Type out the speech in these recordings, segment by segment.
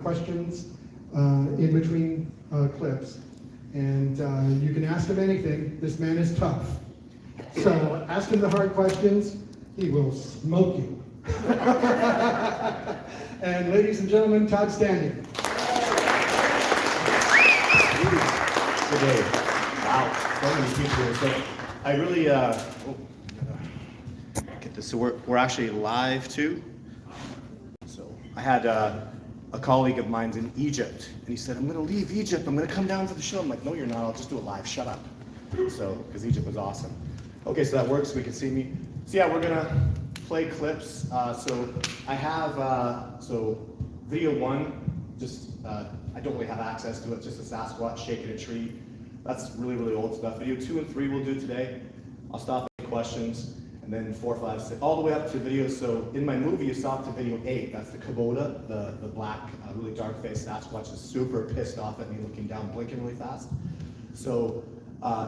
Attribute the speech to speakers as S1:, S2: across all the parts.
S1: questions in between clips, and you can ask him anything. This man is tough. So ask him the hard questions, he will smoke you. And ladies and gentlemen, Todd Standing.
S2: Good day. Wow, so many people here. So I really, get this. So we're actually live too. So I had a colleague of mine's in Egypt, and he said, I'm going to leave Egypt. I'm going to come down for the show. I'm like, no, you're not. I'll just do it live. Shut up. So, because Egypt was awesome. Okay, so that works. We can see me. So yeah, we're going to play clips. So I have, so video 1, just, I don't really have access to it, just a Sasquatch shaking a tree. That's really, really old stuff. Video 2 and 3 we'll do today. I'll stop at questions, and then 4, 5, 6, all the way up to video. So in my movie, you stop to video 8. That's the Kubota, the black, really dark-faced Sasquatch is super pissed off at me, looking down, blinking really fast. So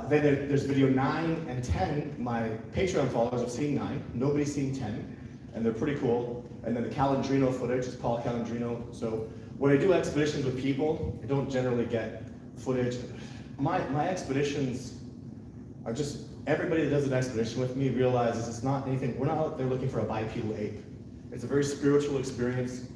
S2: then there's video 9 and 10. My Patreon followers have seen 9. Nobody's seen 10, and they're pretty cool. And then the Calandrino footage is Paul Calandrino. So when I do expeditions with people, I don't generally get footage. My expeditions are just, everybody that does an expedition with me realizes it's not anything, we're not out there looking for a bipedal ape. It's a very spiritual experience.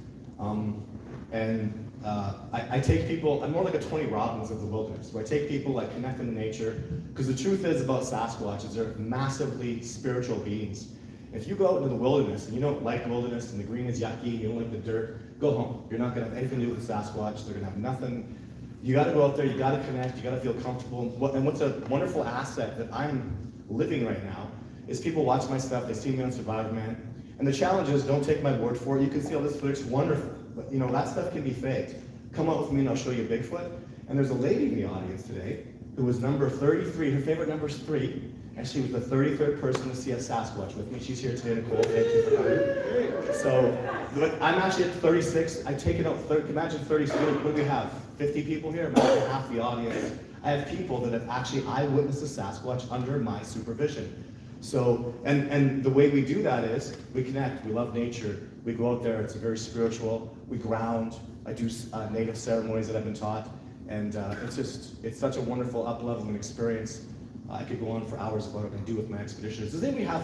S2: I take people, I'm more like a Tony Robbins of the wilderness, where I take people, I connect them to nature, because the truth is about Sasquatch is they're massively spiritual beings. If you go out into the wilderness and you don't like the wilderness and the green is yucky, you don't like the dirt, go home. You're not gonna have anything to do with the Sasquatch, they're gonna have nothing. You gotta go out there, you gotta connect, you gotta feel comfortable. And what's a wonderful asset that I'm living right now is people watch my stuff, they see me on Survivor Man, and the challenge is don't take my word for it. You can see all this footage, wonderful, but you know, that stuff can be faked. Come out with me and I'll show you Bigfoot. And there's a lady in the audience today who was number 33, her favorite number is 3, and she was the 33rd person to see a Sasquatch with me. She's here today, Nicole, thank you for coming. So, but I'm actually at 36, I've taken out, imagine 36, what do we have? 50 people here, imagine half the audience. I have people that have actually eyewitnessed a Sasquatch under my supervision. So, and the way we do that is, we connect, we love nature, we go out there, it's very spiritual, we ground, I do native ceremonies that I've been taught, and it's such a wonderful up-leveling experience. I could go on for hours about what I do with my expeditions. Does anybody have,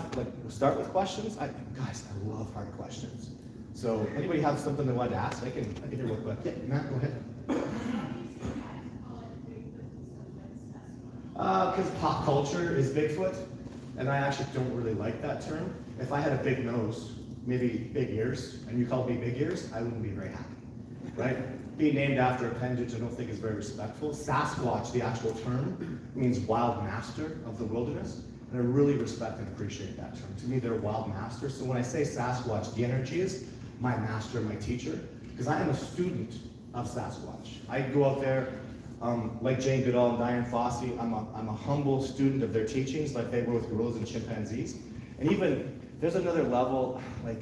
S2: start with questions? Guys, I love hard questions. So, anybody have something they wanted to ask? I can hear real quick. Yeah, Matt, go ahead. Because pop culture is Bigfoot, and I actually don't really like that term. If I had a big nose, maybe big ears, and you called me big ears, I wouldn't be very happy, right? Being named after appendage I don't think is very respectful. Sasquatch, the actual term, means wild master of the wilderness, and I really respect and appreciate that term. To me, they're wild masters. So when I say Sasquatch, the energy is my master, my teacher, because I am a student of Sasquatch. I go out there, like Jane Goodall and Diane Fossey, I'm a humble student of their teachings, like they were with gorillas and chimpanzees. And even, there's another level, like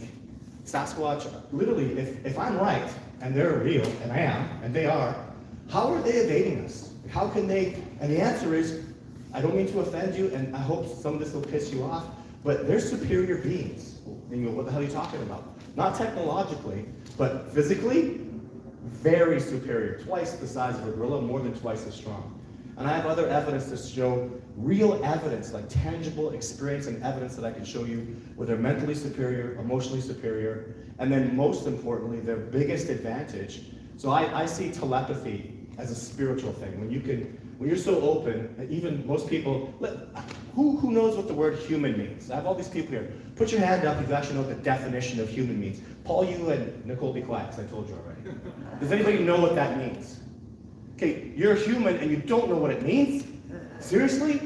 S2: Sasquatch, literally, if I'm right, and they're real, and I am, and they are, how are they evading us? How can they, and the answer is, I don't mean to offend you, and I hope some of this will piss you off, but they're superior beings. And you go, what the hell are you talking about? Not technologically, but physically, very superior, twice the size of a gorilla, more than twice as strong. And I have other evidence to show, real evidence, like tangible experience and evidence that I can show you where they're mentally superior, emotionally superior, and then most importantly, their biggest advantage. So I see telepathy as a spiritual thing. When you're so open, even most people, who knows what the word human means? I have all these people here. Put your hand up if you actually know what the definition of human means. Paul, you and Nicole, be quiet, because I told you already. Does anybody know what that means? Okay, you're a human and you don't know what it means? Seriously?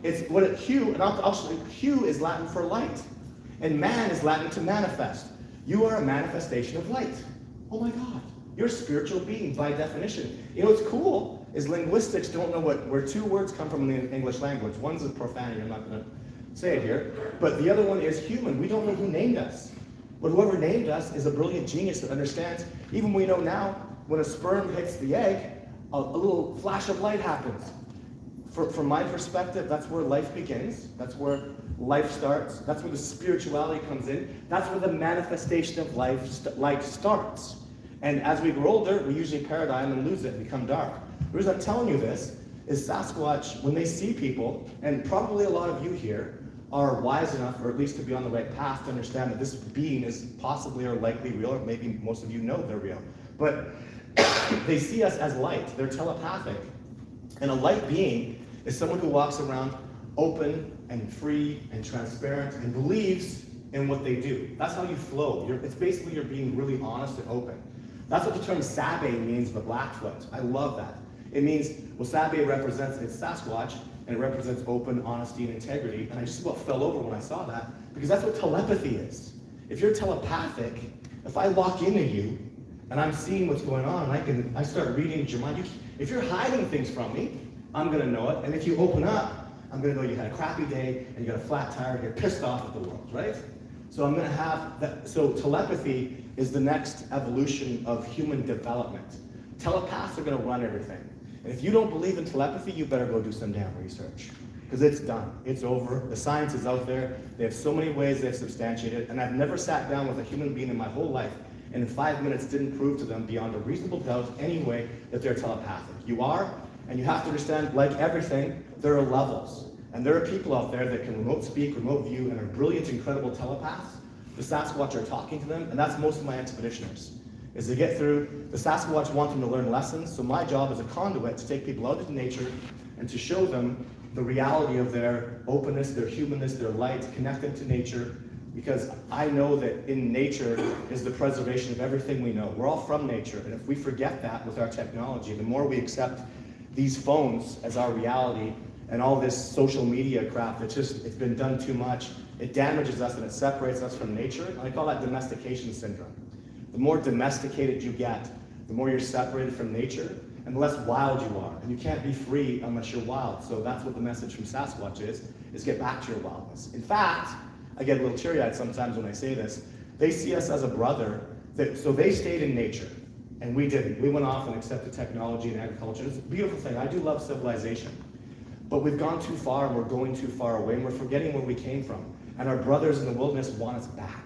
S2: It's what hue, and I'll show you, hue is Latin for light. And man is Latin to manifest. You are a manifestation of light. Oh my God, you're a spiritual being by definition. You know what's cool is linguistics don't know where two words come from in the English language. One's a profanity, I'm not gonna say it here, but the other one is human. We don't know who named us. But whoever named us is a brilliant genius that understands, even we know now, when a sperm hits the egg, a little flash of light happens. From my perspective, that's where life begins. That's where life starts. That's where the spirituality comes in. That's where the manifestation of light starts. And as we grow older, we usually paradigm and lose it and become dark. The reason I'm telling you this is Sasquatch, when they see people, and probably a lot of you here are wise enough, or at least to be on the right path to understand that this being is possibly or likely real, or maybe most of you know they're real. But they see us as light. They're telepathic. And a light being is someone who walks around open and free and transparent and believes in what they do. That's how you flow. It's basically you're being really honest and open. That's what the term Sabe means, the Blackfoot. I love that. It means, well, Sabe represents, it's Sasquatch, and it represents open, honesty, and integrity. And I just about fell over when I saw that, because that's what telepathy is. If you're telepathic, if I walk into you, and I'm seeing what's going on, and I start reading your mind. If you're hiding things from me, I'm gonna know it. And if you open up, I'm gonna know you had a crappy day, and you got a flat tire, and you're pissed off at the world, right? So I'm gonna have that. So telepathy is the next evolution of human development. Telepaths are gonna run everything. And if you don't believe in telepathy, you better go do some damn research. Because it's done, it's over. The science is out there. They have so many ways they've substantiated it. And I've never sat down with a human being in my whole life and in 5 minutes didn't prove to them beyond a reasonable doubt anyway that they're telepathic. You are, and you have to understand, like everything, there are levels. And there are people out there that can remote speak, remote view, and are brilliant, incredible telepaths. The Sasquatch are talking to them, and that's most of my expeditioners. Is to get through, the Sasquatch want them to learn lessons, so my job is a conduit to take people out into nature and to show them the reality of their openness, their humanness, their light, connect them to nature, because I know that in nature is the preservation of everything we know. We're all from nature, and if we forget that with our technology, the more we accept these phones as our reality and all this social media crap, it's been done too much, it damages us and it separates us from nature, and I call that domestication syndrome. The more domesticated you get, the more you're separated from nature, and the less wild you are. And you can't be free unless you're wild. So that's what the message from Sasquatch is get back to your wildness. In fact, I get a little teary-eyed sometimes when I say this. They see us as a brother, so they stayed in nature, and we didn't. We went off and accepted technology and agriculture. It's a beautiful thing. I do love civilization. But we've gone too far, and we're going too far away, and we're forgetting where we came from. And our brothers in the wilderness want us back.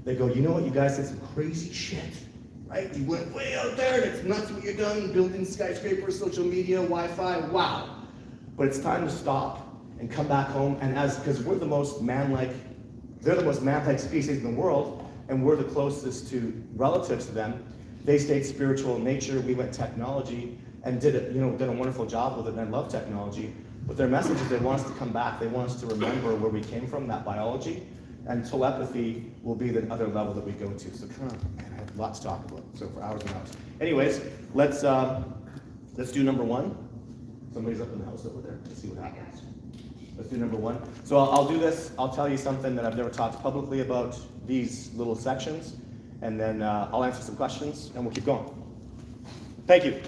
S2: They go, you know what, you guys did some crazy shit, right? You went way out there, and it's nuts what you've done, building skyscrapers, social media, Wi-Fi, wow. But it's time to stop and come back home, and because we're the most man-like, they're the most man-like species in the world, and we're the closest to relatives to them. They stayed spiritual in nature, we went technology, and did a wonderful job with it, and I love technology. But their message is they want us to come back, they want us to remember where we came from, that biology, and telepathy will be the other level that we go to. So come on, man, I have lots to talk about, so for hours and hours. Anyways, let's do number one. Somebody's up in the house over there, let's see what happens. Let's do number one. So I'll do this, I'll tell you something that I've never talked publicly about these little sections, and then I'll answer some questions, and we'll keep going. Thank you.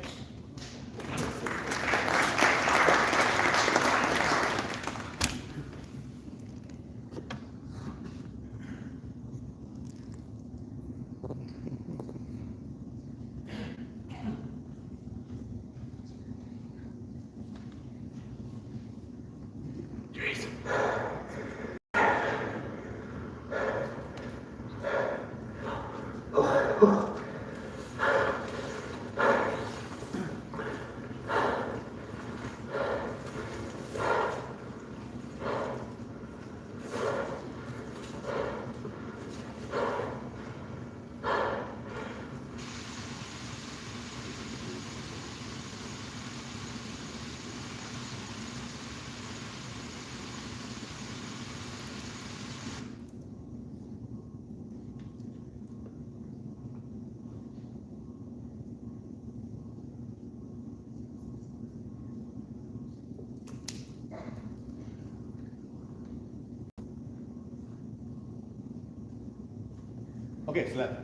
S2: Okay, so that.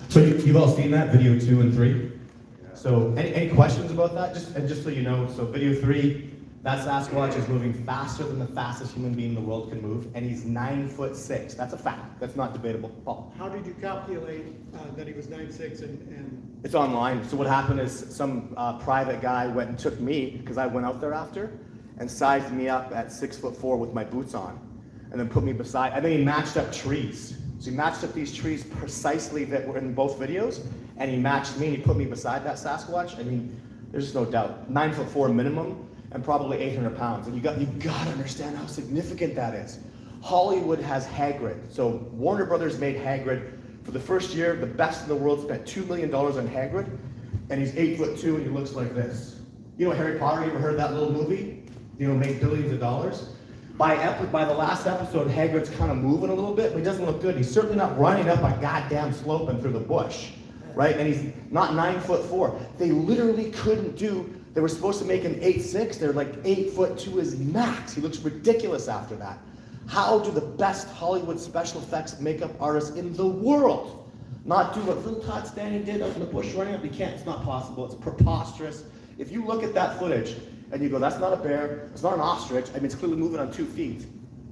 S2: So you've all seen that, video 2 and 3? Yeah. So any questions about that? Just so you know, so video 3, that Sasquatch is moving faster than the fastest human being in the world can move, and he's 9'6". That's a fact. That's not debatable. Paul.
S1: How did you calculate that he was 9'6" and?
S2: It's online. So what happened is some private guy went and took me, because I went out there after, and sized me up at 6'4" with my boots on. And then put me beside, and then he matched up trees. So he matched up these trees precisely that were in both videos, and he matched me and he put me beside that Sasquatch. I mean, there's no doubt, 9'4" minimum, and probably 800 pounds. And you got to understand how significant that is. Hollywood has Hagrid. So Warner Brothers made Hagrid. For the first year, the best in the world spent $2 million on Hagrid, and he's 8'2" and he looks like this. You know Harry Potter, you ever heard that little movie? You know, made billions of dollars? By the last episode, Hagrid's kind of moving a little bit, but he doesn't look good. He's certainly not running up a goddamn slope and through the bush, right? And he's not 9'4". They literally couldn't do, they were supposed to make him 8'6". They're like 8'2" is max. He looks ridiculous after that. How do the best Hollywood special effects makeup artists in the world not do what little Todd Stanley did up in the bush running up? He can't, it's not possible, it's preposterous. If you look at that footage and you go, that's not a bear, it's not an ostrich, I mean, it's clearly moving on 2 feet.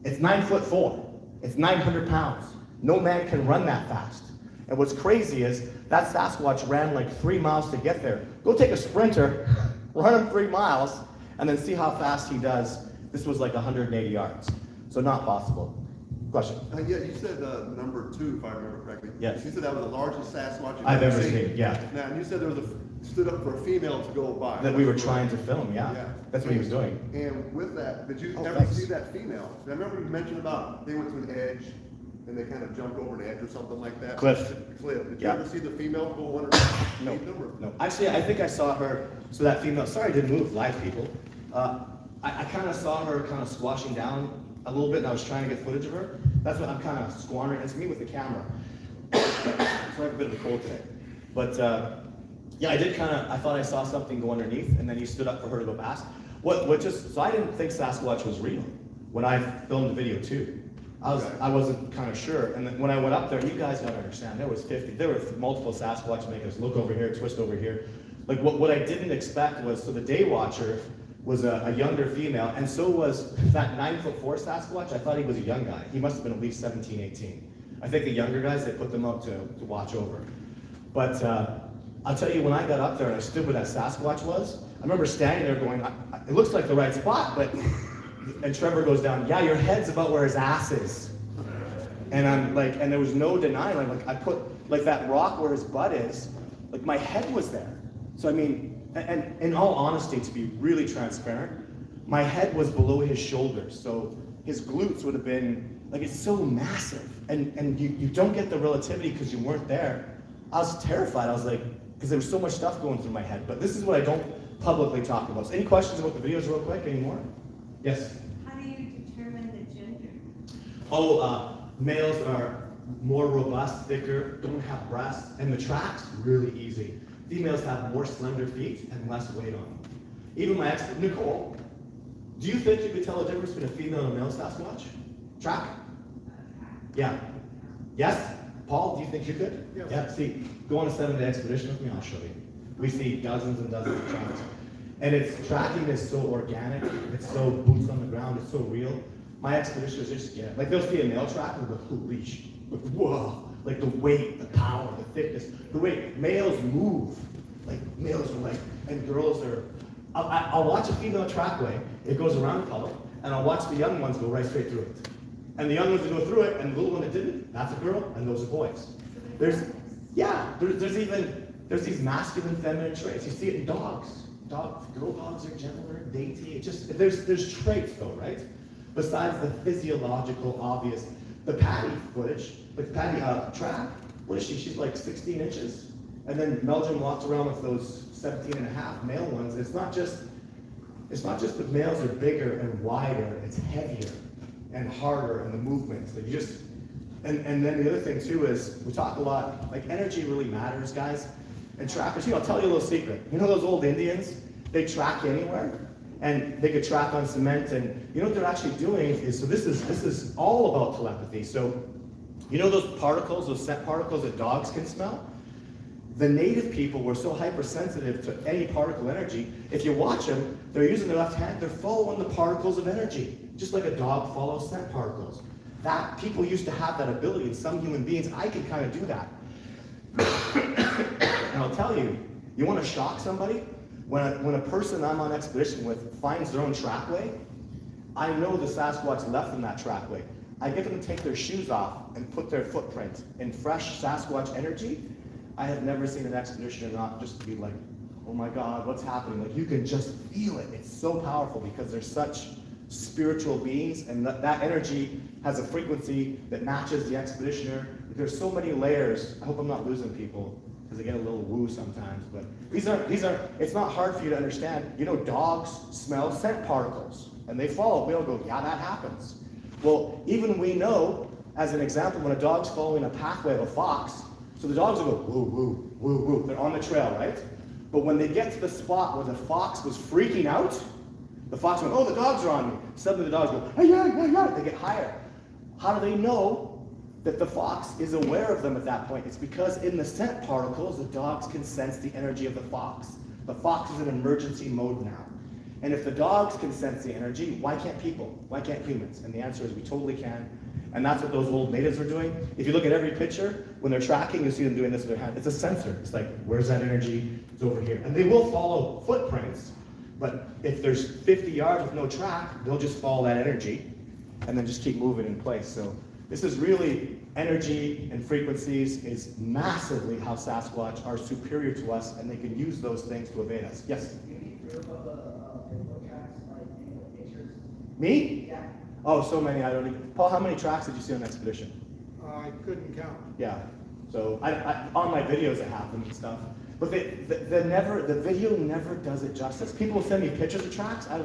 S2: It's 9'4", it's 900 pounds. No man can run that fast. And what's crazy is that Sasquatch ran like 3 miles to get there. Go take a sprinter, run him 3 miles, and then see how fast he does. This was like 180 yards. So not possible. Question?
S3: Yeah, you said number 2, if I remember correctly.
S2: Yes.
S3: You said that was the largest Sasquatch
S2: I've ever seen, yeah.
S3: Now, and you said there was stood up for a female to go by.
S2: That we were trying to film, yeah. That's what he was doing.
S3: And with that, did you ever
S2: thanks.
S3: see that female? I remember you mentioned about they went to an edge and they kind of jumped over an edge or something like that.
S2: Cliff.
S3: Did you
S2: Yeah.
S3: ever see the female go under?
S2: No. Actually, I think I saw her, so that female, sorry I didn't move, live people. I kind of saw her kind of squashing down a little bit, and I was trying to get footage of her. That's what I'm kind of squandering. It's me with the camera. So I have a bit of a cold today. But yeah, I thought I saw something go underneath, and then you stood up for her to go past. So I didn't think Sasquatch was real when I filmed the video too. I wasn't kind of sure. And then when I went up there, you guys gotta understand, there were multiple Sasquatch makers. Look over here, twist over here. Like what I didn't expect was, so the day watcher was a younger female, and so was that 9'4" Sasquatch. I thought he was a young guy. He must have been at least 17, 18. I think the younger guys, they put them up to watch over. But I'll tell you, when I got up there and I stood where that Sasquatch was, I remember standing there going, it looks like the right spot, but, and Trevor goes down, yeah, your head's about where his ass is. And I'm like, and there was no denying, like I put, like that rock where his butt is, like my head was there. So I mean, and in all honesty, to be really transparent, my head was below his shoulders. So his glutes would have been, like it's so massive. And you don't get the relativity because you weren't there. I was terrified. I was like, because there was so much stuff going through my head. But this is what I don't publicly talk about. So any questions about the videos real quick anymore? Yes?
S4: How do you determine the gender?
S2: Males are more robust, thicker, don't have breasts, and the track's really easy. Females have more slender feet and less weight on them. Even my ex, Nicole, do you think you could tell the difference between a female and a male Sasquatch? Track? Yeah. Yes? Paul, do you think you could? Yeah. See, go on a 7-day expedition with me, I'll show you. We see dozens and dozens of tracks. And its tracking is so organic, it's so boots on the ground, it's so real. My expeditions just get it. Like they'll see a male track and they'll go, holy shit, like, whoa. Like the weight, the power, the thickness, the way males move. Like males are like, and girls are, I'll watch a female trackway, it goes around the puddle, and I'll watch the young ones go right straight through it. And the young ones that go through it, and the little one that didn't, that's a girl, and those are boys. There's these masculine, feminine traits. You see it in dogs. Girl dogs are gentler, dainty. It just, there's traits though, right? Besides the physiological, obvious, the Patty footage, like Patty track, what is she? She's like 16 inches. And then Belgium walks around with those 17 and a half male ones. It's not just that males are bigger and wider, it's heavier and harder in the movements. Like you just, and then the other thing too is, we talk a lot, like energy really matters, guys. And trackers, I'll tell you a little secret. You know those old Indians? They track anywhere. And they could track on cement, and you know what they're actually doing is, so this is all about telepathy. So, you know those particles, those scent particles that dogs can smell? The native people were so hypersensitive to any particle energy, if you watch them, they're using their left hand, they're following the particles of energy, just like a dog follows scent particles. That, people used to have that ability, and some human beings, I could kind of do that. And I'll tell you, you want to shock somebody? When a person I'm on expedition with finds their own trackway, I know the Sasquatch left them that trackway. I get them to take their shoes off and put their footprint in fresh Sasquatch energy. I have never seen an expeditioner not just be like, oh my God, what's happening? Like, you can just feel it. It's so powerful because they're such spiritual beings, and that energy has a frequency that matches the expeditioner. There's so many layers. I hope I'm not losing people because they get a little woo sometimes, but these are, it's not hard for you to understand. You know, dogs smell scent particles and they follow. We all go, yeah, that happens. Well, even we know, as an example, when a dog's following a pathway of a fox, so the dogs will go woo, woo, woo, woo. They're on the trail, right? But when they get to the spot where the fox was freaking out, the fox went, oh, the dogs are on me. Suddenly the dogs go, hey, yeah, yeah, yeah. They get higher. How do they know that the fox is aware of them at that point? It's because in the scent particles, the dogs can sense the energy of the fox. The fox is in emergency mode now. And if the dogs can sense the energy, why can't people? Why can't humans? And the answer is we totally can. And that's what those old natives are doing. If you look at every picture, when they're tracking, you see them doing this with their hand. It's a sensor. It's like, where's that energy? It's over here. And they will follow footprints, but if there's 50 yards with no track, they'll just follow that energy and then just keep moving in place. So this is really, energy and frequencies is massively how Sasquatch are superior to us, and they can use those things to evade us. Yes? Me?
S5: Yeah.
S2: Oh, so many, I don't even. Paul, how many tracks did you see on the expedition?
S1: I couldn't count.
S2: Yeah. So I on my videos I have them and stuff. But the video never does it justice. People send me pictures of tracks. I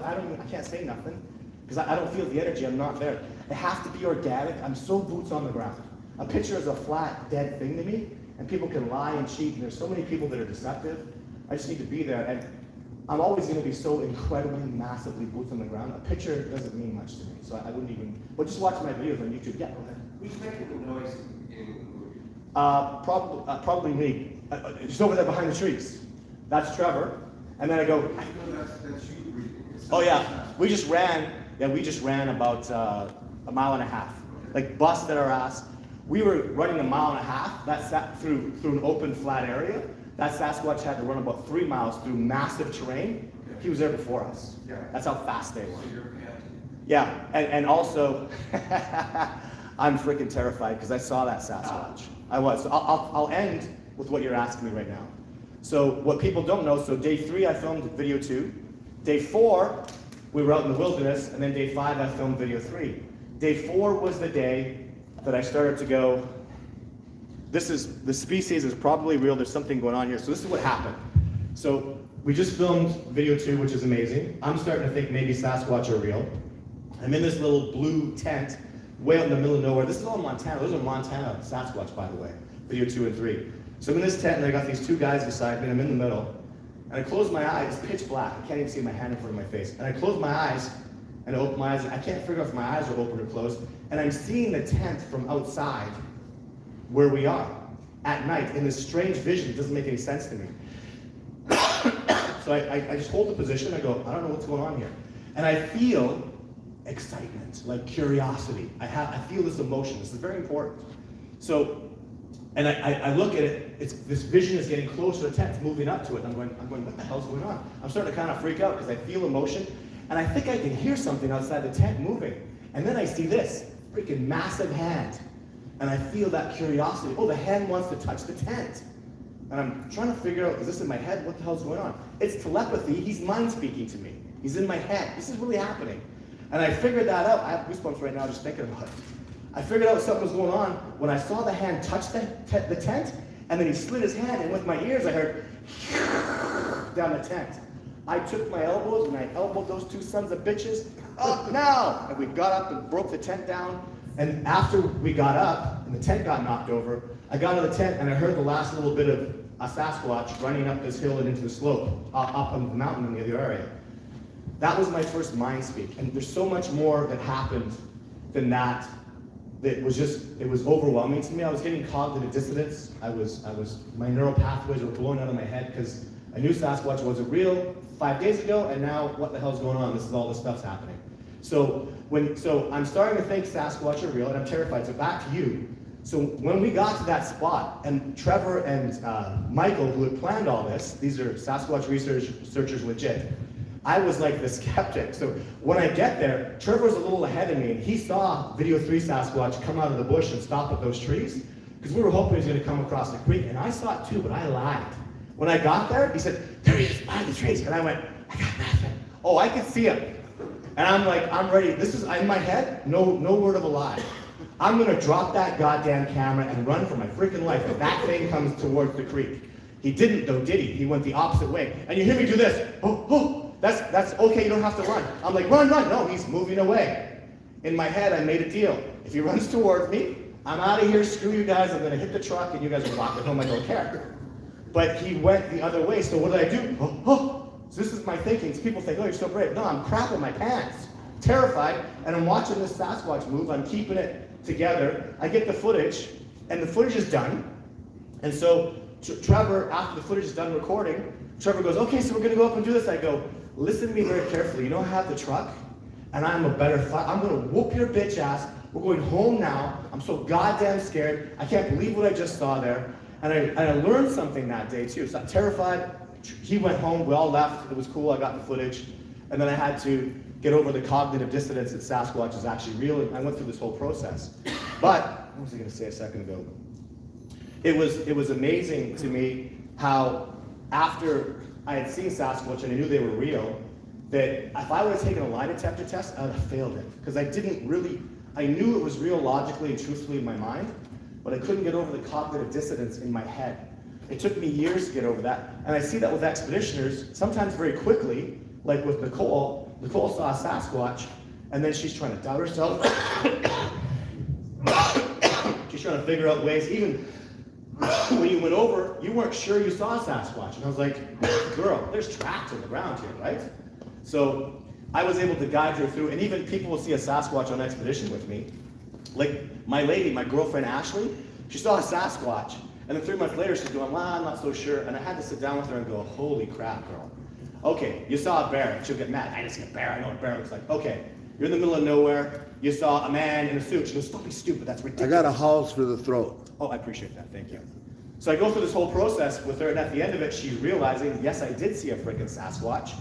S2: can't say nothing because I don't feel the energy. I'm not there. It has to be organic. I'm so boots on the ground. A picture is a flat, dead thing to me, and people can lie and cheat. And there's so many people that are deceptive. I just need to be there, and I'm always going to be so incredibly, massively boots on the ground. A picture doesn't mean much to me, so I wouldn't even. But just watch my videos on YouTube. Yeah, go ahead.
S5: Who's making the noise in the movie?
S2: Probably me. Just over there behind the trees. That's Trevor. And then I go,
S5: I know that's you breathing.
S2: oh yeah, we just ran about a mile and a half. Like busted our ass. We were running a mile and a half. That sat through an open flat area. That Sasquatch had to run about 3 miles through massive terrain. He was there before us.
S5: Yeah.
S2: That's how fast they were.
S5: So you're panting.
S2: Yeah, and also, I'm freaking terrified because I saw that Sasquatch. I was. So I'll end with what you're asking me right now. So what people don't know, so day 3 I filmed video 2. Day 4, we were out in the wilderness, and then day 5 I filmed video 3. Day 4 was the day that I started to go, the species is probably real, there's something going on here. So this is what happened. So we just filmed video 2, which is amazing. I'm starting to think maybe Sasquatch are real. I'm in this little blue tent, way out in the middle of nowhere. This is all Montana. Those are Montana Sasquatch, by the way, video 2 and 3. So I'm in this tent, and I got these 2 guys beside me, and I'm in the middle. And I close my eyes, it's pitch black. I can't even see my hand in front of my face. And I close my eyes, and I open my eyes. I can't figure out if my eyes are open or closed. And I'm seeing the tent from outside where we are at night in this strange vision. It doesn't make any sense to me. So I just hold the position. I go, I don't know what's going on here. And I feel excitement, like curiosity. I feel this emotion. This is very important. So, and I look at it. This vision is getting closer to the tent. It's moving up to it. I'm going, what the hell's going on? I'm starting to kind of freak out because I feel emotion. And I think I can hear something outside the tent moving. And then I see this freaking massive hand. And I feel that curiosity. Oh, the hand wants to touch the tent. And I'm trying to figure out, is this in my head? What the hell's going on? It's telepathy. He's mind speaking to me. He's in my head. This is really happening. And I figured that out. I have goosebumps right now just thinking about it. I figured out something was going on when I saw the hand touch the tent, and then he slid his hand, and with my ears I heard down the tent. I took my elbows and I elbowed those 2 sons of bitches up now. And we got up and broke the tent down. And after we got up and the tent got knocked over, I got out of the tent and I heard the last little bit of a Sasquatch running up this hill and into the slope, up on the mountain in the other area. That was my first mind speak. And there's so much more that happened than that. It was overwhelming to me. I was getting cognitive dissonance. My neural pathways were blowing out of my head because I knew Sasquatch wasn't real 5 days ago, and now what the hell's going on? All this stuff's happening. So I'm starting to think Sasquatch are real, and I'm terrified. So back to you. So when we got to that spot, and Trevor and Michael, who had planned all this, these are Sasquatch researchers legit. I was like the skeptic. So when I get there, Trevor's a little ahead of me, and he saw Video 3 Sasquatch come out of the bush and stop at those trees, because we were hoping he was going to come across the creek, and I saw it too, but I lied. When I got there, he said, there he is, behind the trees, and I went, I got nothing. Oh, I could see him. And I'm like, I'm ready. This is, in my head, no word of a lie. I'm going to drop that goddamn camera and run for my freaking life if that thing comes towards the creek. He didn't though, did he? He went the opposite way. And you hear me do this. That's okay, you don't have to run. I'm like, run. No, he's moving away. In my head, I made a deal. If he runs towards me, I'm out of here, screw you guys, I'm gonna hit the truck and you guys are walking home, I don't care. But he went the other way, so what did I do? So this is my thinking. So people think, oh, you're so brave. No, I'm crapping my pants. Terrified, and I'm watching this Sasquatch move, I'm keeping it together. I get the footage, and the footage is done. And so Trevor, after the footage is done recording, Trevor goes, okay, so we're gonna go up and do this. I go, listen to me very carefully. You know I have the truck, and I'm a better fighter. I'm gonna whoop your bitch ass. We're going home now. I'm so goddamn scared. I can't believe what I just saw there. And I learned something that day too. So I'm terrified. He went home, we all left. It was cool, I got the footage. And then I had to get over the cognitive dissonance that Sasquatch is actually real. And I went through this whole process. But, what was I gonna say a second ago? It was amazing to me how after I had seen Sasquatch and I knew they were real, that if I would have taken a lie detector test, I would have failed it. Because I knew it was real logically and truthfully in my mind, but I couldn't get over the cognitive dissonance in my head. It took me years to get over that. And I see that with expeditioners, sometimes very quickly, like with Nicole. Nicole saw a Sasquatch, and then she's trying to doubt herself. She's trying to figure out ways, even when you went over, you weren't sure you saw a Sasquatch. And I was like, girl, there's tracks on the ground here, right? So I was able to guide her through, and even people will see a Sasquatch on expedition with me. Like my lady, my girlfriend Ashley, she saw a Sasquatch, and then 3 months later she's going, well, I'm not so sure. And I had to sit down with her and go, holy crap, girl. Okay, you saw a bear. She'll get mad. I didn't see a bear. I know what a bear looks like. Okay, you're in the middle of nowhere. You saw a man in a suit. She goes, don't be stupid. That's ridiculous.
S3: I got a house for the throat.
S2: Oh, I appreciate that. Thank you. So I go through this whole process with her, and at the end of it, she's realizing, yes, I did see a freaking Sasquatch.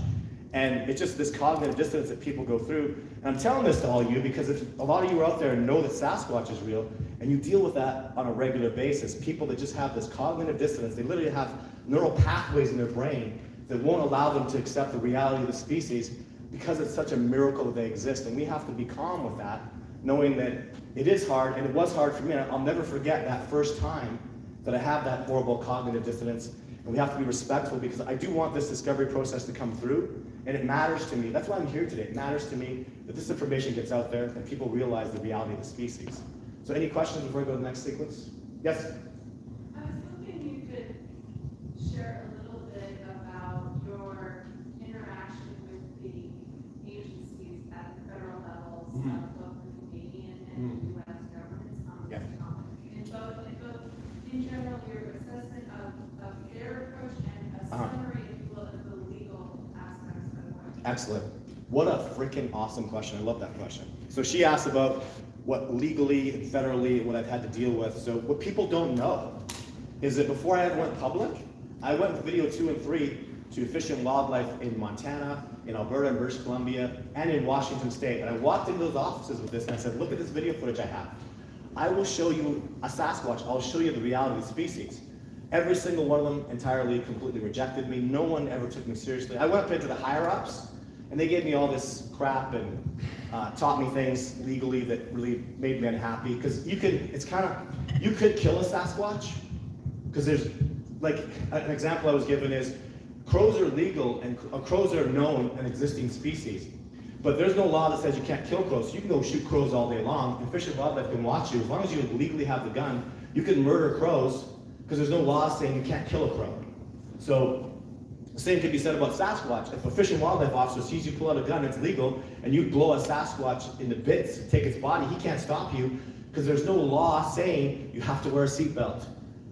S2: And it's just this cognitive dissonance that people go through. And I'm telling this to all you because if a lot of you are out there and know that Sasquatch is real, and you deal with that on a regular basis, people that just have this cognitive dissonance, they literally have neural pathways in their brain that won't allow them to accept the reality of the species because it's such a miracle that they exist. And we have to be calm with that, knowing that it is hard, and it was hard for me. I'll never forget that first time that I have that horrible cognitive dissonance. And we have to be respectful because I do want this discovery process to come through, and it matters to me. That's why I'm here today. It matters to me that this information gets out there and people realize the reality of the species. So any questions before I go to the next sequence? Yes?
S4: I was hoping you could share a little bit about your interaction with the agencies at the federal levels, both the Canadian and the U.S. governments on this topic. In general, your assessment of their approach and a summary, if you will, of the legal aspects of what.
S2: Excellent. What a freaking awesome question. I love that question. So she asked about what legally and federally, what I've had to deal with. So what people don't know is that before I ever went public, I went with video 2 and 3 to Fish and Wildlife in Montana, in Alberta, in British Columbia, and in Washington State. And I walked into those offices with this and I said, look at this video footage I have. I will show you a Sasquatch. I'll show you the reality of the species. Every single one of them entirely, completely rejected me. No one ever took me seriously. I went up into the higher ups and they gave me all this crap and taught me things legally that really made me unhappy. Because you could kill a Sasquatch. Because there's, like, an example I was given is, crows are legal and crows are known an existing species. But there's no law that says you can't kill crows. So you can go shoot crows all day long, and Fish and Wildlife can watch you. As long as you legally have the gun, you can murder crows, because there's no law saying you can't kill a crow. So the same could be said about Sasquatch. If a Fish and Wildlife officer sees you pull out a gun, it's legal, and you blow a Sasquatch into bits, take its body, he can't stop you, because there's no law saying you have to wear a seatbelt.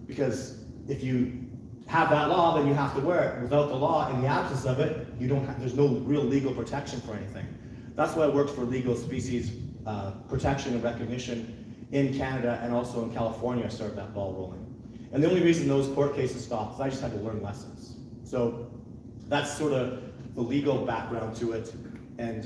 S2: Because if you have that law, then you have to wear it. Without the law, in the absence of it, there's no real legal protection for anything. That's why I worked for legal species protection and recognition in Canada and also in California. I started that ball rolling. And the only reason those court cases stopped is I just had to learn lessons. So that's sort of the legal background to it, and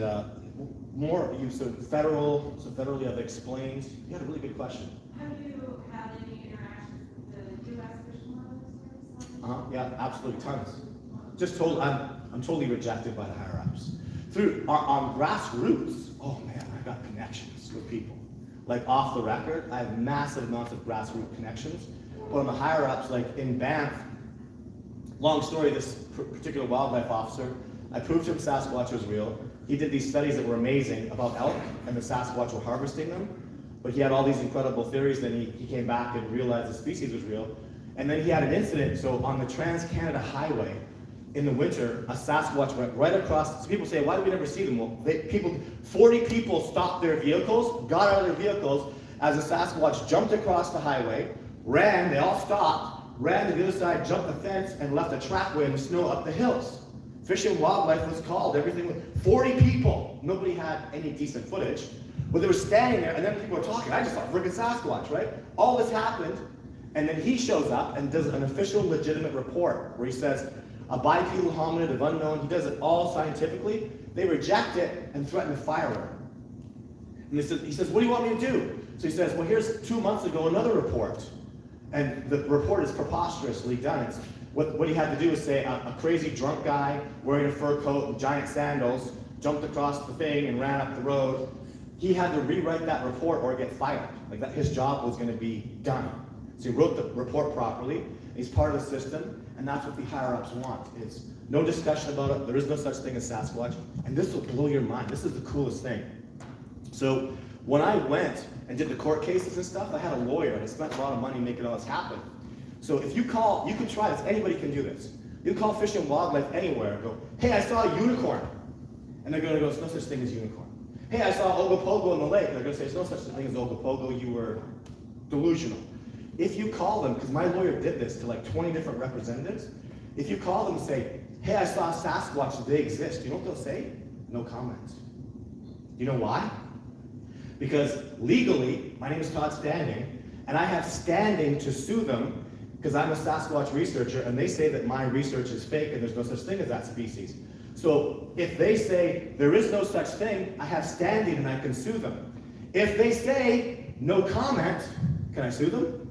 S2: more use of federally I've explained. You had a really good question.
S4: Have you had any interactions with the U.S. Fish and Wildlife Service?
S2: Yeah, absolutely, tons. Just told, I'm totally rejected by the higher ups. Through on grassroots, oh man, I got connections with people. Like off the record, I have massive amounts of grassroots connections. But on the higher ups, like in Banff, long story, this particular wildlife officer, I proved to him Sasquatch was real. He did these studies that were amazing about elk, and the Sasquatch were harvesting them. But he had all these incredible theories, then he came back and realized the species was real. And then he had an incident, so on the Trans-Canada Highway, in the winter, a Sasquatch went right across. So people say, why do we never see them? Well, 40 people stopped their vehicles, got out of their vehicles, as a Sasquatch jumped across the highway, ran, they all stopped, ran to the other side, jumped the fence, and left a trackway in the snow up the hills. Fish and Wildlife was called, everything was, 40 people. Nobody had any decent footage, but they were standing there, and then people were talking. I just thought, friggin' Sasquatch, right? All this happened, and then he shows up and does an official legitimate report where he says, a bipedal hominid of unknown, he does it all scientifically. They reject it and threaten to fire him. And he says, what do you want me to do? So he says, well, here's 2 months ago, another report. And the report is preposterously done. It's, what he had to do is say a crazy drunk guy wearing a fur coat and giant sandals jumped across the thing and ran up the road. He had to rewrite that report or get fired. Like that, his job was going to be done. So he wrote the report properly. He's part of the system. And that's what the higher-ups want, is no discussion about it. There is no such thing as Sasquatch. And this will blow your mind. This is the coolest thing. So when I went and did the court cases and stuff, I had a lawyer, and I spent a lot of money making all this happen. So if you call, you can try this. Anybody can do this. You can call Fish and Wildlife anywhere and go, hey, I saw a unicorn. And they're going to go, there's no such thing as unicorn. Hey, I saw Ogopogo in the lake. And they're going to say, there's no such thing as Ogopogo. You were delusional. If you call them, because my lawyer did this to like 20 different representatives, if you call them and say, hey, I saw Sasquatch, they exist, you know what they'll say? No comment. You know why? Because legally, my name is Todd Standing, and I have standing to sue them because I'm a Sasquatch researcher, and they say that my research is fake and there's no such thing as that species. So if they say there is no such thing, I have standing and I can sue them. If they say no comment, can I sue them?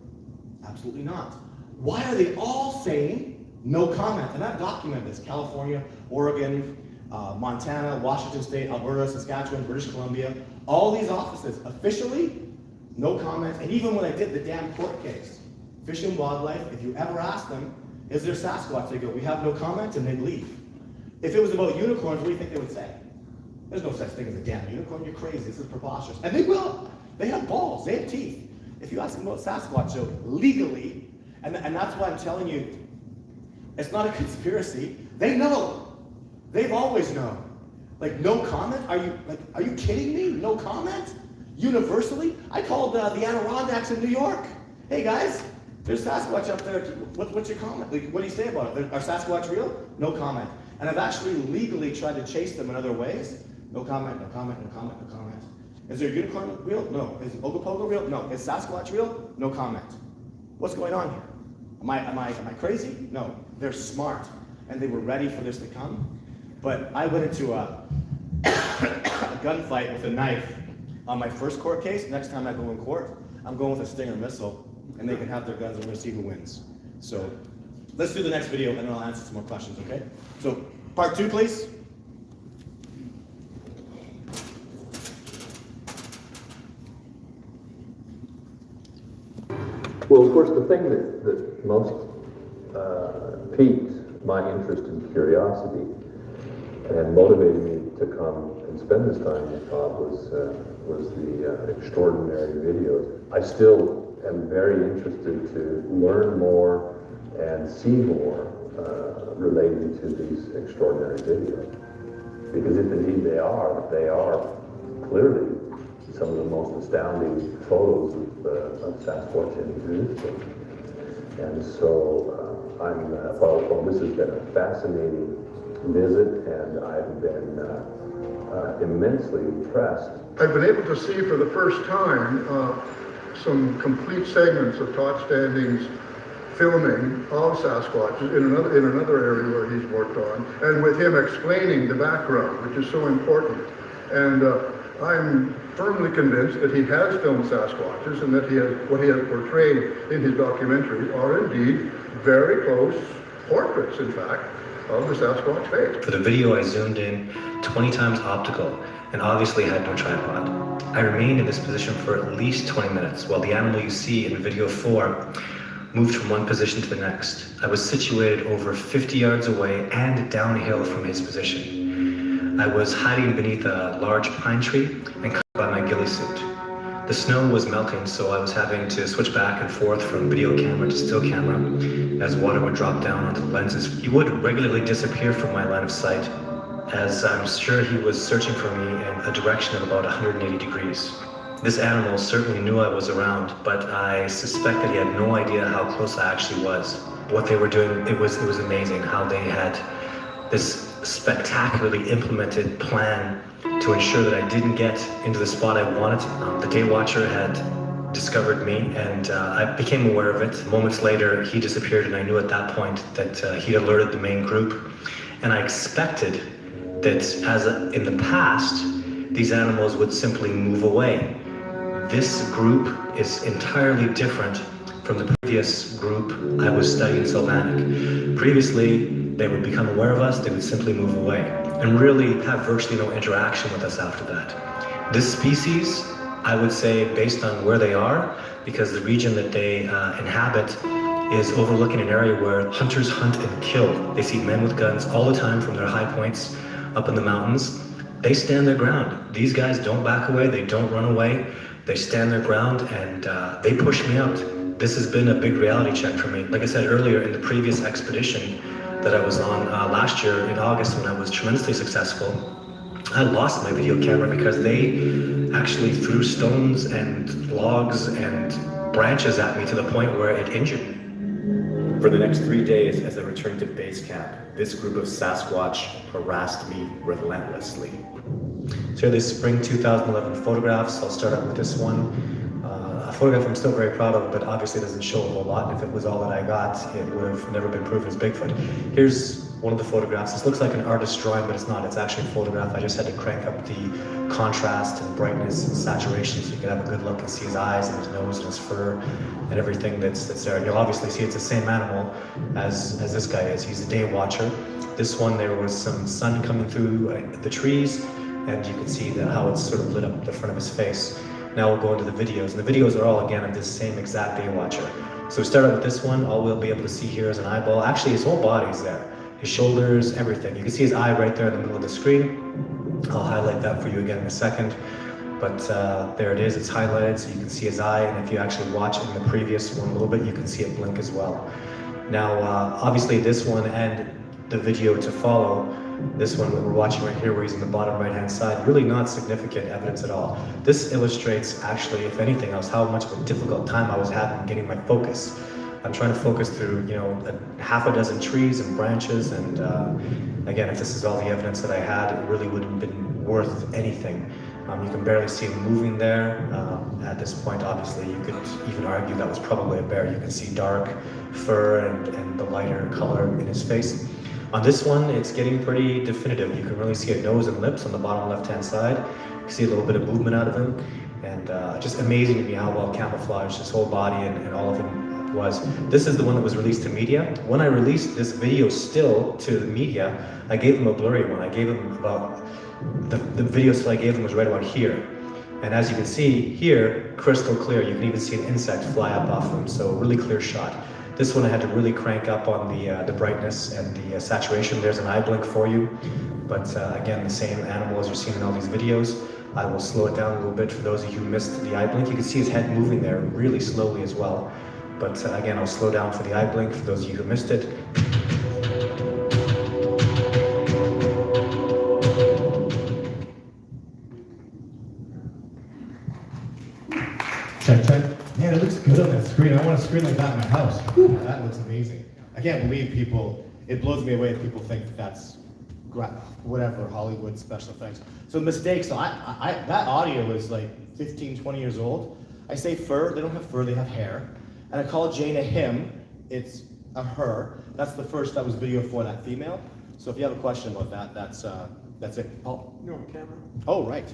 S2: Absolutely not. Why are they all saying no comment? And I've documented this. California, Oregon, Montana, Washington State, Alberta, Saskatchewan, British Columbia, all these offices, officially, no comment. And even when I did the damn court case, Fish and Wildlife, if you ever ask them, is there Sasquatch? They go, we have no comment, and they'd leave. If it was about unicorns, what do you think they would say? There's no such thing as a damn unicorn. You're crazy. This is preposterous. And they will. They have balls. They have teeth. If you ask them about Sasquatch, so legally, and that's why I'm telling you, it's not a conspiracy. They know. They've always known. Like, no comment? Are you kidding me? No comment? Universally? I called the Adirondacks in New York. Hey guys, there's Sasquatch up there. What's your comment? Like, what do you say about it? Are Sasquatch real? No comment. And I've actually legally tried to chase them in other ways. No comment, no comment, no comment, no comment. Is there a unicorn real? No. Is Ogopogo real? No. Is Sasquatch real? No comment. What's going on here? Am I crazy? No. They're smart, and they were ready for this to come. But I went into a gunfight with a knife on my first court case. Next time I go in court, I'm going with a Stinger missile, and they can have their guns, and we're going to see who wins. So let's do the next video, and then I'll answer some more questions, okay? So part 2, please.
S6: Well, of course, the thing that most piqued my interest and curiosity and motivated me to come and spend this time with Todd was the extraordinary videos. I still am very interested to learn more and see more relating to these extraordinary videos. Because if indeed they are clearly some of the most astounding photos of Sasquatch in existence. And so well, this has been a fascinating visit, and I've been immensely impressed.
S7: I've been able to see for the first time some complete segments of Todd Standing's filming of Sasquatches in another area where he's worked on, and with him explaining the background, which is so important. And I'm firmly convinced that he has filmed Sasquatches, and that what he has portrayed in his documentaries are indeed very close portraits, in fact, of the Sasquatch face.
S8: For the video, I zoomed in 20 times optical and obviously had no tripod. I remained in this position for at least 20 minutes while the animal you see in video 4 moved from one position to the next. I was situated over 50 yards away and downhill from his position. I was hiding beneath a large pine tree and covered by my ghillie suit. The snow was melting, so I was having to switch back and forth from video camera to still camera as water would drop down onto the lenses. He would regularly disappear from my line of sight, as I'm sure he was searching for me in a direction of about 180 degrees. This animal certainly knew I was around, but I suspect that he had no idea how close I actually was. What they were doing, it was amazing how they had this spectacularly implemented plan to ensure that I didn't get into the spot I wanted. The day watcher had discovered me, and I became aware of it. Moments later, he disappeared, and I knew at that point that he'd alerted the main group. And I expected that, as in the past, these animals would simply move away. This group is entirely different from the previous group I was studying Sylvanic. Previously, they would become aware of us, they would simply move away and really have virtually no interaction with us after that. This species, I would say, based on where they are, because the region that they inhabit is overlooking an area where hunters hunt and kill. They see men with guns all the time from their high points up in the mountains. They stand their ground. These guys don't back away, they don't run away. They stand their ground, and they push me out. This has been a big reality check for me. Like I said earlier, in the previous expedition that I was on last year in August, when I was tremendously successful, I lost my video camera because they actually threw stones and logs and branches at me to the point where it injured me. For the next 3 days, as I returned to base camp, this group of Sasquatch harassed me relentlessly. So here are the spring 2011 photographs. I'll start out with this one. A photograph I'm still very proud of, but obviously doesn't show a whole lot. If it was all that I got, it would have never been proven as Bigfoot. Here's one of the photographs. This looks like an artist's drawing, but it's not. It's actually a photograph. I just had to crank up the contrast and brightness and saturation so you could have a good look and see his eyes and his nose and his fur and everything that's there. And you'll obviously see it's the same animal as this guy is. He's a day watcher. This one, there was some sun coming through the trees, and you can see how it's sort of lit up the front of his face. Now we'll go into the videos, and the videos are all, again, of this same exact day watcher. So we start out with this one. All we'll be able to see here is an eyeball. Actually, his whole body's there. His shoulders, everything. You can see his eye right there in the middle of the screen. I'll highlight that for you again in a second. But there it is, it's highlighted, so you can see his eye, and if you actually watch in the previous one a little bit, you can see it blink as well. Now, obviously this one and the video to follow, this one that we're watching right here where he's in the bottom right hand side, really not significant evidence at all. This illustrates actually, if anything else, how much of a difficult time I was having getting my focus. I'm trying to focus through, half a dozen trees and branches, and again, if this is all the evidence that I had, it really wouldn't have been worth anything. You can barely see him moving there. At this point, obviously, you could even argue that was probably a bear. You can see dark fur and the lighter color in his face. On this one, it's getting pretty definitive. You can really see a nose and lips on the bottom left-hand side. You can see a little bit of movement out of him. And just amazing to me how well camouflaged his whole body and all of him was. This is the one that was released to media. When I released this video still to the media, I gave him a blurry one. I gave him about, the video still I gave him was right about here. And as you can see here, crystal clear. You can even see an insect fly up off him, so a really clear shot. This one I had to really crank up on the brightness and the saturation. There's an eye blink for you, but again, the same animal as you're seeing in all these videos. I will slow it down a little bit for those of you who missed the eye blink. You can see his head moving there really slowly as well. But again, I'll slow down for the eye blink for those of you who missed it.
S9: Check, check. Man, it looks good on that screen. I want a screen like that in my house. Whew, that looks amazing. I can't believe people, it blows me away if people think that's whatever, Hollywood special effects. So mistakes, so that audio is like 15, 20 years old. I say fur, they don't have fur, they have hair. And I call Jane a him, it's a her. That's the first, that was video for that female. So if you have a question about that, that's it. Paul?
S3: No, camera.
S9: Oh, right.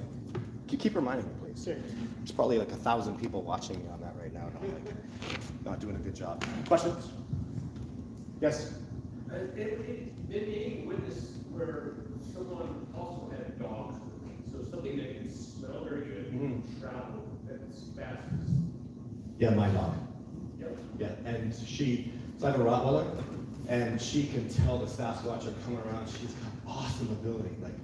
S9: Keep reminding me, please. There's probably like 1,000 people watching me on that right now, and I'm like, not doing a good job. Questions? Yes?
S10: Been a witness where someone also had dogs, so something that can smell very good, travel as fast as.
S2: Yeah, my dog.
S10: Yep.
S2: Yeah, and so I have a Rottweiler, and she can tell the Sasquatch are coming around. She's got awesome ability. Like,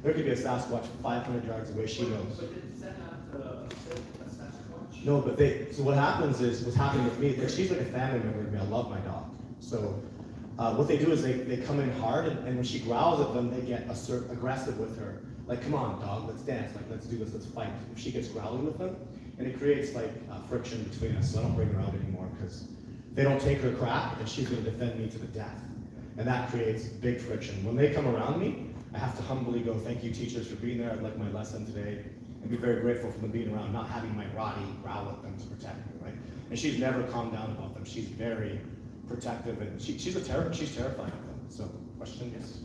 S2: there could be a Sasquatch 500 yards away, she knows.
S10: But is that not a Sasquatch?
S2: No, but so what happens is, what's happening with me, is she's like a family member to me. I love my dog. So what they do is they come in hard, and when she growls at them, they get aggressive with her. Like, come on, dog, let's dance. Like, let's do this, let's fight. If she gets growling with them, and it creates like friction between us. So I don't bring her out anymore because they don't take her crap, and she's going to defend me to the death. And that creates big friction. When they come around me, I have to humbly go, thank you, teachers, for being there. I'd like my lesson today. And be very grateful for them being around, not having my Roddy growl at them to protect me, right? And she's never calmed down about them. She's very protective, and she's terrifying of them. So, question, yes?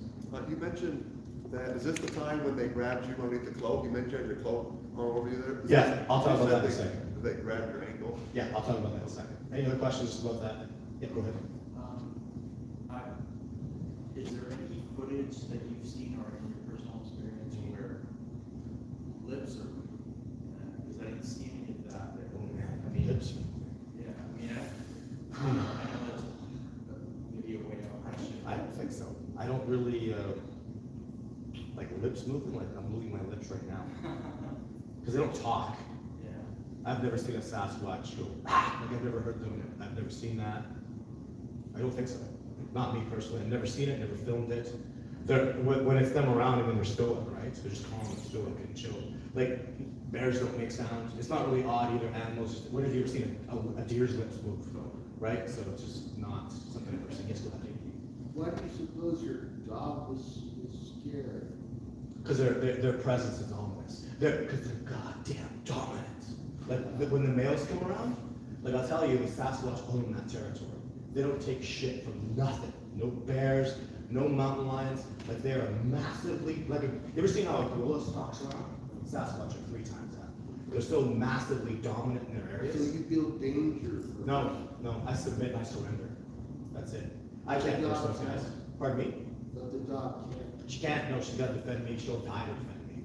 S3: You mentioned that, is this the time when they grabbed you underneath the cloak? You mentioned your cloak all over you there?
S2: Yeah, I'll talk about that in a
S3: They-
S2: second.
S3: They grabbed your ankle?
S2: Yeah, I'll talk about that in a second. Any other questions about that? Yeah, go ahead.
S11: Is there any footage that you've seen or in your personal experience where lips are moving? Because I didn't see any of that.
S2: Oh man, I mean, lips.
S11: Yeah, I mean, I know that's maybe a way out.
S2: I don't think so. I don't really, like lips moving, like I'm moving my lips right now. Because they don't talk.
S11: Yeah.
S2: I've never seen a Sasquatch go, ah, like I've never heard them. I've never seen that. I don't think so. Not me personally. I've never seen it, never filmed it. When it's them around and when they're stoic, right? So they're just calm and stoic and chill. Like bears don't make sounds. It's not really odd either. Animals. When have you ever seen a deer's lips move? Right? So it's just not something I've ever seen. Yes, go ahead.
S12: Why do you suppose your dog was scared?
S2: Because their presence is ominous. Because they're goddamn dominant. Like when the males come around, like I'll tell you, the Sasquatch own that territory. They don't take shit from nothing. No bears, no mountain lions. Like they are massively, like, you ever seen how a gorilla stalks around? Sasquatch are 3 times that. They're so massively dominant in their areas.
S12: So you feel danger from
S2: No, I submit and I surrender. That's it. I can't push those guys. Pardon me?
S12: But the dog can't.
S2: She can't, no, she's got to defend me. She'll die to defend me.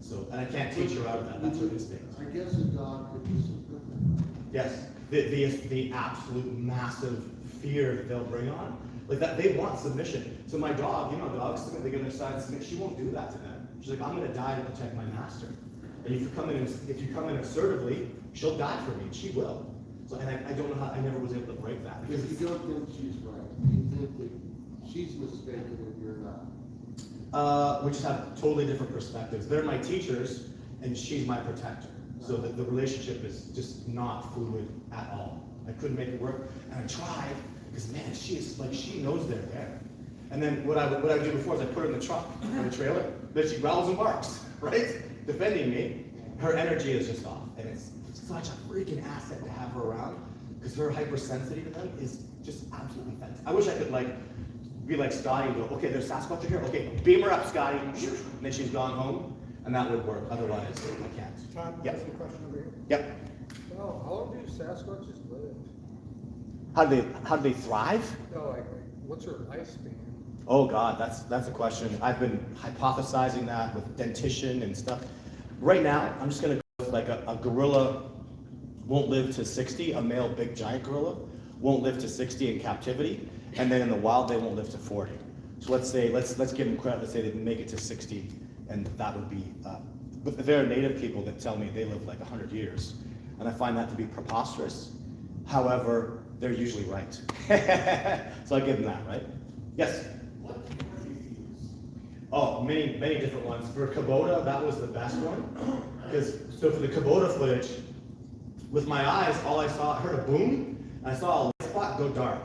S2: So, and I can't teach her out of that. That's her instinct.
S12: I guess a dog could be something.
S2: Yes, the absolute massive fear that they'll bring on, like that they want submission. So my dog, you know, dogs submit, they get on their side, submit. She won't do that to them. She's like, I'm gonna die to protect my master. And if you come in assertively, she'll die for me. And she will. So, and I don't know how. I never was able to break that
S12: Because you don't think she's right. You think that she's mistaken and you're not.
S2: we just have totally different perspectives. They're my teachers, and she's my protector. So the relationship is just not fluid at all. I couldn't make it work, and I tried, because man, she knows they're there. And then what I would do before is I put her in the truck, in the trailer, then she growls and barks, right? Defending me. Her energy is just off, and it's such a freaking asset to have her around, because her hypersensitivity to them is just absolutely fantastic. I wish I could be like Scotty and go, okay, there's Sasquatch here, okay, beam her up, Scotty, and then she's gone home, and that would work. Otherwise, I can't.
S1: Tom,
S2: Yep.
S1: ask a question over here.
S2: Yep.
S13: Well, how long do Sasquatches live?
S2: How do they thrive?
S13: No, like, what's her lifespan?
S2: Oh God, that's a question. I've been hypothesizing that with dentition and stuff. Right now, I'm just gonna go with like a gorilla won't live to 60, a male big giant gorilla won't live to 60 in captivity, and then in the wild they won't live to 40. So let's give them credit, let's say they make it to 60, and that would be, but there are native people that tell me they live like 100 years, and I find that to be preposterous. However, they're usually right. So I give them that, right? Yes?
S11: What camera do you use?
S2: Oh, many different ones. For Kubota, that was the best one. So for the Kubota footage, with my eyes, all I heard a boom, and I saw a light spot go dark.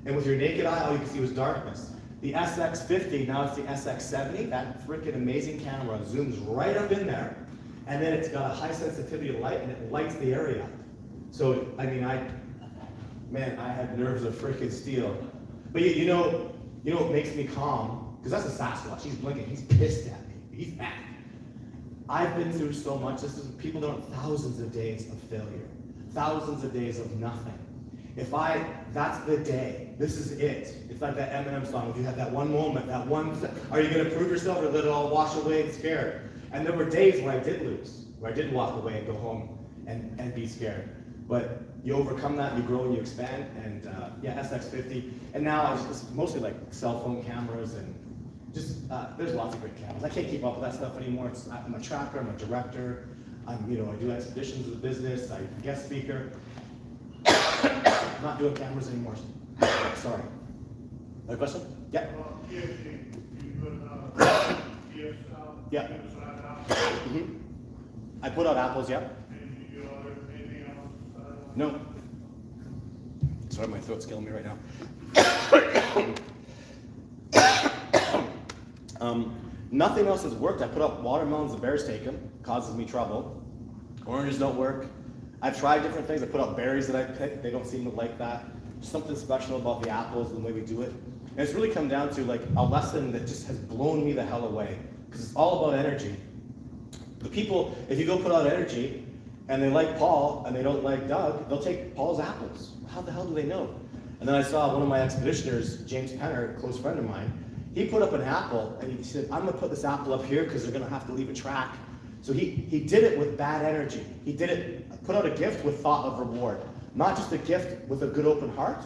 S2: And with your naked eye, all you could see was darkness. The SX50, now it's the SX70, that freaking amazing camera zooms right up in there, and then it's got a high sensitivity to light, and it lights the area. So, I mean, man, I had nerves of freaking steel. But you know what makes me calm? Because that's a Sasquatch. He's blinking. He's pissed at me. He's mad. I've been through so much. People don't have thousands of days of failure, thousands of days of nothing. That's the day. This is it. It's like that Eminem song. If you have that one moment, are you going to prove yourself or let it all wash away and scared? And there were days where I did lose, where I did walk away and go home and be scared. But you overcome that, you grow and you expand. And SX50. And now it's mostly like cell phone cameras and just, there's lots of great cameras. I can't keep up with that stuff anymore. I'm a tracker, I'm a director. I do expeditions of the business, I'm a guest speaker. I'm not doing cameras anymore. Sorry. Another question? Yeah. Yeah. Mm-hmm. I put out apples, yeah. No. Sorry, my throat's killing me right now. Nothing else has worked. I put up watermelons, the bears take them, causes me trouble. Oranges don't work. I've tried different things. I put up berries that I picked. They don't seem to like that. There's something special about the apples and the way we do it. And it's really come down to like a lesson that just has blown me the hell away. Because it's all about energy. The people, if you go put out energy and they like Paul and they don't like Doug, they'll take Paul's apples. How the hell do they know? And then I saw one of my expeditioners, James Penner, a close friend of mine, he put up an apple and he said, I'm gonna put this apple up here because they're gonna have to leave a track. So he did it with bad energy. He did it, put out a gift with thought of reward, not just a gift with a good open heart.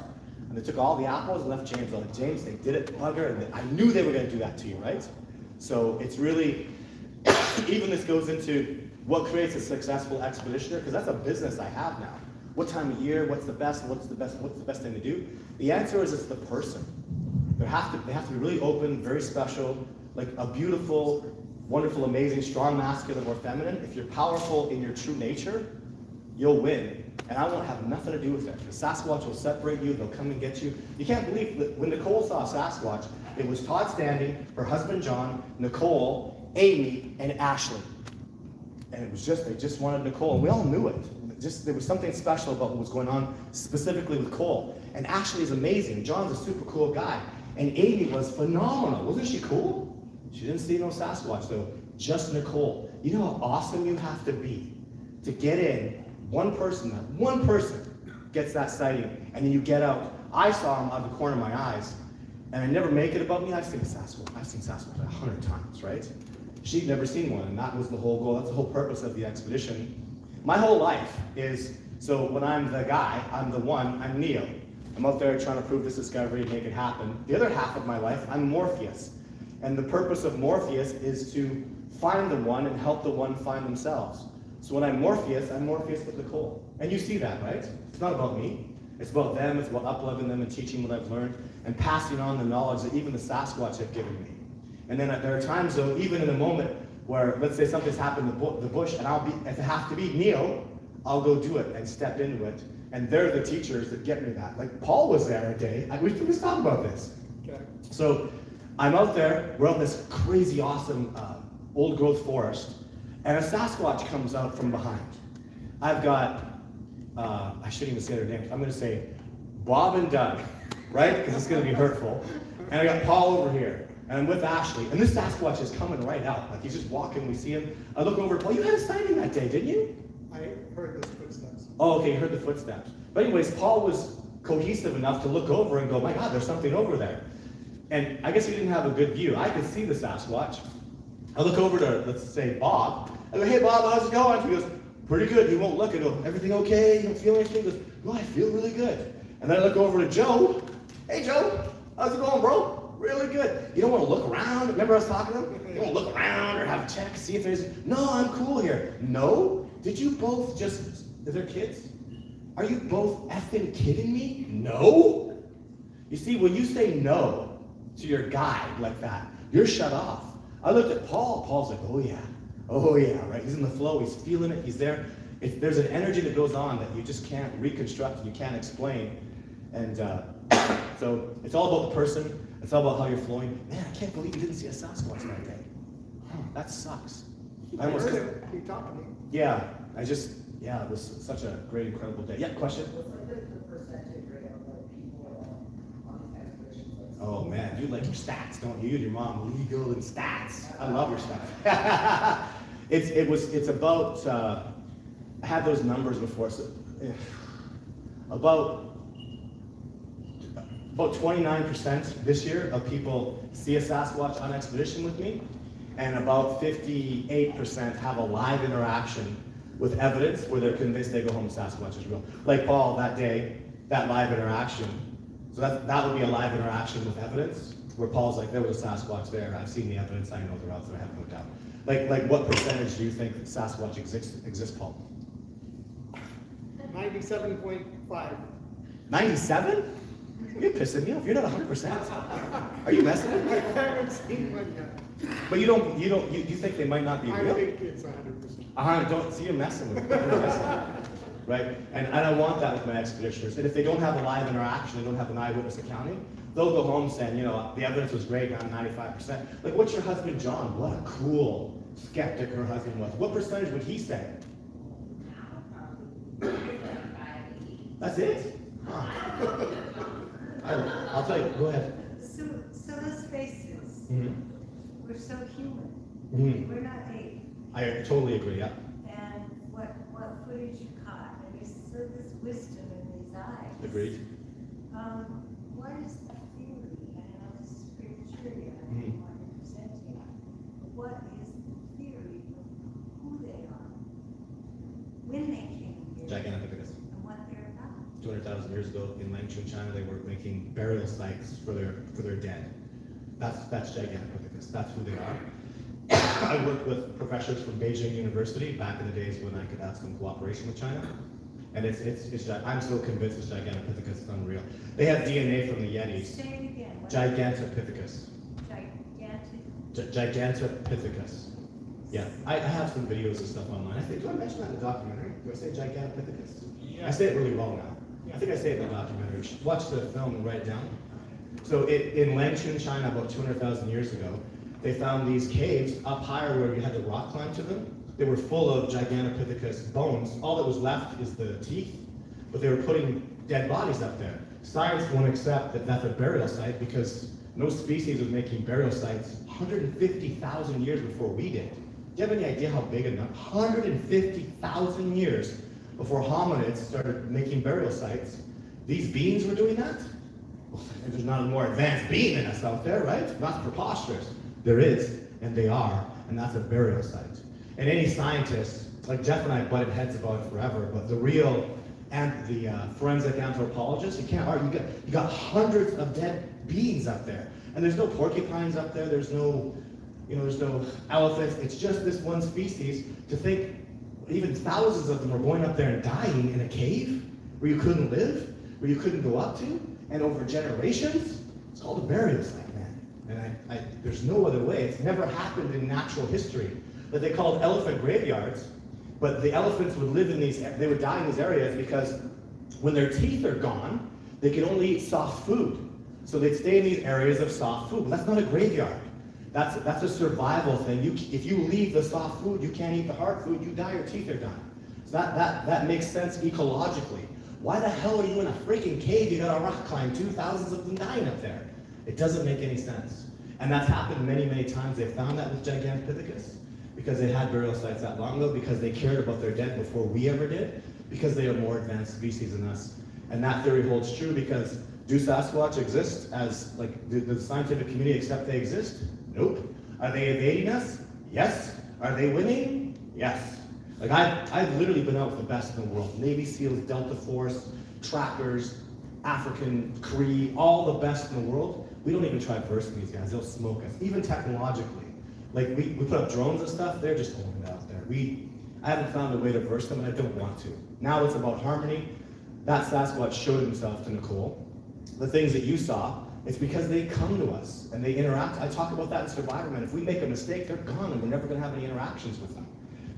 S2: And they took all the apples and left James on it. James, they did it, bugger, and I knew they were gonna do that to you, right? So it's really, even this goes into what creates a successful expeditioner, because that's a business I have now. What time of year, what's the best thing to do? The answer is it's the person. They have to be really open, very special, like a beautiful, wonderful, amazing, strong, masculine, or feminine. If you're powerful in your true nature, you'll win. And I won't have nothing to do with it. The Sasquatch will separate you, they'll come and get you. You can't believe that when Nicole saw Sasquatch, it was Todd Standing, her husband John, Nicole, Amy, and Ashley. And it was just, they just wanted Nicole, and we all knew it. There was something special about what was going on specifically with Cole. And Ashley is amazing. John's a super cool guy. And Amy was phenomenal. Wasn't she cool? She didn't see no Sasquatch, though. Just Nicole. You know how awesome you have to be to get in, one person gets that sighting, and then you get out. I saw him out of the corner of my eyes, and I never make it about me. I've seen Sasquatch 100 times, right? She'd never seen one, and that was the whole goal. That's the whole purpose of the expedition. My whole life is, so when I'm the guy, I'm the one, I'm Neo. I'm out there trying to prove this discovery and make it happen. The other half of my life, I'm Morpheus. And the purpose of Morpheus is to find the one and help the one find themselves. So when I'm Morpheus with Nicole. And you see that, right? It's not about me. It's about them, it's about up-leveling them and teaching what I've learned and passing on the knowledge that even the Sasquatch have given me. And then there are times, though, even in a moment where, let's say something's happened in the bush, and if it has to be Neo, I'll go do it and step into it. And they're the teachers that get me that. Like Paul was there a day. We just talked about this.
S13: Okay.
S2: So I'm out there. We're out in this crazy, awesome old growth forest, and a Sasquatch comes out from behind. I've got, I shouldn't even say their names. I'm going to say Bob and Doug, right? Because it's going to be hurtful. And I got Paul over here. And I'm with Ashley, and this Sasquatch is coming right out. Like he's just walking, we see him. I look over, Paul, you had a sighting that day, didn't you?
S1: I heard those footsteps.
S2: Oh, okay, you heard the footsteps. But anyways, Paul was cohesive enough to look over and go, my God, there's something over there. And I guess he didn't have a good view. I could see the Sasquatch. I look over to, let's say, Bob. I go, hey, Bob, how's it going? He goes, pretty good. He won't look. I go, everything okay? You don't feel anything? He goes, no, I feel really good. And then I look over to Joe. Hey, Joe, how's it going, bro? Really good. You don't want to look around. Remember I was talking to him? You don't want to look around or have a check, see if there's, no, I'm cool here. No? Did you both just, is there kids? Are you both effing kidding me? No? You see, when you say no to your guide like that, you're shut off. I looked at Paul. Paul's like, oh yeah, right? He's in the flow, he's feeling it, he's there. There's an energy that goes on that you just can't reconstruct and you can't explain. And so it's all about the person. It's all about how you're flowing. Man, I can't believe you didn't see a Sasquatch that day. That sucks.
S1: I heard him. He talked to me.
S2: Yeah, it was such a great, incredible day. Yeah, question?
S14: What's like the percentage rate
S2: man, you like your stats, don't you? And your mom, legal and stats. I love your stuff. It's about, I had those numbers before, so about 29% this year of people see a Sasquatch on expedition with me, and about 58% have a live interaction with evidence where they're convinced they go home, Sasquatch is real. Like Paul, that day, that live interaction. So that would be a live interaction with evidence, where Paul's like, there was a Sasquatch there, I've seen the evidence, I know they're out there, I have no doubt. Like what percentage do you think Sasquatch exists, Paul?
S1: 97.5.
S2: 97? You're pissing me off. You're not 100%. Are you messing with me?
S1: I haven't seen one yet.
S2: But you think they might not be real?
S1: I think it's 100%.
S2: Don't see you messing with me. You're messing with me. Right? And I want that with my expeditioners. And if they don't have a live interaction, they don't have an eyewitness accounting, they'll go home saying, you know, the evidence was great, I'm 95%. Like, what's your husband, John? What a cool skeptic her husband was. What percentage would he say? That's it? Huh. I'll tell you, go ahead.
S14: So let's face this, we're so human. We're not ape.
S2: I totally agree, yeah.
S14: And what footage you caught, and you saw this wisdom in these eyes.
S2: Agreed.
S14: What is the theory? I know this is premature, I don't know what you're presenting. What is the theory of who they are? When they came here?
S2: Gigantopithecus.
S14: And what they're about?
S2: 200,000 years ago in Langshan, China, they were making burial sites for their dead. That's Gigantopithecus. That's who they are. I worked with professors from Beijing University back in the days when I could have some cooperation with China. And I'm so convinced it's Gigantopithecus, it's unreal. They have DNA from the Yetis.
S14: Say it again. What?
S2: Gigantopithecus.
S14: Gigantic.
S2: Gigantopithecus. Yeah, I have some videos and stuff online. Do I mention that in the documentary? Do I say Gigantopithecus? Yeah. I say it really well now. I think I say it in the documentary. Watch the film and write it down. So in Langshan, China, about 200,000 years ago, they found these caves up higher where you had to rock climb to them. They were full of Gigantopithecus bones. All that was left is the teeth, but they were putting dead bodies up there. Science won't accept that that's a burial site because no species was making burial sites 150,000 years before we did. Do you have any idea how big a number? 150,000 years before hominids started making burial sites. These beings were doing that? Well, there's not a more advanced being than us out there, right? Not preposterous. There is, and they are, and that's a burial site. And any scientist, like Jeff and I butted heads about it forever, but the real and the forensic anthropologist, you can't argue. You got hundreds of dead beings up there, and there's no porcupines up there. There's no elephants. It's just this one species. To think, even thousands of them were going up there and dying in a cave where you couldn't live, where you couldn't go up to, and over generations. It's called a burial site, man. And there's no other way. It's never happened in natural history. That they called elephant graveyards, but the elephants would live in they would die in these areas because when their teeth are gone, they can only eat soft food. So they'd stay in these areas of soft food. But that's not a graveyard. That's a survival thing. If you leave the soft food, you can't eat the hard food, you die, your teeth are done. So that makes sense ecologically. Why the hell are you in a freaking cave? You got a rock climb, thousands of them dying up there. It doesn't make any sense. And that's happened many, many times. They found that with Gigantopithecus. Because they had burial sites that long ago, because they cared about their dead before we ever did, because they are more advanced species than us. And that theory holds true because do Sasquatch exist as, like, do the scientific community accept they exist? Nope. Are they evading us? Yes. Are they winning? Yes. Like, I've literally been out with the best in the world. Navy SEALs, Delta Force, trackers, African Cree, all the best in the world. We don't even try versing these guys. They'll smoke us, even technologically. Like, we put up drones and stuff, they're just holding it out there. I haven't found a way to verse them, and I don't want to. Now it's about harmony. That Sasquatch showed himself to Nicole. The things that you saw, it's because they come to us, and they interact. I talk about that in Survivor Man. If we make a mistake, they're gone, and we're never gonna have any interactions with them.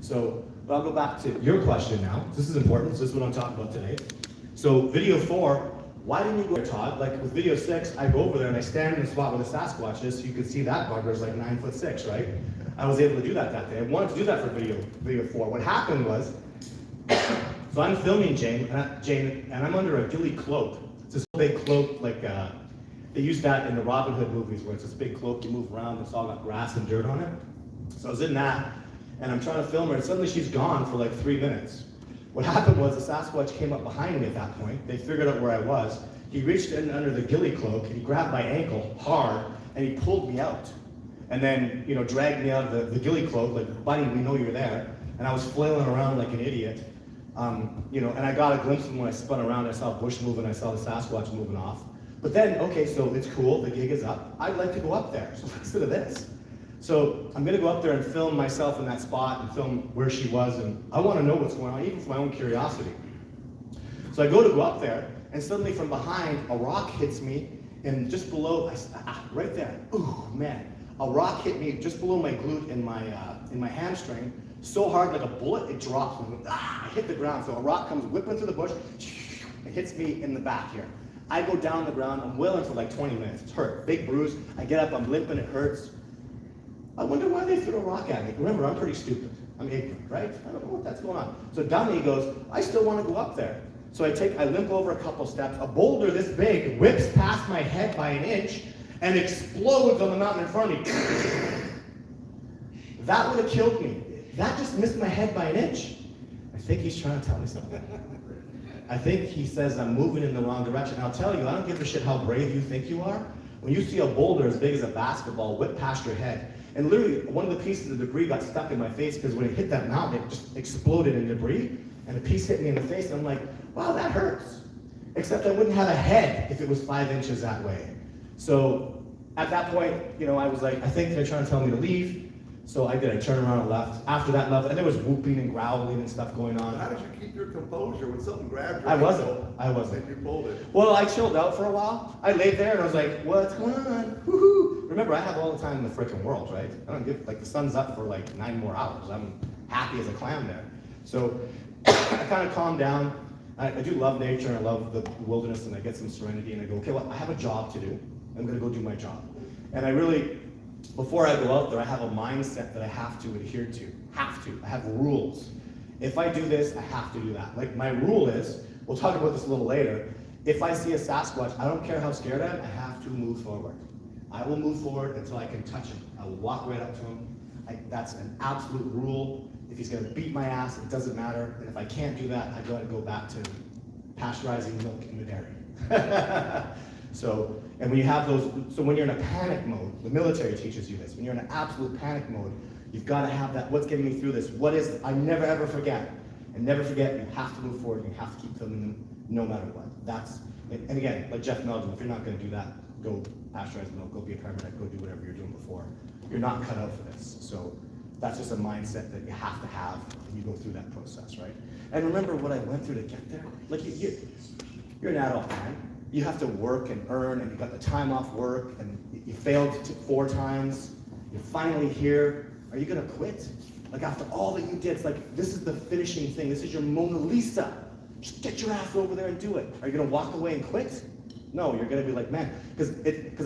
S2: So, but I'll go back to your question now. This is important, so this is what I'm talking about today. So, video 4, why didn't you go there, Todd? Like with video 6, I go over there and I stand in the spot where the Sasquatch is, so you can see that bugger's like 9'6", right? I was able to do that day. I wanted to do that for video 4. What happened was, so I'm filming Jane, and I'm under a ghillie cloak. It's this big cloak, like They use that in the Robin Hood movies where it's this big cloak, you move around, it's all got grass and dirt on it. So I was in that, and I'm trying to film her, and suddenly she's gone for like 3 minutes. What happened was the Sasquatch came up behind me at that point. They figured out where I was. He reached in under the ghillie cloak, and he grabbed my ankle hard, and he pulled me out. And then, you know, dragged me out of the ghillie cloak, like, buddy, we know you're there. And I was flailing around like an idiot. You know, and I got a glimpse of him when I spun around, I saw a bush moving, I saw the Sasquatch moving off. But then, okay, so it's cool, the gig is up. I'd like to go up there, so listen to this. So I'm gonna go up there and film myself in that spot and film where she was, and I wanna know what's going on, even for my own curiosity. So I go up there, and suddenly from behind, a rock hits me, and just below, right there, ooh, man. A rock hit me just below my glute in my hamstring, so hard like a bullet, it drops, and I hit the ground. So a rock comes whipping through the bush, it hits me in the back here. I go down the ground, I'm wailing for like 20 minutes, it's hurt, big bruise, I get up, I'm limping, it hurts. I wonder why they threw a rock at me. Remember, I'm pretty stupid. I'm ignorant, right? I don't know what that's going on. So dummy goes, I still want to go up there. So I limp over a couple steps. A boulder this big whips past my head by an inch and explodes on the mountain in front of me. That would have killed me. That just missed my head by an inch. I think he's trying to tell me something. I think he says I'm moving in the wrong direction. I'll tell you, I don't give a shit how brave you think you are. When you see a boulder as big as a basketball whip past your head, and literally one of the pieces of debris got stuck in my face because when it hit that mountain, it just exploded in debris, and a piece hit me in the face, and I'm like, wow, that hurts. Except I wouldn't have a head if it was 5 inches that way. So at that point, you know, I was like, I think they're trying to tell me to leave. So I did, I turned around and left. After that left, and there was whooping and growling and stuff going on.
S3: How did you keep your composure when something grabbed your
S2: I
S3: ankle
S2: wasn't.
S3: and you pulled it?
S2: Well, I chilled out for a while. I laid there and I was like, what's going on? Woohoo! Remember, I have all the time in the freaking world, right? I don't give, like, the sun's up for like 9 more hours. I'm happy as a clam there. So I kind of calmed down. I do love nature and I love the wilderness and I get some serenity and I go, okay, well, I have a job to do. I'm gonna go do my job. And I really, before I go out there, I have a mindset that I have to adhere to. I have rules. If I do this, I have to do that. Like my rule is, we'll talk about this a little later, if I see a Sasquatch, I don't care how scared I am, I have to move forward. I will move forward until I can touch him. I will walk right up to him. That's an absolute rule. If he's gonna beat my ass, it doesn't matter. And if I can't do that, I gotta go back to pasteurizing milk in the dairy. So, and when you have those, so when you're in a panic mode, the military teaches you this, when you're in an absolute panic mode, you've got to have that, what's getting me through this? What is it? I never ever forget. And never forget, you have to move forward, you have to keep filming them no matter what. That's, and again, like Jeff Meldrum, if you're not going to do that, go pasteurize milk, go be a paramedic, go do whatever you're doing before. You're not cut out for this. So that's just a mindset that you have to have when you go through that process, right? And remember what I went through to get there? Like you're an adult man. You have to work and earn, and you got the time off work, and you failed 4 times. You're finally here. Are you gonna quit? Like after all that you did, it's like, this is the finishing thing. This is your Mona Lisa. Just get your ass over there and do it. Are you gonna walk away and quit? No, you're gonna be like, man, because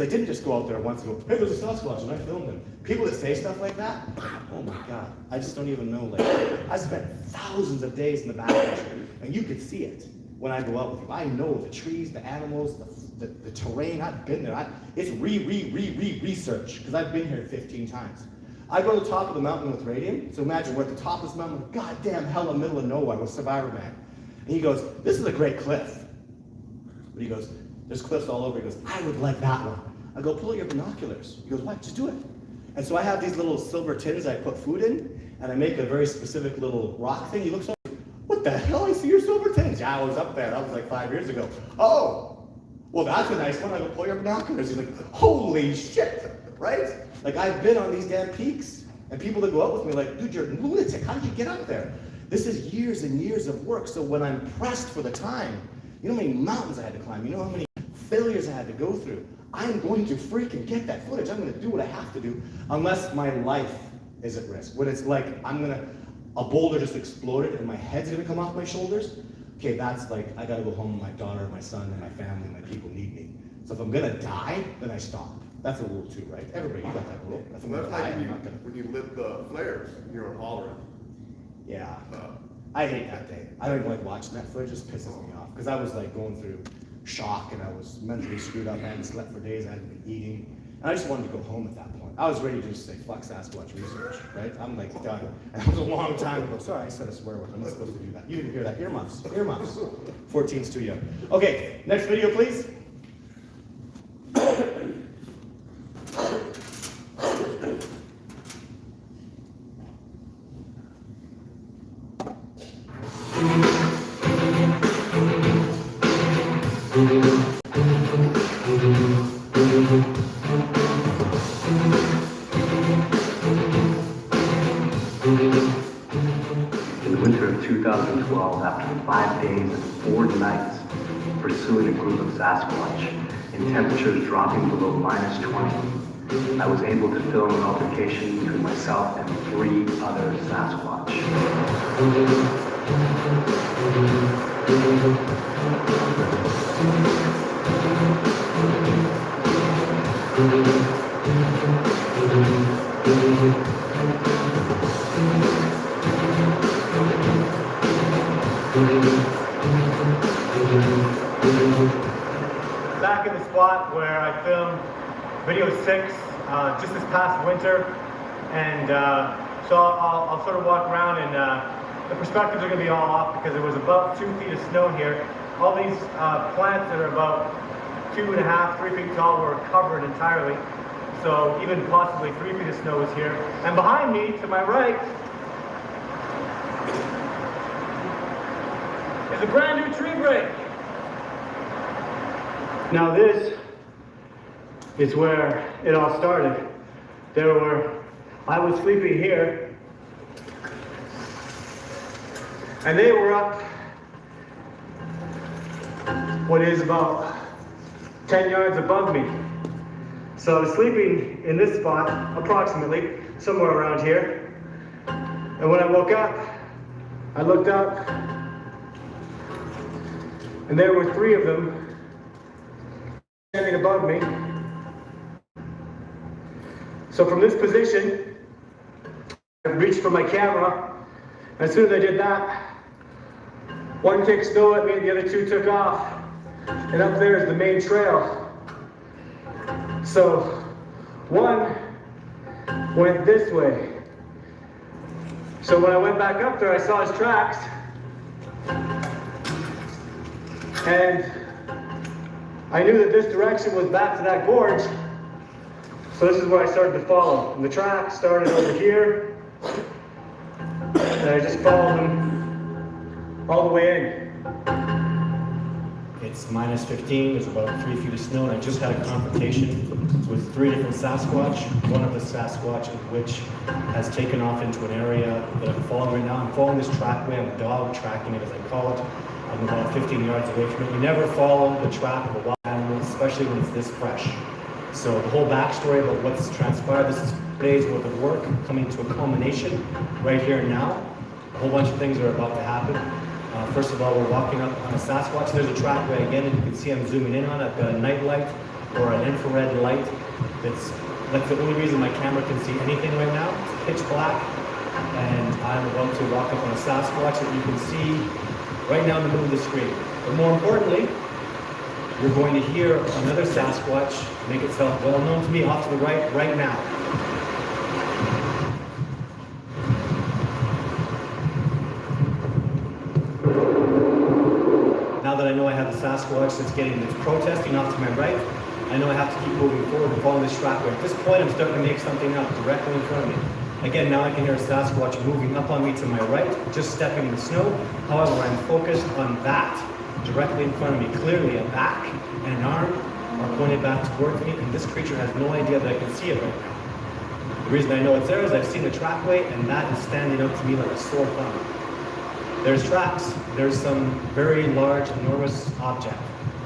S2: I didn't just go out there once and go, hey, there's a Sasquatch, and I filmed him. People that say stuff like that, oh my God, I just don't even know. Like, I spent thousands of days in the backcountry, and you could see it. When I go out with you, I know the trees, the animals, the terrain. I've been there. It's research because I've been here 15 times. I go to the top of the mountain with Radiant. So imagine we're at the top of this mountain, goddamn hella middle of nowhere with Survivor Man. And he goes, "This is a great cliff." But he goes, "There's cliffs all over." He goes, "I would like that one." I go, "Pull out your binoculars." He goes, "What? Just do it." And so I have these little silver tins I put food in, and I make a very specific little rock thing. He looks over. What the hell? I see your silver tins. Yeah, I was up there. That was like 5 years ago. Oh, well, that's a nice one. I go, pull your binoculars. He's like, holy shit, right? Like, I've been on these damn peaks, and people that go out with me like, dude, you're a lunatic. How did you get up there? This is years and years of work. So when I'm pressed for the time, you know how many mountains I had to climb? You know how many failures I had to go through? I'm going to freaking get that footage. I'm going to do what I have to do, unless my life is at risk. When it's like, a boulder just exploded and my head's gonna come off my shoulders, okay, that's like, I gotta go home, my daughter, my son, and my family, my people need me. So if I'm gonna die, then I stop. That's a rule too, right? Everybody got that rule. If I'm
S3: Well,
S2: gonna
S3: that's
S2: die,
S3: like
S2: I'm not gonna.
S3: when you lit the flares, you were hollering.
S2: Yeah, I hate that day. I don't even like watching that footage, it just pisses me off. Because I was like going through shock and I was mentally screwed up. I hadn't slept for days, I hadn't been eating. And I just wanted to go home at that point. I was ready to just say, fuck Sasquatch research, right? I'm like done. And that was a long time ago. Sorry, I said a swear word. I'm not supposed to do that. You didn't hear that. Earmuffs. Earmuffs. 14's too young. Okay, next video, please.
S8: In the winter of 2012, after 5 days and 4 nights pursuing a group of Sasquatch, in temperatures dropping below -20, I was able to film an altercation between myself and 3 other Sasquatch.
S2: Back in the spot where I filmed video 6 just this past winter, and so I'll sort of walk around, and the perspectives are going to be all off because there was about 2 feet of snow here. All these plants that are about 2.5, 3 feet tall were covered entirely, so even possibly 3 feet of snow is here. And behind me, to my right, is a brand new tree break. Now this is where it all started. I was sleeping here, and they were up what is about 10 yards above me. So I was sleeping in this spot, approximately, somewhere around here. And when I woke up, I looked up, and there were 3 of them standing above me. So from this position, I reached for my camera. As soon as I did that, one kicked snow at me and the other 2 took off. And up there is the main trail. So one went this way. So when I went back up there, I saw his tracks. And I knew that this direction was back to that gorge. So this is where I started to follow. And the track started over here. And I just followed them all the way in. It's -15, there's about 3 feet of snow, and I just had a confrontation with 3 different Sasquatch. One of the Sasquatch of which has taken off into an area that I'm following right now. I'm following this trackway, I'm dog tracking it as I call it. I'm about 15 yards away from it. You never follow the track of a wild animal, especially when it's this fresh. So the whole backstory about what's transpired, this is days worth of work coming to a culmination right here and now. A whole bunch of things are about to happen. First of all, we're walking up on a Sasquatch. There's a trackway again, and you can see I'm zooming in on it. I've got a night light or an infrared light. That's the only reason my camera can see anything right now. It's pitch black, and I'm about to walk up on a Sasquatch that you can see right now in the middle of the screen. But more importantly, you're going to hear another Sasquatch make itself well known to me off to the right now. Now that I know I have the Sasquatch that's protesting off to my right, I know I have to keep moving forward and follow this trackway. At this point, I'm starting to make something up directly in front of me. Again, now I can hear a Sasquatch moving up on me to my right, just stepping in the snow. However, I'm focused on that directly in front of me. Clearly, a back and an arm are pointed back towards me, and this creature has no idea that I can see it right now. The reason I know it's there is I've seen the trackway, and that is standing out to me like a sore thumb. There's tracks. There's some very large, enormous object.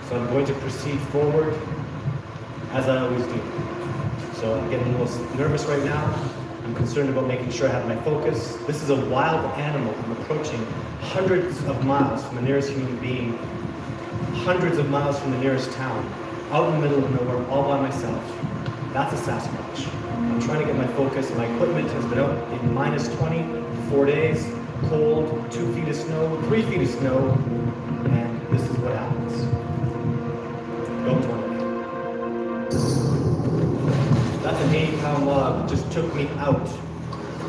S2: So I'm going to proceed forward as I always do. So I'm getting a little nervous right now. I'm concerned about making sure I have my focus. This is a wild animal. I'm approaching hundreds of miles from the nearest human being, hundreds of miles from the nearest town, out in the middle of nowhere, all by myself. That's a Sasquatch. I'm trying to get my focus. My equipment has been out in -20 for 4 days. Cold, 2 feet of snow, 3 feet of snow, and this is what happens.
S8: an 80-pound log just took me out.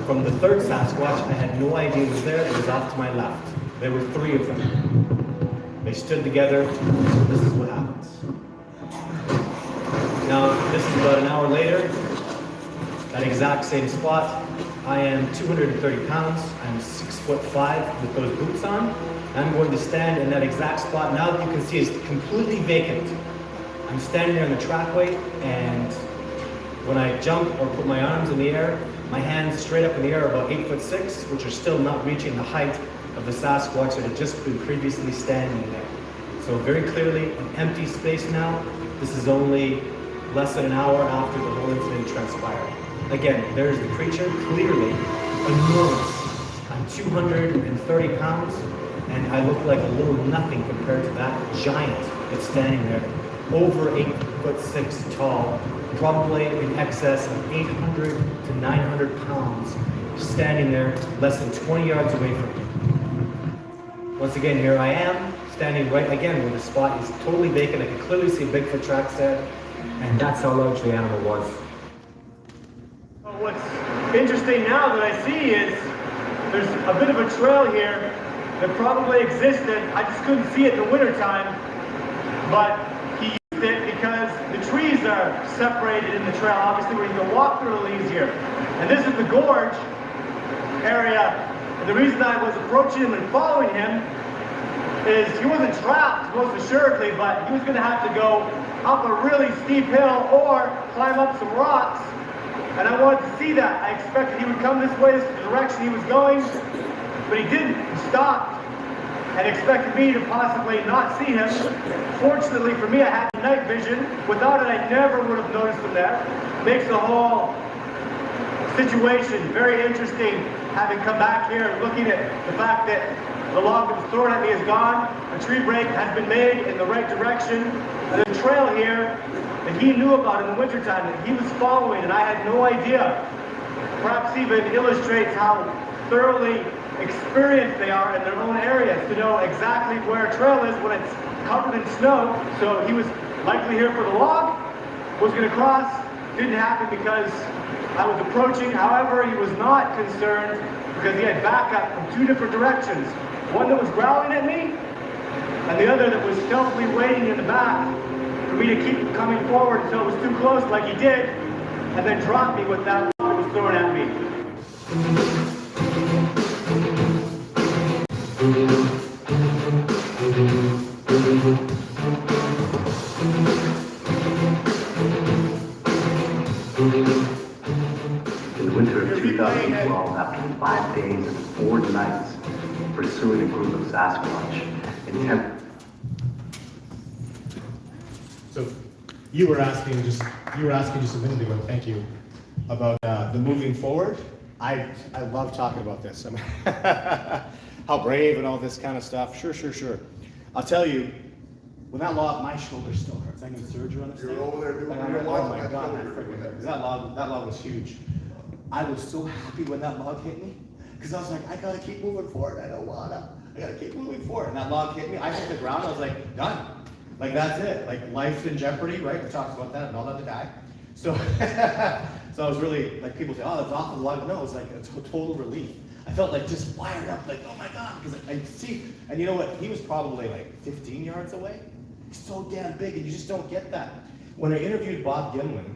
S8: From the third Sasquatch, I had no idea it was there. It was off to my left. There were 3 of them. They stood together. This is what happens. Now, this is about an hour later. That exact same spot. I am 230 pounds. I'm 6'5" with those boots on. I'm going to stand in that exact spot. Now that you can see it's completely vacant. I'm standing there on the trackway, and when I jump or put my arms in the air, my hands straight up in the air are about 8'6", which are still not reaching the height of the Sasquatch that had just been previously standing there. So very clearly an empty space now. This is only less than an hour after the whole incident transpired. Again, there's the creature, clearly enormous. I'm 230 pounds, and I look like a little nothing compared to that giant that's standing there, over 8'6" tall, probably in excess of 800 to 900 pounds, standing there less than 20 yards away from me. Once again, here I am, standing right again where the spot is totally vacant. I can clearly see Bigfoot tracks there, and that's how large the animal was.
S10: What's interesting now that I see is there's a bit of a trail here that probably existed. I just couldn't see it in the wintertime, but he used it because the trees are separated in the trail, obviously, where you can walk through a little easier. And this is the gorge area. And the reason I was approaching him and following him is he wasn't trapped, most assuredly, but he was going to have to go up a really steep hill or climb up some rocks. And I wanted to see that. I expected he would come this way, this is the direction he was going, but he didn't. He stopped and expected me to possibly not see him. Fortunately for me, I had night vision. Without it, I never would have noticed him there. Makes the whole situation very interesting, having come back here and looking at the fact that the log that was thrown at me is gone. A tree break has been made in the right direction. And the trail here that he knew about in the wintertime that he was following, and I had no idea, perhaps even illustrates how thoroughly experienced they are in their own areas to know exactly where a trail is when it's covered in snow. So he was likely here for the log, was going to cross, didn't happen because I was approaching. However, he was not concerned because he had backup from 2 different directions. One that was growling at me, and the other that was stealthily waiting in the back for me to keep coming forward until it was too close, like he did, and then drop me with that that was thrown at me.
S15: In the winter of 2012, after 5 days and 4 nights pursuing a group of Sasquatch,
S9: So you were asking just a minute ago, thank you, about the moving forward. I love talking about this. I mean, how brave and all this kind of stuff. Sure. I'll tell you, when that log, my shoulder still hurts. I need surgery on this thing.
S3: You're over there doing
S9: And
S3: your
S9: oh
S3: log,
S9: my
S3: that
S9: God,
S3: shoulder
S9: that freaking
S3: hurt.
S9: hurt. That log was huge. I was so happy when that log hit me, because I was like, I gotta keep moving forward. I don't wanna. I gotta keep moving forward. And that log hit me. I hit the ground. I was like, done. Like that's it. Like life's in jeopardy, right? We talked about that and all that to die. So, so I was really like, people say, oh, that's awful. No, it was like a total relief. I felt like just wired up, like, oh my God, because I see. And you know what? He was probably like 15 yards away. He's so damn big, and you just don't get that. When I interviewed Bob Gimlin,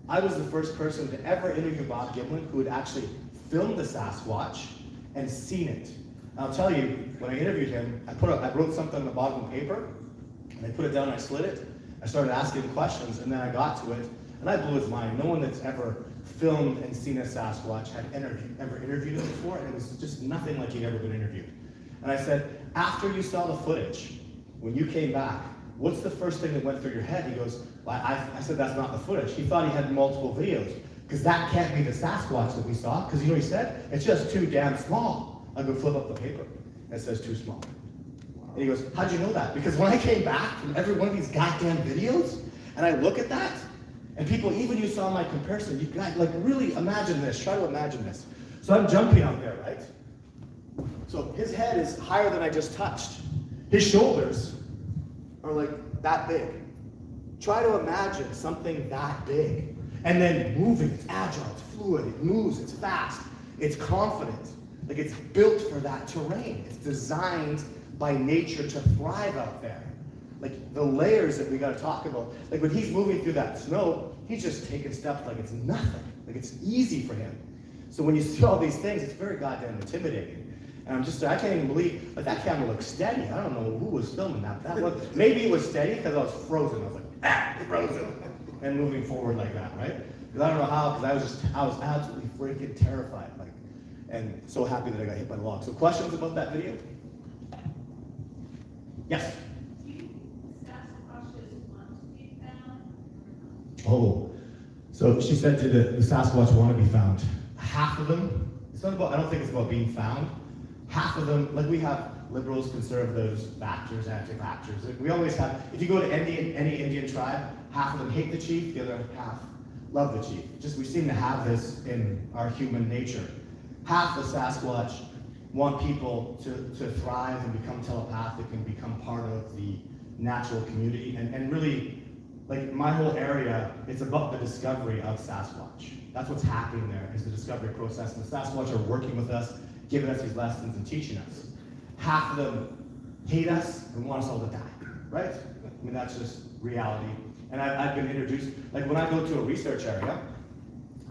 S9: I was the first person to ever interview Bob Gimlin who had actually filmed the Sasquatch and seen it. And I'll tell you, when I interviewed him, I wrote something on the bottom of paper, and I put it down and I slid it. I started asking questions, and then I got to it, and I blew his mind. No one that's ever filmed and seen a Sasquatch had ever interviewed him before, and it was just nothing like he'd ever been interviewed. And I said, after you saw the footage, when you came back, what's the first thing that went through your head? He goes, well, I said, that's not the footage. He thought he had multiple videos, because that can't be the Sasquatch that we saw, because you know what he said? It's just too damn small. I go flip up the paper, and it says too small. And he goes, how'd you know that? Because when I came back from every one of these goddamn videos, and I look at that, and people, even you saw my comparison, you guys, like really imagine this, try to imagine this. So I'm jumping out there, right? So his head is higher than I just touched. His shoulders are like that big. Try to imagine something that big. And then moving, it's agile, it's fluid, it moves, it's fast, it's confident. Like it's built for that terrain. It's designed by nature to thrive out there. Like the layers that we gotta talk about. Like when he's moving through that snow, he's just taking steps like it's nothing. Like it's easy for him. So when you see all these things, it's very goddamn intimidating. And I can't even believe, like that camera looks steady. I don't know who was filming that. Maybe it was steady because I was frozen. I was like, frozen. And moving forward like that, right? Because I don't know how, because I was absolutely freaking terrified. Like, and so happy that I got hit by the log. So questions about that video? Yes?
S4: Do you think Sasquatches want to be found?
S9: Oh, so she said to the Sasquatch want to be found. Half of them, it's not about, I don't think it's about being found. Half of them, like we have liberals, conservatives, factors, anti-factors. Like we always have, if you go to any Indian tribe, half of them hate the chief, the other half love the chief. Just we seem to have this in our human nature. Half the Sasquatch want people to thrive and become telepathic and become part of the natural community. And really, like my whole area, it's about the discovery of Sasquatch. That's what's happening there, is the discovery process. And the Sasquatch are working with us, giving us these lessons and teaching us. Half of them hate us and want us all to die, right? I mean, that's just reality. And I've been introduced, like when I go to a research area,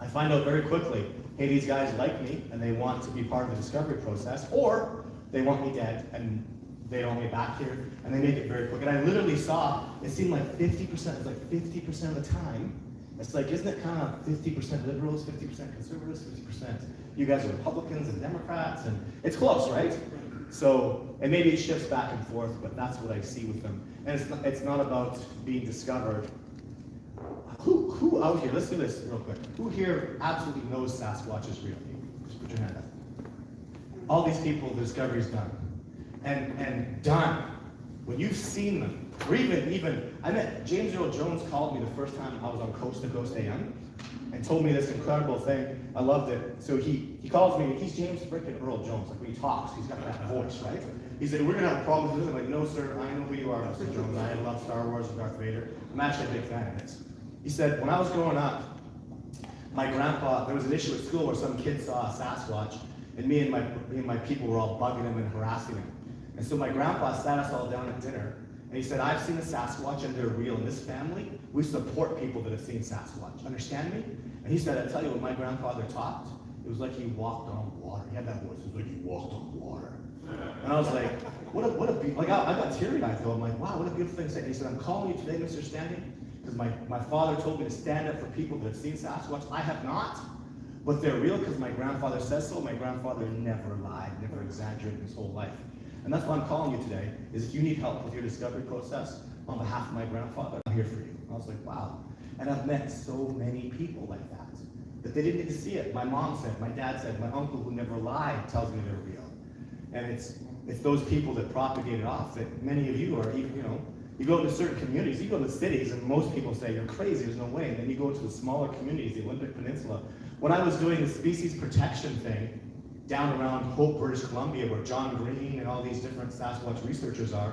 S9: I find out very quickly, hey, these guys like me and they want to be part of the discovery process, or they want me dead and they don't want me back here, and they make it very quick. And I literally saw, it seemed like 50%, it's like 50% of the time, it's like, isn't it kind of 50% liberals, 50% conservatives, 50% you guys are Republicans and Democrats, and it's close, right? So, and maybe it shifts back and forth, but that's what I see with them. And it's not about being discovered. Who out here, let's do this real quick. Who here absolutely knows Sasquatch is real? Just put your hand up. All these people, the discovery's done. And done. When you've seen them, or even, I met James Earl Jones called me the first time I was on Coast to Coast AM and told me this incredible thing. I loved it. So he calls me, he's James freaking Earl Jones. Like when he talks, he's got that voice, right? He said, we're gonna have problems with this. I'm like, no sir, I know who you are, Mr. Jones. I love Star Wars and Darth Vader. I'm actually a big fan of this. He said, when I was growing up, my grandpa, there was an issue at school where some kid saw a Sasquatch, and me and my people were all bugging him and harassing him. And so my grandpa sat us all down at dinner, and he said, I've seen a Sasquatch and they're real. In this family, we support people that have seen Sasquatch. Understand me? And he said, I tell you, when my grandfather talked, it was like he walked on water. He had that voice. It was like he walked on water. And I was like, what a beautiful, like I got teary-eyed though. I'm like, wow, what a beautiful thing to say. And he said, I'm calling you today, Mr. Standing, because my father told me to stand up for people that have seen Sasquatch. I have not, but they're real because my grandfather says so. My grandfather never lied, never exaggerated his whole life. And that's why I'm calling you today, is if you need help with your discovery process, on behalf of my grandfather, I'm here for you. And I was like, wow. And I've met so many people like that they didn't get to see it. My mom said, my dad said, my uncle who never lied tells me they're real. And it's those people that propagate it off that many of you are, you go into certain communities, you go to the cities, and most people say, you're crazy, there's no way. And then you go to the smaller communities, the Olympic Peninsula. When I was doing the species protection thing, down around Hope, British Columbia, where John Green and all these different Sasquatch researchers are,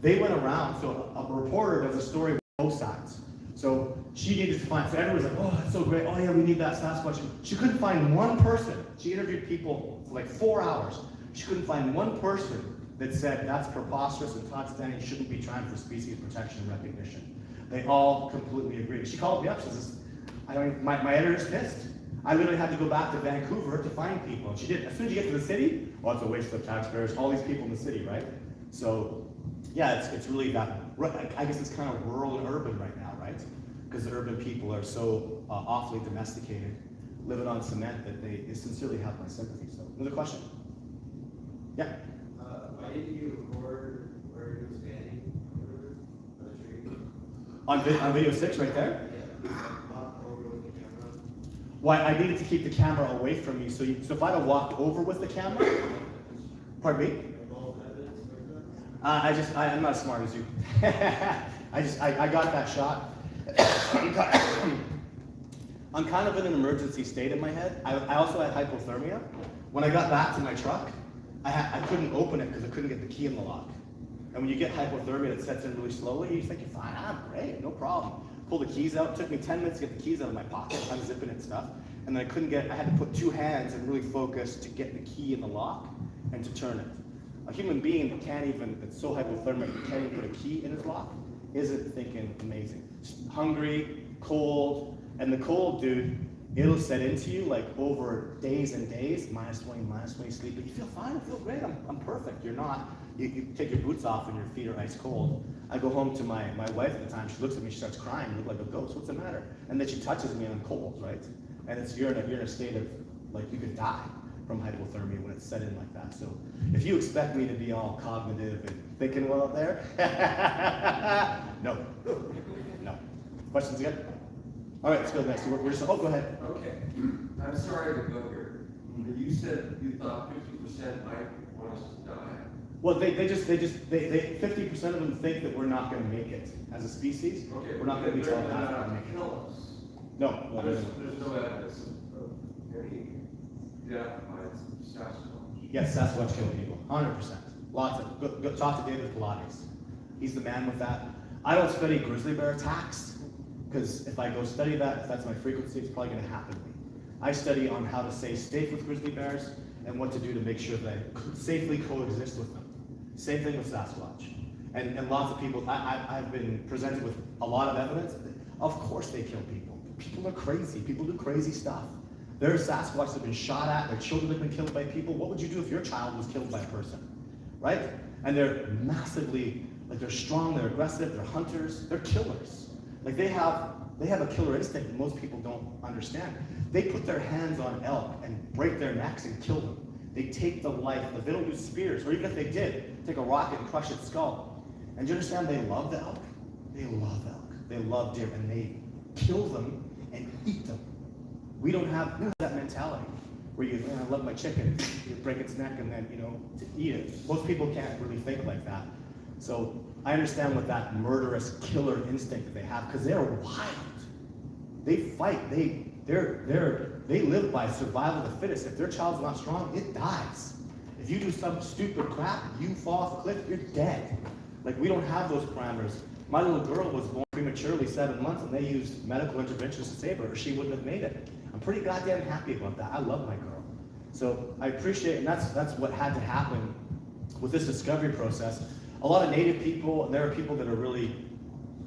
S9: they went around, so a reporter does a story with both sides. So she needed to find, so everyone's like, oh, that's so great, oh yeah, we need that Sasquatch. She couldn't find one person. She interviewed people for like 4 hours. She couldn't find one person that said that's preposterous and Todd Standing shouldn't be trying for species protection and recognition. They all completely agreed. She called me up, she says, my editor's pissed. I literally had to go back to Vancouver to find people. And she did. As soon as you get to the city, well, it's a waste of taxpayers, all these people in the city, right? So, yeah, it's really that, I guess it's kind of rural and urban right now, right? Because the urban people are so awfully domesticated, living on cement, that they sincerely have my sympathy. So, another question? Yeah?
S11: Why didn't you record where you were standing on the tree?
S9: On video 6 right there?
S11: Yeah. Walk over with the camera.
S9: Why, I needed to keep the camera away from me, so if I'd have walked over with the camera, pardon me? I'm not as smart as you. I got that shot. I'm kind of in an emergency state in my head. I also had hypothermia. When I got back to my truck, I couldn't open it because I couldn't get the key in the lock. And when you get hypothermia that sets in really slowly, you think you're fine, I'm great, no problem.
S2: pull the keys out. It took me 10 minutes to get the keys out of my pocket, unzipping and stuff. And then I had to put 2 hands and really focus to get the key in the lock and to turn it. A human being that that's so hypothermic, that can't even put a key in his lock, isn't thinking amazing. Hungry, cold, and the cold, dude, it'll set into you like over days and days, -20 sleep, but you feel fine, I feel great, I'm perfect. You're not. You take your boots off and your feet are ice cold. I go home to my wife at the time, she looks at me, she starts crying, you look like a ghost, what's the matter? And then she touches me and I'm cold, right? And you're in a state of, like, you could die from hypothermia when it's set in like that. So if you expect me to be all cognitive and thinking well there, no. Questions again? All right, let's go next. We're just, go ahead.
S5: Okay, I'm sorry to go here, but you said you thought 50% might want us to die.
S2: Well, they 50% of them think that we're not going to make it as a species.
S5: Okay,
S2: we're not going to be
S5: they're
S2: told
S5: not
S2: to
S5: gonna
S2: make it.
S5: kill us.
S2: No,
S5: There's no evidence of any death by Sasquatch.
S2: Yes, Sasquatch kill people, 100%. Lots of. Go talk to David Pilates. He's the man with that. I don't study grizzly bear attacks because if I go study that, if that's my frequency, it's probably going to happen to me. I study on how to stay safe with grizzly bears and what to do to make sure that I safely coexist with them. Same thing with Sasquatch. And lots of people, I've been presented with a lot of evidence. Of course they kill people. People are crazy. People do crazy stuff. There are Sasquatch that have been shot at, their children have been killed by people. What would you do if your child was killed by a person? Right? And they're massively, like, they're strong, they're aggressive, they're hunters, they're killers. Like, they have a killer instinct that most people don't understand. They put their hands on elk and break their necks and kill them. They take the life, they don't use spears, or even if they did, take a rocket and crush its skull. And do you understand they love the elk? They love elk. They love deer, and they kill them and eat them. We don't have that mentality where you, I love my chicken, you break its neck and then, to eat it. Most people can't really think like that. So I understand what that murderous killer instinct that they have, because they're wild. They fight. They live by survival of the fittest. If their child's not strong, it dies. If you do some stupid crap, you fall off a cliff, you're dead. Like, we don't have those parameters. My little girl was born prematurely 7 months, and they used medical interventions to save her, or she wouldn't have made it. I'm pretty goddamn happy about that. I love my girl. So I appreciate, and that's what had to happen with this discovery process. A lot of Native people, and there are people that are really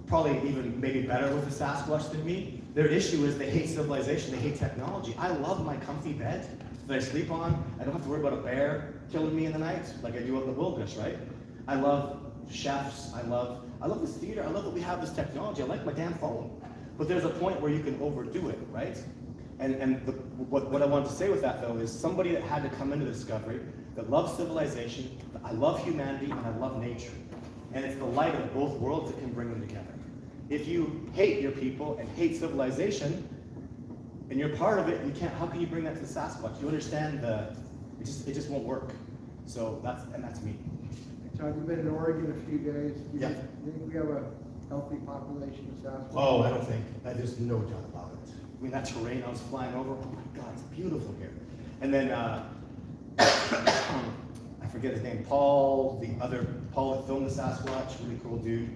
S2: probably even maybe better with the Sasquatch than me. Their issue is they hate civilization, they hate technology. I love my comfy bed that I sleep on. I don't have to worry about a bear killing me in the night like I do out in the wilderness, right? I love chefs, I love this theater, I love that we have this technology, I like my damn phone. But there's a point where you can overdo it, right? What I wanted to say with that, though, is somebody that had to come into the discovery that loves civilization, I love humanity, and I love nature. And it's the light of both worlds that can bring them together. If you hate your people and hate civilization, and you're part of it, you can't. How can you bring that to the Sasquatch? You understand it just won't work. So that's me.
S12: Todd, you've been in Oregon a few days. Do you
S2: Yeah.
S12: think we have a healthy population of Sasquatch?
S2: Oh, I don't think. There's no doubt about it. I mean, that terrain I was flying over, oh my God, it's beautiful here. And then, I forget his name, Paul that filmed the Sasquatch, really cool dude.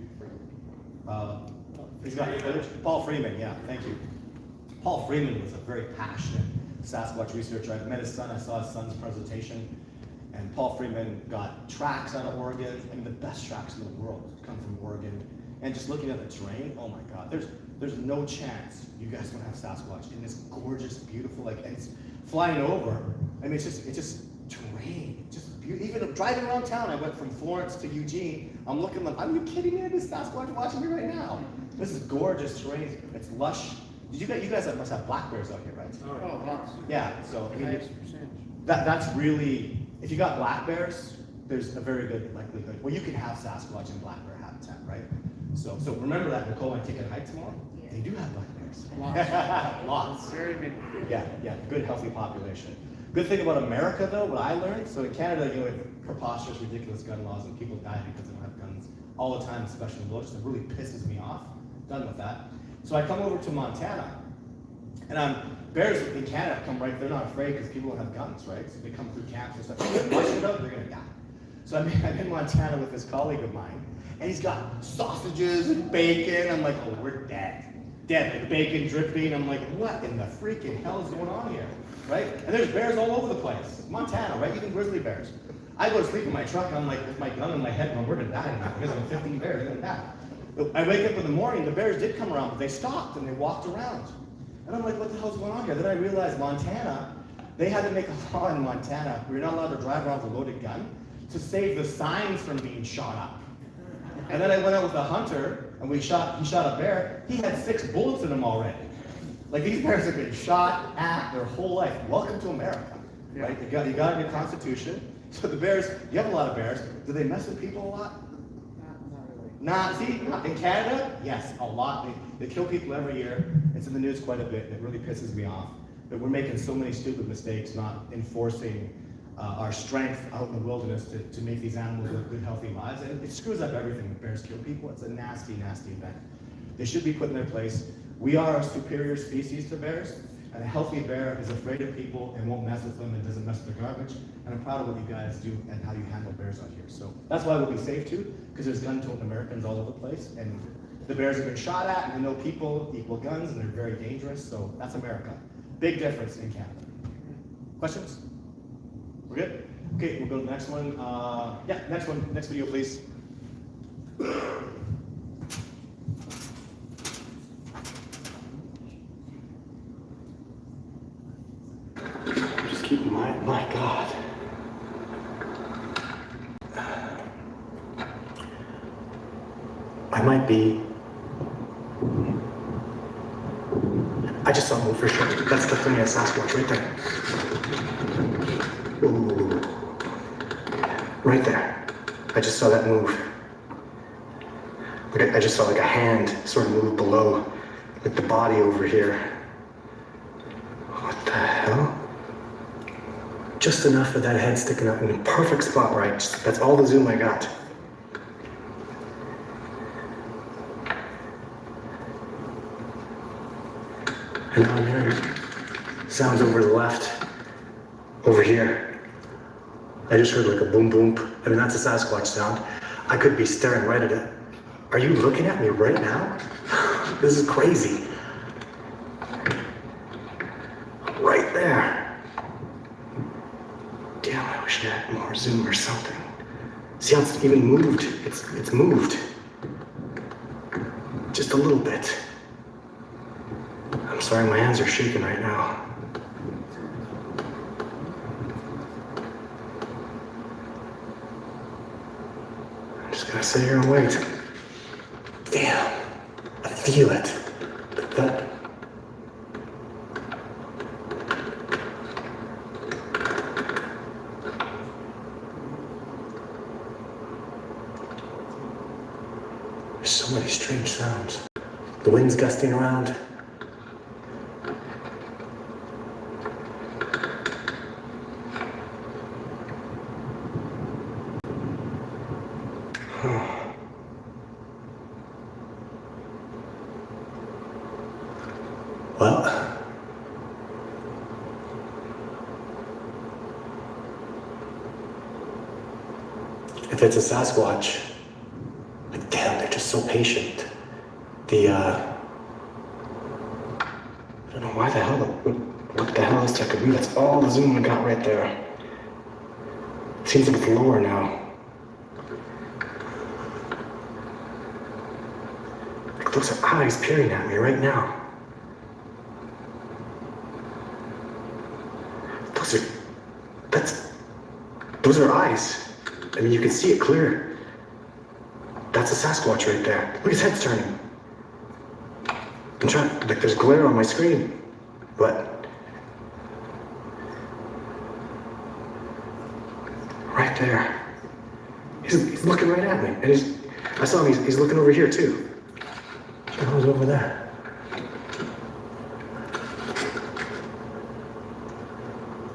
S2: He's got footage. Paul Freeman, yeah, thank you. Paul Freeman was a very passionate Sasquatch researcher. I met his son, I saw his son's presentation. And Paul Freeman got tracks out of Oregon, I mean the best tracks in the world come from Oregon. And just looking at the terrain, oh my God, there's no chance you guys don't have Sasquatch in this gorgeous, beautiful, and it's flying over. I mean, it's just terrain, just beautiful. Even driving around town, I went from Florence to Eugene. I'm looking like, are you kidding me? This Sasquatch watching me right now. This is gorgeous terrain. It's lush. You guys must have black bears out here, right?
S12: Oh, lots.
S2: Yeah. So I mean, that's really. If you got black bears, there's a very good likelihood. Well, you can have Sasquatch in black bear habitat, right? So remember that, Nicole, when I take a hike tomorrow, they do have black bears. Lots.
S12: Very many.
S2: Yeah, good healthy population. Good thing about America, though, what I learned, so in Canada, we have preposterous, ridiculous gun laws, and people die because they don't have guns all the time, especially in villages. It really pisses me off. Done with that. So I come over to Montana, and bears in Canada come right, they're not afraid because people don't have guns, right? So they come through camps and stuff. If they get busted up, they're gonna die. So I'm in Montana with this colleague of mine, and he's got sausages and bacon. I'm like, oh, we're dead. dead, like bacon dripping. I'm like, what in the freaking hell is going on here, right? And there's bears all over the place. Montana, right? Even grizzly bears. I go to sleep in my truck and I'm like, with my gun in my head, we're gonna die tonight because I'm 15 bears, we're gonna die. But I wake up in the morning, the bears did come around, but they stopped and they walked around. And I'm like, what the hell's going on here? Then I realized Montana, they had to make a law in Montana where you're not allowed to drive around with a loaded gun to save the signs from being shot up. And then I went out with a hunter and he shot a bear. He had 6 bullets in him already. Like these bears have been shot at their whole life. Welcome to America, right? You got a new constitution. So the bears, you have a lot of bears. Do they mess with people a lot? Not really. In Canada, yes, a lot. They kill people every year. It's in the news quite a bit. It really pisses me off. But we're making so many stupid mistakes, not enforcing our strength out in the wilderness to make these animals live good, healthy lives. And it screws up everything when bears kill people. It's a nasty, nasty event. They should be put in their place. We are a superior species to bears, and a healthy bear is afraid of people and won't mess with them and doesn't mess with their garbage. And I'm proud of what you guys do and how you handle bears out here. So that's why we'll be safe too, because there's gun-toting Americans all over the place. And the bears have been shot at, and we know people equal guns, and they're very dangerous. So that's America. Big difference in Canada. Questions? We're good? Okay, we'll go to the next one. Yeah, next one. Next video, please.
S8: Just keep in mind, my God. I might be. I just saw a move for sure. That's definitely a Sasquatch right there. Ooh. Right there. I just saw that move. I just saw like a hand sort of move below, like the body over here. What the hell? Just enough of that head sticking up in the perfect spot, right? That's all the zoom I got. And now I'm hearing sounds over the left, over here. I just heard like a boom boom. I mean, that's a Sasquatch sound. I could be staring right at it. Are you looking at me right now? This is crazy. Right there. Damn, I wish I had more zoom or something. See how it's even moved? It's moved. Just a little bit. I'm sorry, my hands are shaking right now. I'm just gonna sit here and wait. Damn, I feel it. That. There's so many strange sounds. The wind's gusting around. Well, if it's a Sasquatch, like damn, they're just so patient. I don't know why the hell, what the hell is that could be? That's all the zoom I got right there. It seems like it's lower now. Like those are eyes peering at me right now. Those are eyes. I mean, you can see it clear. That's a Sasquatch right there. Look, his head's turning. I'm trying, like there's glare on my screen, but right there. He's looking right at me. And I saw him, he's looking over here too. What the hell's over there?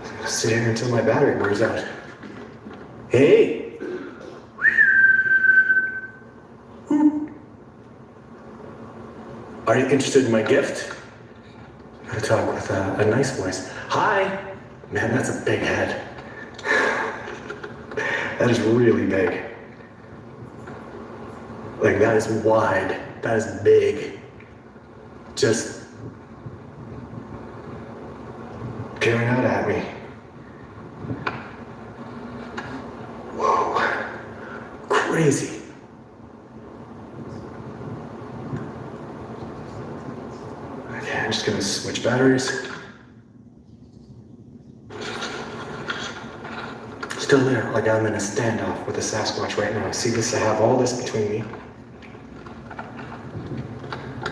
S8: I'm gonna sit here until my battery wears out. Hey! Are you interested in my gift? I'm gonna talk with a nice voice. Hi! Man, that's a big head. That is really big. Like, that is wide. That is big. just peering out at me. Whoa, crazy. Okay, I'm just gonna switch batteries. Still there, like I'm in a standoff with a Sasquatch right now. See this? I have all this between me.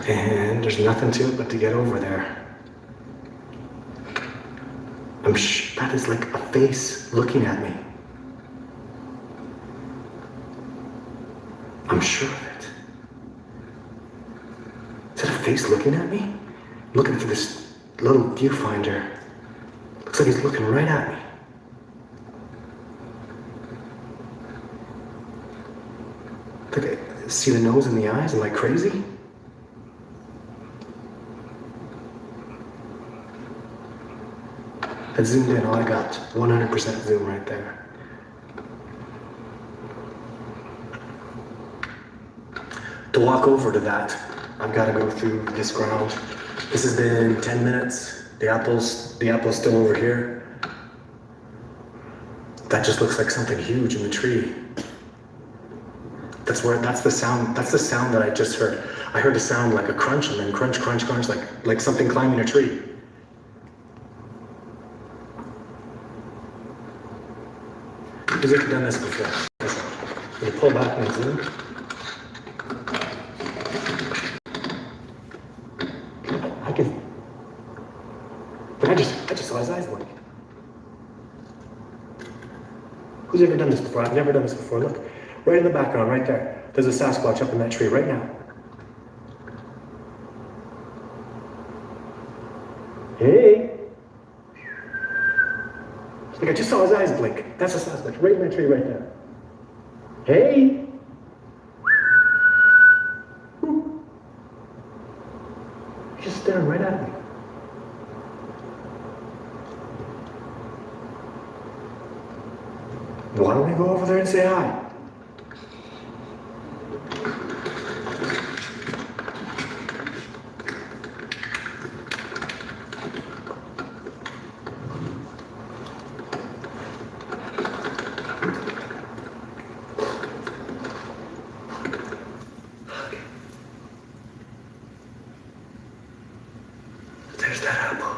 S8: And there's nothing to it but to get over there. That is like a face looking at me. I'm sure of it. Is that a face looking at me? I'm looking for this little viewfinder. Looks like he's looking right at me. Look, see the nose and the eyes? Am I crazy? I zoomed in, all I got, 100% zoom right there. To walk over to that, I've got to go through this ground. This has been 10 minutes. The apple's still over here. That just looks like something huge in the tree. That's the sound that I just heard. I heard a sound like a crunch and then crunch, crunch, crunch, like something climbing a tree. Who's ever done this before? You pull back and zoom. But I just saw his eyes blink. Who's ever done this before? I've never done this before. Look, right in the background, right there. There's a Sasquatch up in that tree right now. Hey! Like I just saw his eyes blink. That's a Sasquatch right in that tree right there. Hey! He's just staring right at me. Why don't we go over there and say hi? There's that apple.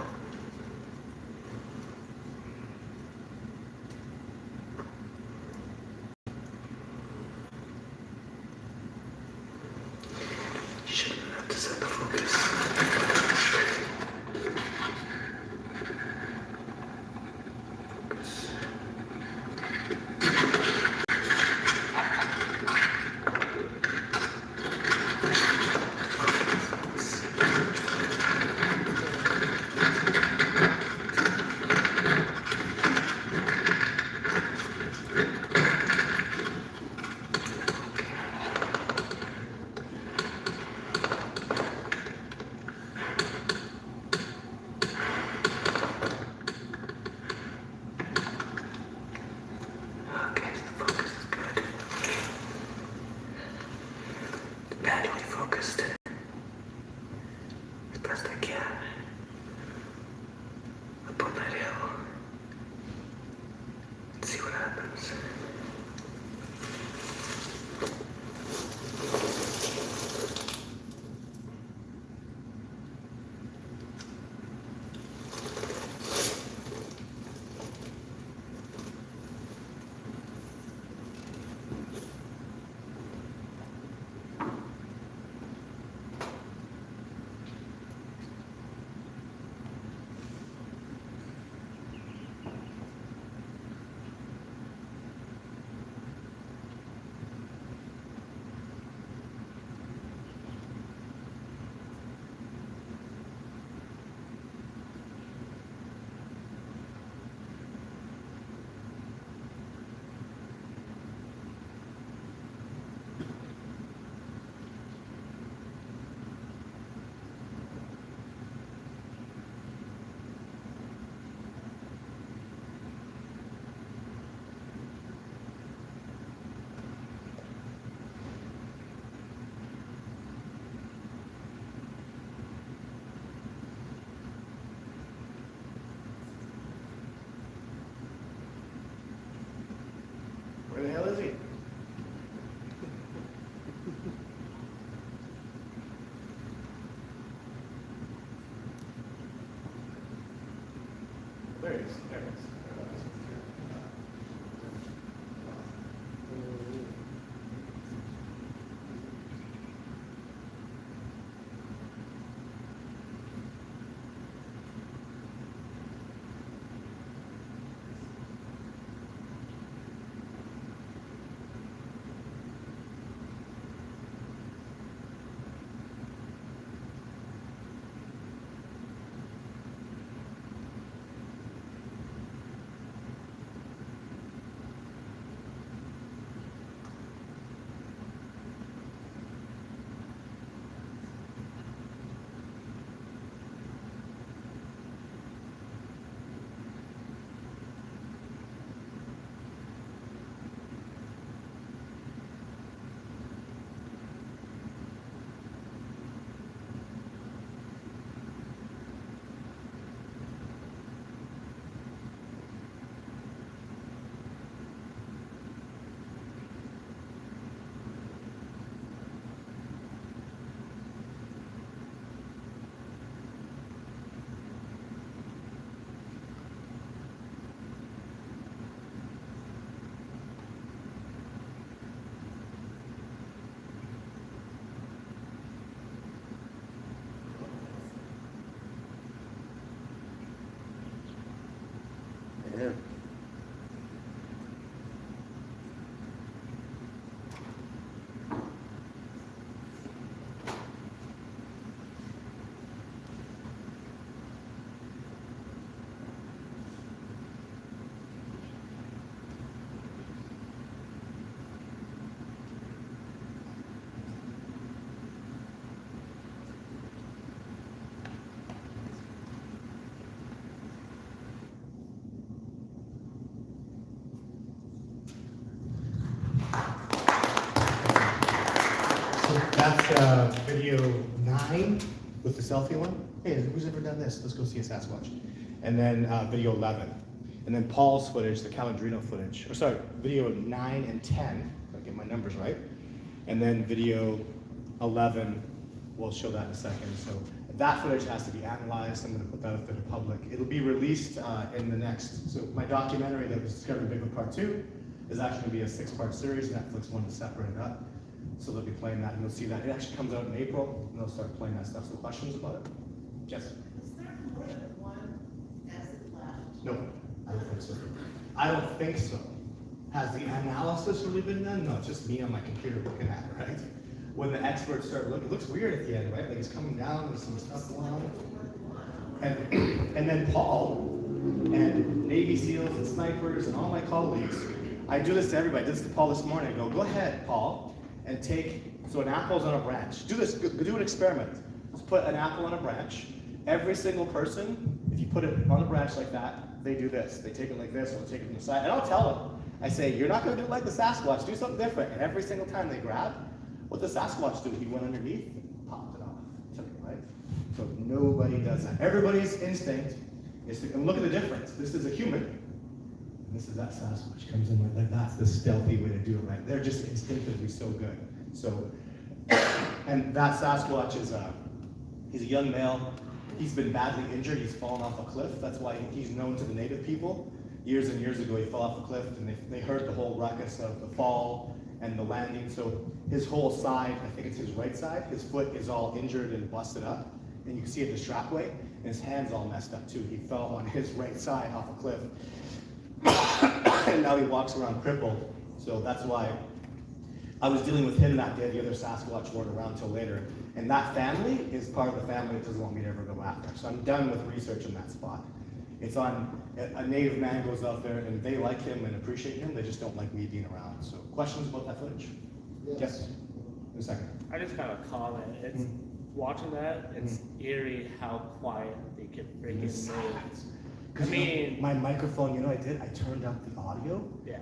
S8: You shouldn't have to set the focus.
S2: There he is. There he is.
S3: Yeah.
S9: That's video 9 with the selfie one. Hey, who's ever done this? Let's go see a Sasquatch. And then video 11. And then Paul's footage, the Calandrino footage. Or sorry, video 9 and 10. If I get my numbers right. And then video 11, we'll show that in a second. So that footage has to be analyzed. I'm going to put that up to the public. It'll be released in the next. So my documentary that was Discovering Bigfoot Part 2 is actually going to be a 6-part series. Netflix wanted to separate it up. So they'll be playing that, and you'll see that. It actually comes out in April, and they'll start playing that stuff. So questions about it? Yes?
S14: Is there more than one acid left?
S9: No, I don't think so. I don't think so. Has the analysis really been done? No, it's just me on my computer looking at it, right? When the experts start looking, it looks weird at the end, right? Like it's coming down, there's some stuff going on. And then Paul, and Navy SEALs and snipers and all my colleagues, I do this to everybody. I did this to Paul this morning. I go ahead, Paul, and take, so an apple's on a branch. Do this, do an experiment. Just put an apple on a branch. Every single person, if you put it on a branch like that, they do this. They take it like this, or they take it from the side. And I'll tell them, I say, you're not gonna do it like the Sasquatch, do something different. And every single time they grab, what the Sasquatch do, he went underneath and popped it off, took it, right? So nobody does that. Everybody's instinct is to, and look at the difference. This is a human, and this is that Sasquatch. Comes in like that. That's the stealthy way to do it, right? They're just instinctively so good. So, and that Sasquatch is he's a young male. He's been badly injured. He's fallen off a cliff. That's why he's known to the native people. Years and years ago, he fell off a cliff, and they heard the whole ruckus of the fall and the landing. So his whole side, I think it's his right side, his foot is all injured and busted up. And you can see it the strapway, and his hand's all messed up too. He fell on his right side off a cliff. And now he walks around crippled. So that's why I was dealing with him that day. The other Sasquatch weren't around till later. And that family is part of the family that doesn't want me to ever go after. So I'm done with research in that spot. It's on, a native man goes out there and they like him and appreciate him. They just don't like me being around. So questions about that footage? Yes. In a second.
S16: I just got a comment. It's watching that, it's eerie how quiet they can freaking make. I mean,
S9: my microphone, you know what I did? I turned up the audio.
S16: Yeah.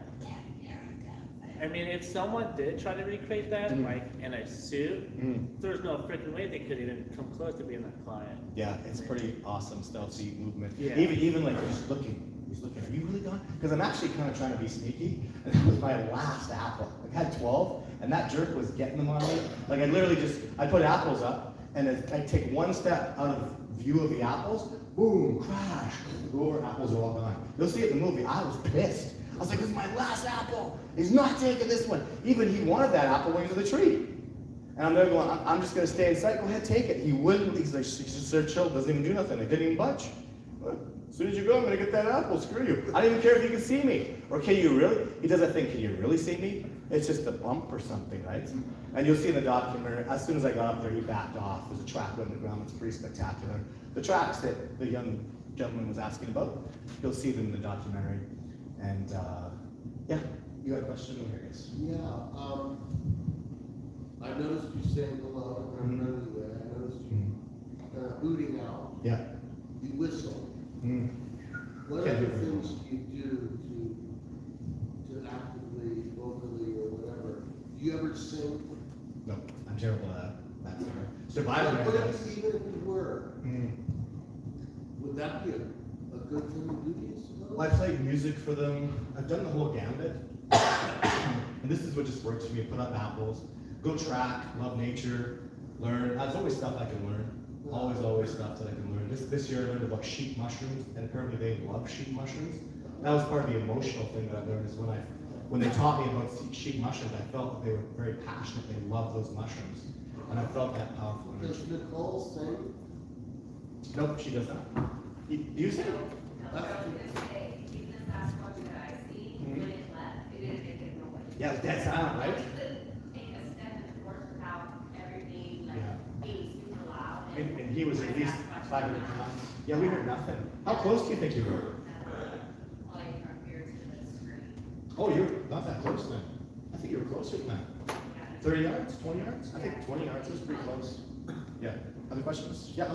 S16: I mean, if someone did try to recreate that, like in a suit, there's no freaking way they could even come close to being that quiet.
S9: Yeah, it's pretty awesome stealthy movement.
S16: Yeah.
S9: Even like he's looking, are you really gone? Because I'm actually kind of trying to be sneaky, and that was my last apple. I had 12, and that jerk was getting them on me. Like I literally just, I put apples up, and I take one step out of
S2: view of the apples, boom, crash, go over, apples are all gone. You'll see it in the movie. I was pissed. I was like, this is my last apple. He's not taking this one. Even he wanted that apple when he was in the tree. And I'm there going, I'm just gonna stay inside. Go ahead, take it. He wouldn't. He's like, he's just there chill, doesn't even do nothing. They didn't even budge. As soon as you go, I'm gonna get that apple. Screw you. I don't even care if you can see me. Or can you really? He doesn't think, can you really see me? It's just a bump or something, right? And you'll see in the documentary, as soon as I got up there, he backed off. There's a track on the ground. It's pretty spectacular. The tracks that the young gentleman was asking about, you'll see them in the documentary. And yeah, you got a question over here, guys?
S12: Yeah, I noticed you saying hello, and I'm running away. I noticed you hooting out.
S2: Yeah.
S12: You whistle. What
S2: Can't
S12: other
S2: do it.
S12: things do you do to actively, vocally, or whatever? Do you ever sing?
S2: No, I'm terrible at that. Survival
S12: What
S2: methods.
S12: if, even if you were, would that be a good thing to do?
S2: Well, I played music for them. I've done the whole gambit. And this is what just works for me. Put up apples, go track, love nature, learn. There's always stuff I can learn. Always stuff that I can learn. This year I learned about sheep mushrooms, and apparently they love sheep mushrooms. That was part of the emotional thing that I learned, is when they taught me about sheep mushrooms, I felt that they were very passionate. They loved those mushrooms. And I felt that powerful energy.
S12: Does Nicole sing?
S2: Nope, she does not. You sing? Yeah, it's dead silent, right? And he was at least 500 pounds. Yeah, we heard nothing. How close do you think you were? Oh, you're not that close then. I think you were closer than that. 30 yards, 20 yards? I think 20 yards was pretty close. Yeah. Other questions? Yeah.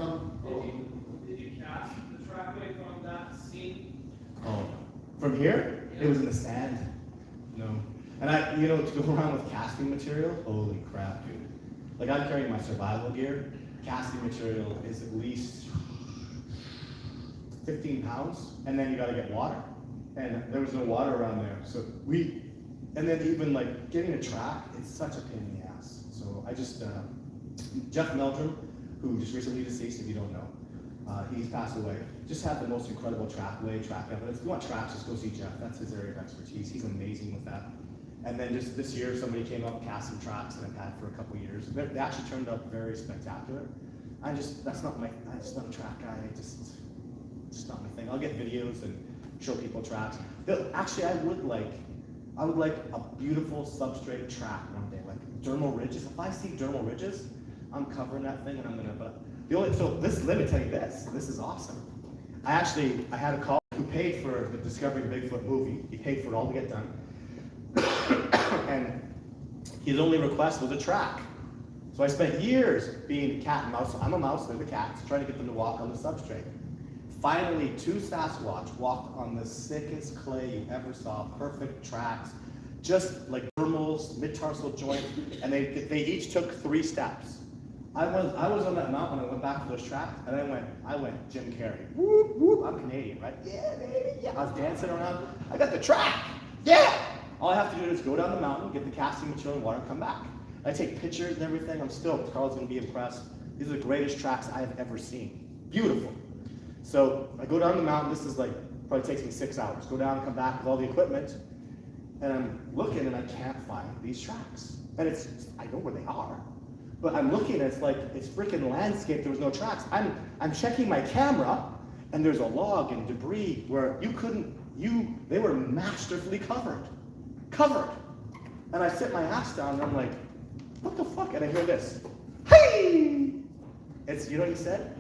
S16: Did you cast the trackway from that scene?
S2: Oh, from here? It was in the sand. No. And to go around with casting material, holy crap, dude. Like, I'm carrying my survival gear. Casting material is at least 15 pounds, and then you gotta get water. And there was no water around there. So and then even like getting a track, it's such a pain in the ass. So I just, Jeff Meldrum, who just recently deceased, if you don't know, he's passed away. Just had the most incredible track evidence. If you want tracks, just go see Jeff. That's his area of expertise. He's amazing with that. And then just this year, somebody came up, cast some tracks that I've had for a couple of years. They actually turned out very spectacular. I'm just not a track guy. Just not my thing. I'll get videos and show people tracks. Actually, I would like a beautiful substrate track one day, like dermal ridges. If I see dermal ridges, I'm covering that thing, and I'm gonna. Let me tell you this. This is awesome. I had a call who paid for the Discovering Bigfoot movie. He paid for it all to get done. And his only request was a track. So I spent years being cat and mouse. I'm a mouse, they're the cats, trying to get them to walk on the substrate. Finally, 2 Sasquatch walked on the sickest clay you ever saw, perfect tracks, just like dermals, mid-tarsal joints, and they each took 3 steps. I was on that mountain, I went back for those tracks, and I went Jim Carrey. Whoop, whoop, I'm Canadian, right? Yeah, baby, yeah. I was dancing around, I got the track, yeah! All I have to do is go down the mountain, get the casting material and water, and come back. I take pictures and everything. I'm stoked. Carl's gonna be impressed. These are the greatest tracks I have ever seen. Beautiful. So I go down the mountain. This is probably takes me 6 hours. Go down and come back with all the equipment. And I'm looking and I can't find these tracks. And I know where they are. But I'm looking and it's freaking landscape. There was no tracks. I'm checking my camera and there's a log and debris where they were masterfully covered. And I sit my ass down and I'm like, what the fuck? And I hear this. Hey! You know what he said?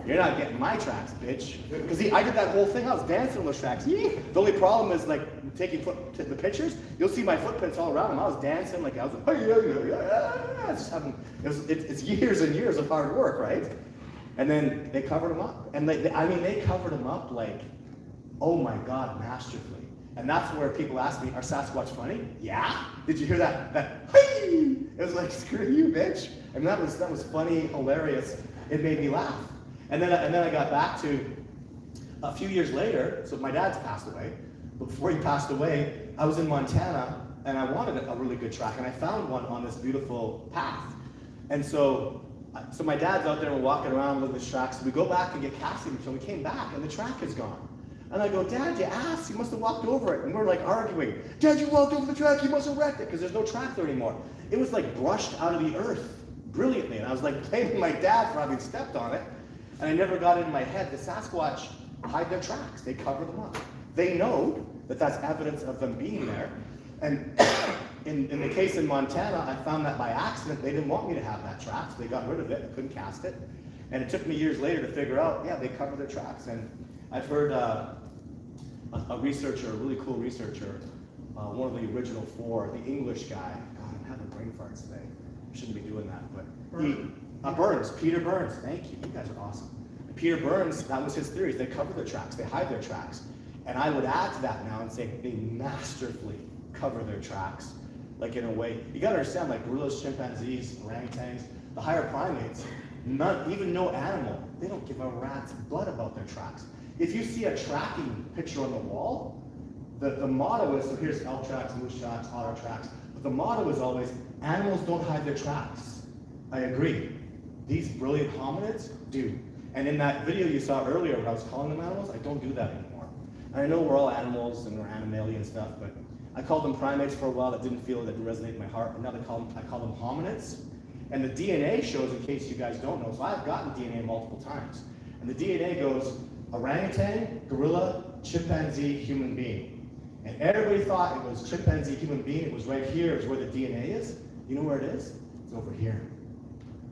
S2: You're not getting my tracks, bitch. Because I did that whole thing. I was dancing on those tracks. The only problem is taking the pictures. You'll see my footprints all around them. I was dancing I was it's years and years of hard work, right? And then they covered them up. And they covered them up oh my God, masterfully. And that's where people ask me, are Sasquatch funny? Yeah. Did you hear that? Hey! It was like, screw you, bitch. I mean, that was funny, hilarious. It made me laugh. And then I got back to a few years later. So my dad's passed away. But before he passed away, I was in Montana and I wanted a really good track, and I found one on this beautiful path. And so So my dad's out there, we're walking around with the tracks. We go back and get casting, so we came back and the track is gone. And I go, Dad, you asked, you must have walked over it. And we're like arguing, Dad, you walked over the track, you must have wrecked it, because there's no track there anymore. It was like brushed out of the earth brilliantly. And I was like blaming my dad for having stepped on it. And I never got it in my head. The Sasquatch hide their tracks, they cover them up. They know that that's evidence of them being there. And in the case in Montana, I found that by accident. They didn't want me to have that track, so they got rid of it. I couldn't cast it. And it took me years later to figure out, yeah, they cover their tracks. And I've heard a researcher, a really cool researcher, one of the original four, the English guy. God, I'm having brain farts today. I shouldn't be doing that, but Burns, Peter Burns. Thank you. You guys are awesome. Peter Burns, that was his theory. They cover their tracks. They hide their tracks. And I would add to that now and say they masterfully cover their tracks. Like in a way, you gotta understand, like gorillas, chimpanzees, orangutans, the higher primates, even no animal, they don't give a rat's butt about their tracks. If you see a tracking picture on the wall, the motto is, so here's elk tracks, moose tracks, otter tracks, but the motto is always, animals don't hide their tracks. I agree. These brilliant hominids do. And in that video you saw earlier when I was calling them animals, I don't do that anymore. And I know we're all animals and we're animalia and stuff, but I called them primates for a while. That didn't feel, that didn't resonate in my heart. And now I call them hominids. And the DNA shows, in case you guys don't know, so I've gotten DNA multiple times. And the DNA goes orangutan, gorilla, chimpanzee, human being. And everybody thought it was chimpanzee, human being. It was right here, is where the DNA is. You know where it is? It's over here.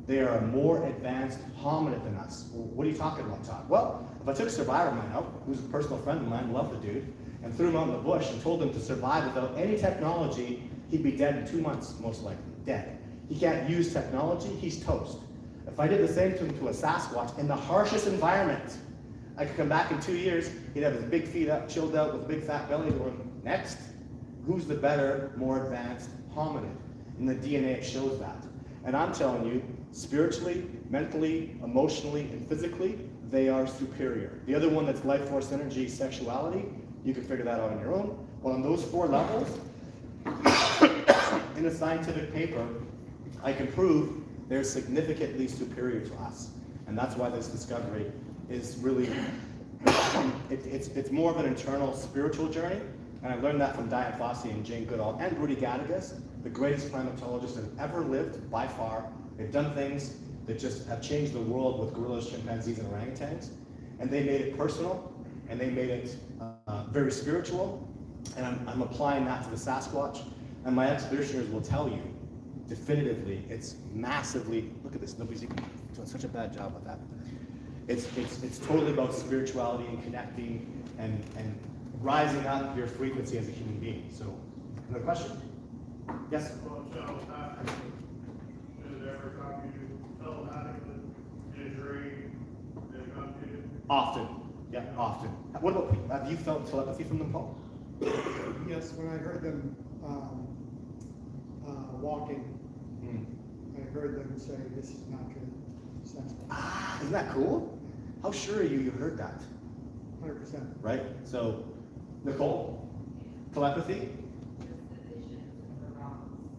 S2: They are a more advanced hominid than us. Well, what are you talking about, Todd? Well, if I took a survivor of mine out, who's a personal friend of mine, loved the dude, and threw him out in the bush and told him to survive without any technology, he'd be dead in 2 months, most likely, dead. He can't use technology, he's toast. If I did the same to him, to a Sasquatch, in the harshest environment, I could come back in 2 years, he'd have his big feet up, chilled out, with a big fat belly, going, next. Who's the better, more advanced hominid? In the DNA, it shows that. And I'm telling you, spiritually, mentally, emotionally, and physically, they are superior. The other one that's life force, energy, sexuality, you can figure that out on your own. Well, on those 4 levels, in a scientific paper, I can prove they're significantly superior to us. And that's why this discovery is really, it's more of an internal spiritual journey. And I learned that from Diane Fossey and Jane Goodall and Rudy Gattigas, the greatest primatologists that have ever lived by far. They've done things that just have changed the world with gorillas, chimpanzees, and orangutans. And they made it personal, and they made it very spiritual. And I'm applying that to the Sasquatch. And my expeditioners will tell you, definitively, it's massively, look at this, nobody's even doing such a bad job with that. It's totally about spirituality and connecting and rising up your frequency as a human being. So, another question? Yes? Often, yeah, often. What about, have you felt telepathy from them, Paul?
S1: Yes, when I heard them walking, I heard them say, this is not good.
S2: Ah, isn't that cool? How sure are you heard that?
S1: 100%.
S2: Right? So, Nicole, telepathy?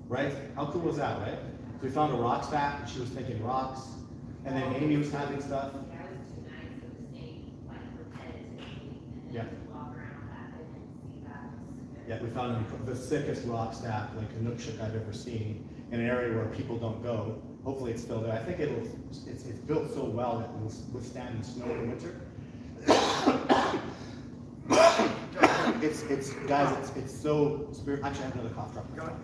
S2: Right? How cool was that, right? So we found a rock stack, and she was thinking rocks, and then Amy was having stuff. Yeah. Yeah, we found the sickest rock stack, like a Inukshuk I've ever seen, in an area where people don't go. Hopefully it's still there. I think it's built so well that it will withstand the snow in winter. It's so spiritual. Actually, I have another cough drop.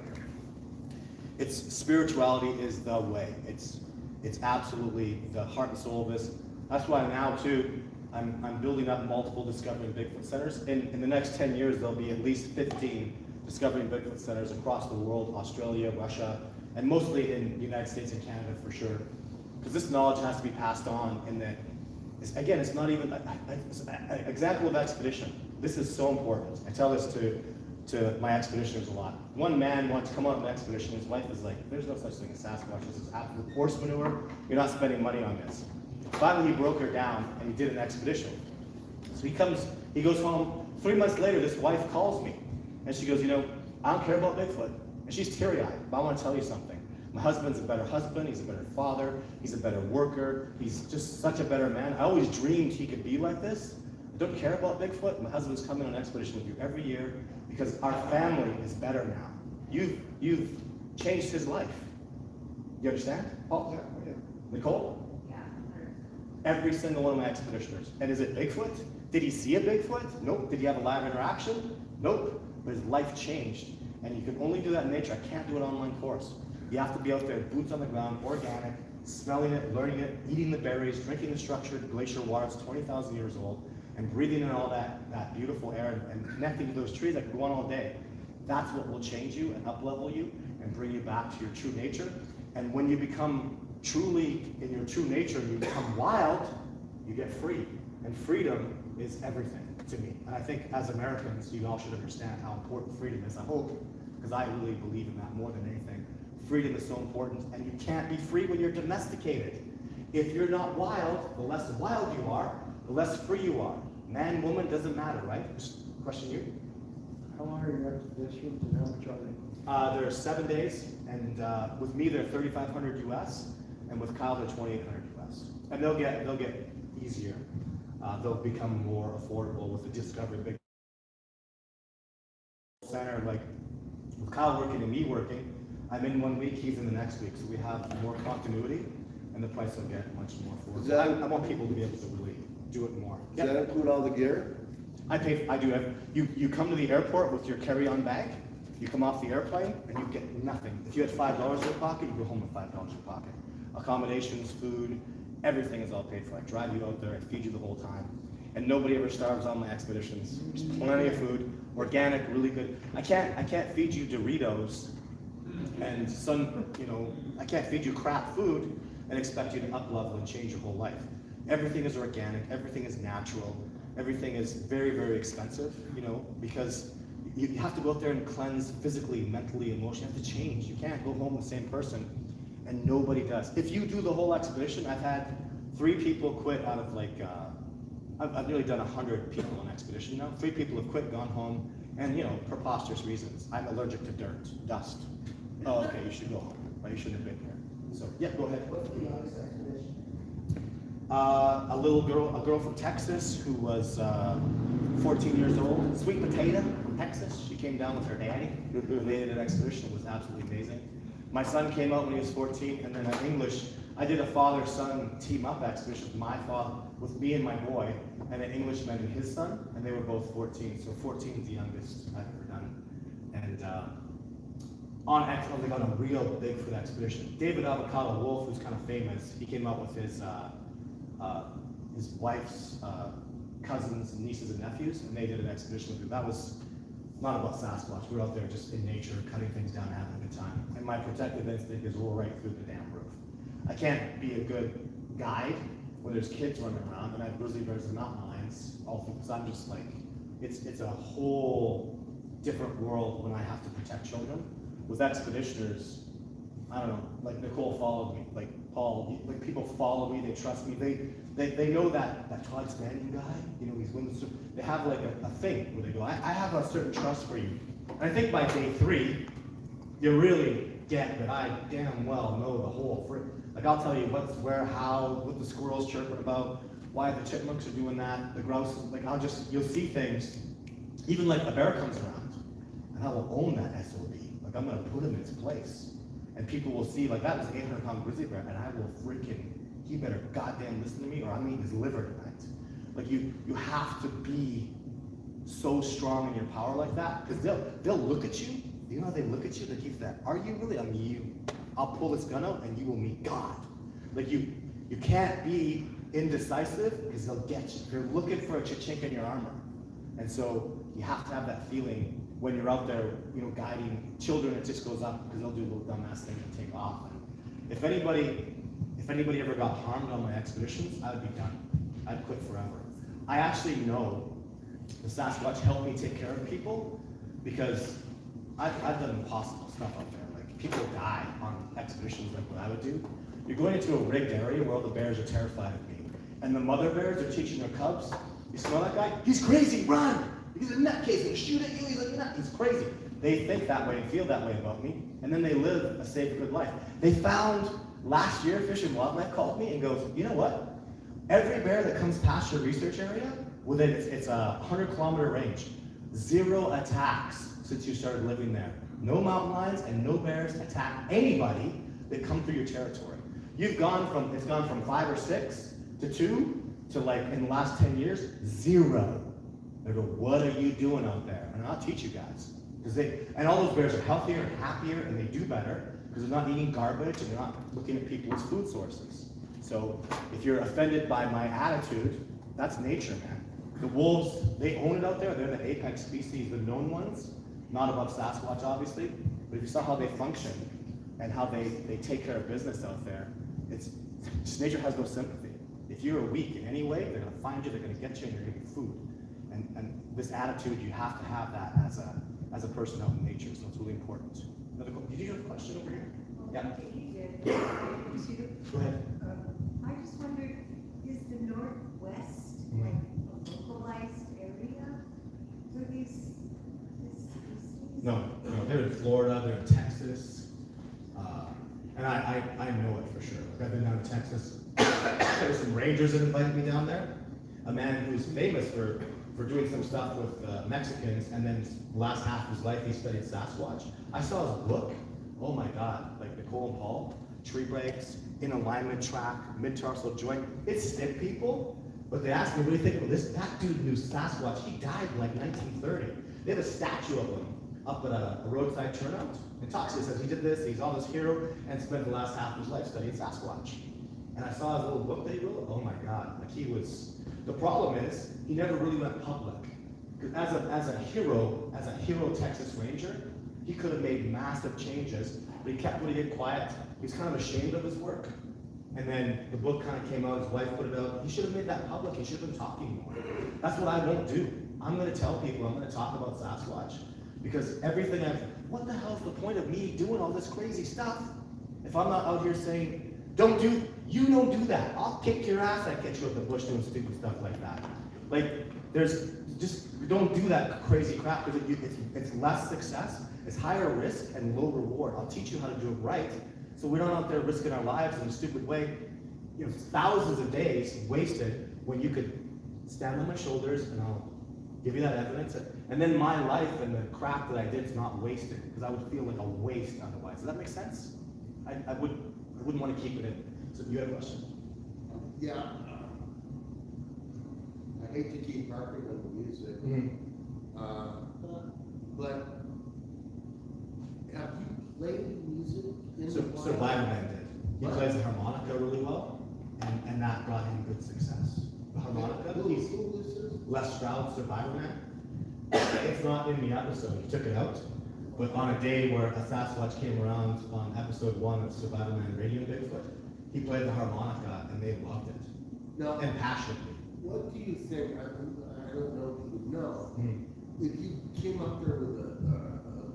S2: It's spirituality is the way. It's absolutely the heart and soul of this. That's why now too, I'm building up multiple Discovering Bigfoot centers. In the next 10 years, there'll be at least 15 Discovering Bigfoot centers across the world, Australia, Russia, and mostly in the United States and Canada for sure. Because this knowledge has to be passed on, and that, again, it's not even an example of expedition. This is so important. I tell this to my expeditioners a lot. One man wants to come on an expedition, his wife is like, there's no such thing as Sasquatch, this is absolute horse manure, you're not spending money on this. Finally, he broke her down and he did an expedition. So he goes home. 3 months later, this wife calls me and she goes, I don't care about Bigfoot. And she's teary-eyed, but I want to tell you something. My husband's a better husband, he's a better father, he's a better worker, he's just such a better man. I always dreamed he could be like this. I don't care about Bigfoot. My husband's coming on an expedition with you every year because our family is better now. You've changed his life. You understand, Paul?
S12: Yeah.
S2: Nicole?
S4: Yeah.
S2: Every single one of my expeditioners. And is it Bigfoot? Did he see a Bigfoot? Nope. Did he have a live interaction? Nope. But his life changed. And you can only do that in nature. I can't do an online course. You have to be out there, boots on the ground, organic, smelling it, learning it, eating the berries, drinking the structured glacier water that's 20,000 years old, and breathing in all that beautiful air and connecting to those trees that can go on all day. That's what will change you and up-level you and bring you back to your true nature. And when you become truly in your true nature and you become wild, you get free. And freedom is everything to me. And I think as Americans, you all should understand how important freedom is. I hope, because I really believe in that more than anything. Freedom is so important, and you can't be free when you're domesticated. If you're not wild, the less wild you are, the less free you are. Man, woman, doesn't matter, right? Just question you.
S12: How long are your expeditions and how much are they?
S2: They're 7 days, and with me they're 3,500 US, and with Kyle they're 2,800 US. And they'll get easier. They'll become more affordable with the Discovery Big Center. Like with Kyle working and me working, I'm in 1 week, he's in the next week, so we have more continuity, and the price will get much more affordable. I want people to be able to really do it more.
S12: Does that include all the gear?
S2: I do have, you come to the airport with your carry-on bag, you come off the airplane, and you get nothing. If you had $5 in your pocket, you go home with $5 in your pocket. Accommodations, food, everything is all paid for. I drive you out there, I feed you the whole time. And nobody ever starves on my expeditions. There's plenty of food, organic, really good. I can't feed you Doritos and I can't feed you crap food and expect you to up-level and change your whole life. Everything is organic, everything is natural, everything is very, very expensive, because you have to go out there and cleanse physically, mentally, emotionally. You have to change. You can't go home the same person, and nobody does. If you do the whole expedition, I've had 3 people quit out of I've nearly done 100 people on expedition now. 3 people have quit, gone home, and preposterous reasons. I'm allergic to dirt, dust. Oh, okay, you should go home. Right? You shouldn't have been here. So, yeah, go ahead.
S12: What's the longest expedition?
S2: A girl from Texas who was 14 years old, sweet potato from Texas. She came down with her daddy. They did an expedition. It was absolutely amazing. My son came out when he was 14, and then in English, I did a father-son team-up expedition with my father, with me and my boy, and an Englishman and his son, and they were both 14. So 14 is the youngest I've ever done. And on a real Bigfoot expedition. David Avocado Wolf, who's kind of famous, he came out with his wife's cousins, and nieces, and nephews, and they did an expedition with him. That was not about Sasquatch. We were out there just in nature, cutting things down, having a good time. And my protective instinct is roll right through the damn roof. I can't be a good guide when there's kids running around, and I have grizzly bears and mountain lions, all things. I'm just like, it's a whole different world when I have to protect children. With expeditioners, I don't know, like Nicole followed me, like Paul, like people follow me, they trust me, they know that Todd Standing guy, he's winning. They have like a thing where they go, I have a certain trust for you. And I think by day 3, you really get that I damn well know the whole like I'll tell you what's where, how, what the squirrel's chirping about, why the chipmunks are doing that, the grouse, like you'll see things, even like a bear comes around, and I will own that SOB. Like I'm gonna put him in his place. And people will see, like that was an 800-pound grizzly bear, and I will he better goddamn listen to me or I'm eating his liver tonight. Like you have to be so strong in your power like that, because they'll look at you. You know how they look at you? They keep that, are you really? I'm you. I'll pull this gun out and you will meet God. Like you can't be indecisive because they'll get you. They're looking for a chink in your armor. And so you have to have that feeling when you're out there, guiding children. It just goes up because they'll do a little dumbass thing and take off. And if anybody ever got harmed on my expeditions, I would be done. I'd quit forever. I actually know the Sasquatch helped me take care of people because I've done impossible stuff out there. Like people die on expeditions like what I would do. You're going into a rigged area where all the bears are terrified of me. And the mother bears are teaching their cubs, you smell that guy? He's crazy, run! He's a nutcase, he'll shoot at you, he's a nut, he's crazy. They think that way and feel that way about me, and then they live a safe, good life. They found last year, Fish and Wildlife called me and goes, you know what? Every bear that comes past your research area, within it's a 100-kilometer range, 0 attacks since you started living there. No mountain lions and no bears attack anybody that come through your territory. It's gone from 5 or 6 to 2 to like in the last 10 years, 0. They go, what are you doing out there? And I'll teach you guys. And all those bears are healthier and happier and they do better because they're not eating garbage and they're not looking at people's food sources. So if you're offended by my attitude, that's nature, man. The wolves, they own it out there. They're the apex species, the known ones. Not above Sasquatch, obviously. But if you saw how they function and how they take care of business out there, it's just nature has no sympathy. If you're weak in any way, they're going to find you, they're going to get you, and they're going to give you food. And this attitude, you have to have that as a person out in nature, so it's really important. Did you have a question over here? Yeah. Go ahead.
S14: I just wondered, is the Northwest like a localized area for these species?
S2: No, they're in Florida, they're in Texas, and I know it for sure. Like I've been down to Texas. There's some rangers that invited me down there. A man who's famous for doing some stuff with Mexicans, and then the last half of his life he studied Sasquatch. I saw his book. Oh my God, like Nicole and Paul, tree breaks, in alignment track, mid-tarsal joint. It stick people, but they asked me, what do you think of this? That dude knew Sasquatch. He died in like 1930. They have a statue of him up at a roadside turnout. And talks to us, says he did this, he's all this hero, and spent the last half of his life studying Sasquatch. And I saw his little book that he wrote. Oh my God, like he was. The problem is he never really went public. Because as a hero Texas Ranger, he could have made massive changes, but he kept really quiet. He was kind of ashamed of his work. And then the book kind of came out, his wife put it out. He should have made that public. He should have been talking more. That's what I won't do. I'm going to tell people, I'm going to talk about Sasquatch. Because everything what the hell's the point of me doing all this crazy stuff if I'm not out here saying, don't do that. I'll kick your ass, I catch you at the bush doing stupid stuff like that. Like, don't do that crazy crap because it's less success, it's higher risk and low reward. I'll teach you how to do it right so we're not out there risking our lives in a stupid way. You know, thousands of days wasted when you could stand on my shoulders and I'll give you that evidence. And then my life and the crap that I did is not wasted because I would feel like a waste otherwise. Does that make sense? I wouldn't want to keep it in. So you have a question?
S12: Yeah. I hate to keep harping on the music, but have you played music in the wild?
S2: Survivor Man did. He plays the harmonica really well, and that brought him good success. The harmonica,
S12: Who is this?
S2: Les Stroud, Survivor Man. It's not in the episode, he took it out. But on a day where a Sasquatch came around on episode 1 of Survivor Man Radio Bigfoot, he played the harmonica and they loved it.
S12: Now,
S2: and passionately.
S12: What do you think? I don't know if you would know. If you came up there with a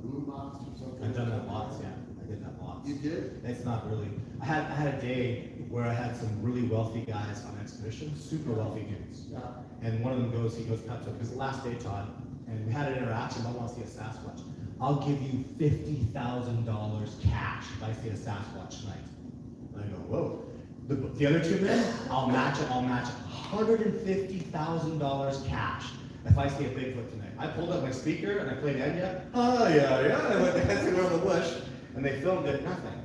S12: boombox or something.
S2: I've done that lots, yeah. I did that lots.
S12: You did?
S2: It's not really. I had a day where I had some really wealthy guys on expedition, super wealthy dudes.
S12: Yeah.
S2: And one of them goes, Peps, because the last day, Todd, and we had an interaction, I want to see a Sasquatch. I'll give you $50,000 cash if I see a Sasquatch tonight. And I go, whoa. The other two men, I'll match $150,000 cash if I see a Bigfoot tonight. I pulled up my speaker and I played Enya. Oh yeah, yeah. And I went dancing around the bush, and they filmed it. Nothing.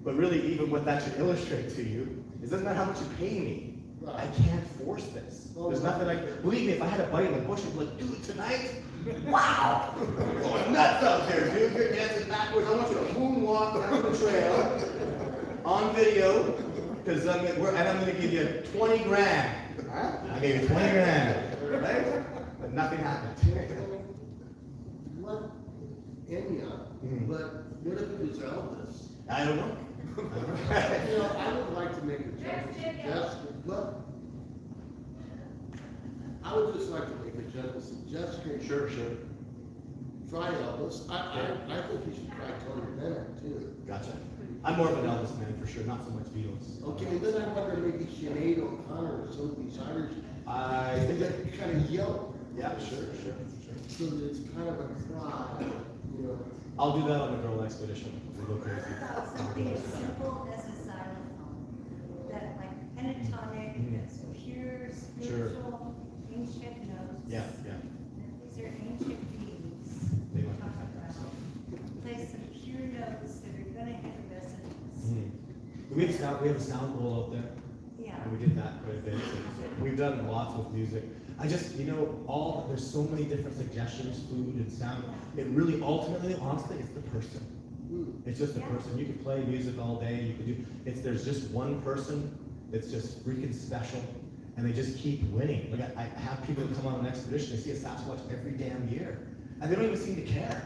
S2: But really, even what that should illustrate to you is doesn't matter how much you pay me. I can't force this. There's nothing believe me, if I had a buddy in the bush, I'd be like, dude, tonight, wow, you're going nuts out there, dude. You're dancing backwards. I want you to moonwalk down the trail on video, because I'm going to give you 20 grand. I gave you 20 grand, right? But nothing happened.
S12: What? Enya, but what if it was Elvis?
S2: I don't know.
S12: You know, I would like to make a gentle suggestion, but I would just like to make a gentle suggestion.
S2: Sure.
S12: Try Elvis. I think you should try Tony Bennett too.
S2: Gotcha. I'm more of an Elvis man for sure, not so much Beatles.
S12: Okay, then I wonder maybe Sinead O'Connor or some of these Irish.
S2: I think
S12: that kind of yell.
S2: Yeah, sure.
S12: So that it's kind of a cry, you know.
S2: I'll do that on the girl expedition. We'll go crazy.
S14: Something as simple as a xylophone, that like pentatonic, that's pure spiritual, ancient notes.
S2: Yeah.
S14: These are ancient beings.
S2: They
S14: we're
S2: might
S14: talking
S2: be
S14: about.
S2: so.
S14: Play some pure notes that are gonna hit a resonance.
S2: We have a sound bowl out there.
S14: Yeah.
S2: And we did that quite a bit. So we've done lots with music. I just, there's so many different suggestions, food and sound. It really, ultimately, honestly, it's the person. It's just the person. You can play music all day. You can do. There's just one person that's just freaking special, and they just keep winning. Like I have people that come on an expedition. They see a Sasquatch every damn year, and they don't even seem to care.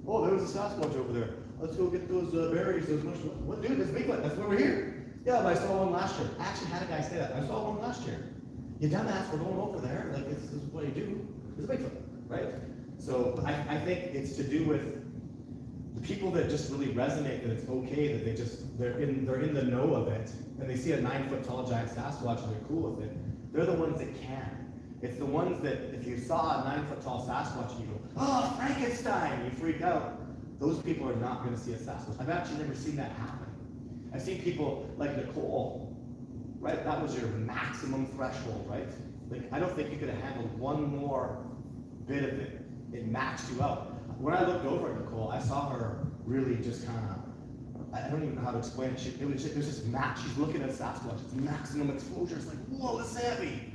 S2: Oh, there was a Sasquatch over there. Let's go get those berries. Those mushrooms. What, dude? That's Bigfoot. That's why we're here. Yeah, but I saw one last year. I actually had a guy say that. I saw one last year. You dumbass, we're going over there. Like, this is what you do. It's a Bigfoot, right? So I think it's to do with the people that just really resonate that it's okay, that they're in the know of it, and they see a 9-foot tall giant Sasquatch and they're cool with it. They're the ones that can. It's the ones that if you saw a 9-foot tall Sasquatch and you go, oh, Frankenstein, you freak out. Those people are not going to see a Sasquatch. I've actually never seen that happen. I've seen people like Nicole. Right, that was your maximum threshold, right? Like, I don't think you could have handled one more bit of it. It maxed you out. When I looked over at Nicole, I saw her really just kind of, I don't even know how to explain it. It was just max. She's looking at Sasquatch. It's maximum exposure. It's like, whoa, this is heavy.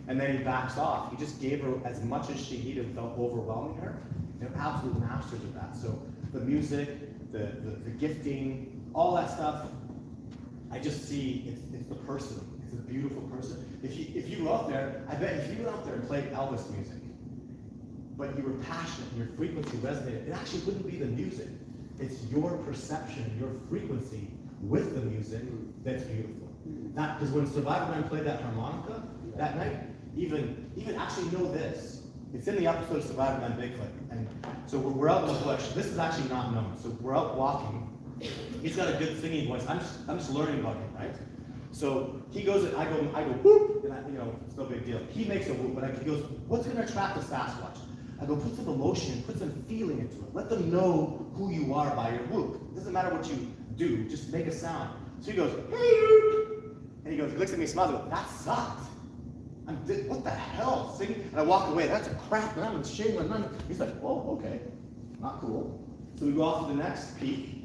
S2: And then he backs off. He just gave her as much as she needed without overwhelming her. They're absolute masters of that. So the music, the gifting, all that stuff, I just see it's the person. It's a beautiful person. If you were out there, I bet if you went out there and played Elvis music, but you were passionate, your frequency resonated, it actually wouldn't be the music. It's your perception, your frequency with the music that's beautiful. Because when Survivor Man played that harmonica that night, even actually know this. It's in the episode of Survivor Man Bigfoot. And so we're out in the bush. This is actually not known. So we're out walking. He's got a good singing voice. I'm just learning about him, right? So he goes, and I go whoop, and it's no big deal. He makes a whoop, but he goes, what's going to attract a Sasquatch? I go, put some emotion, put some feeling into it. Let them know who you are by your whoop. It doesn't matter what you do, just make a sound. So he goes, hey, and he looks at me, smiles, and goes, that sucked. What the hell? Sing? And I walk away. That's a crap, man. I'm ashamed. He's like, oh, okay, not cool. So we go off to the next peak.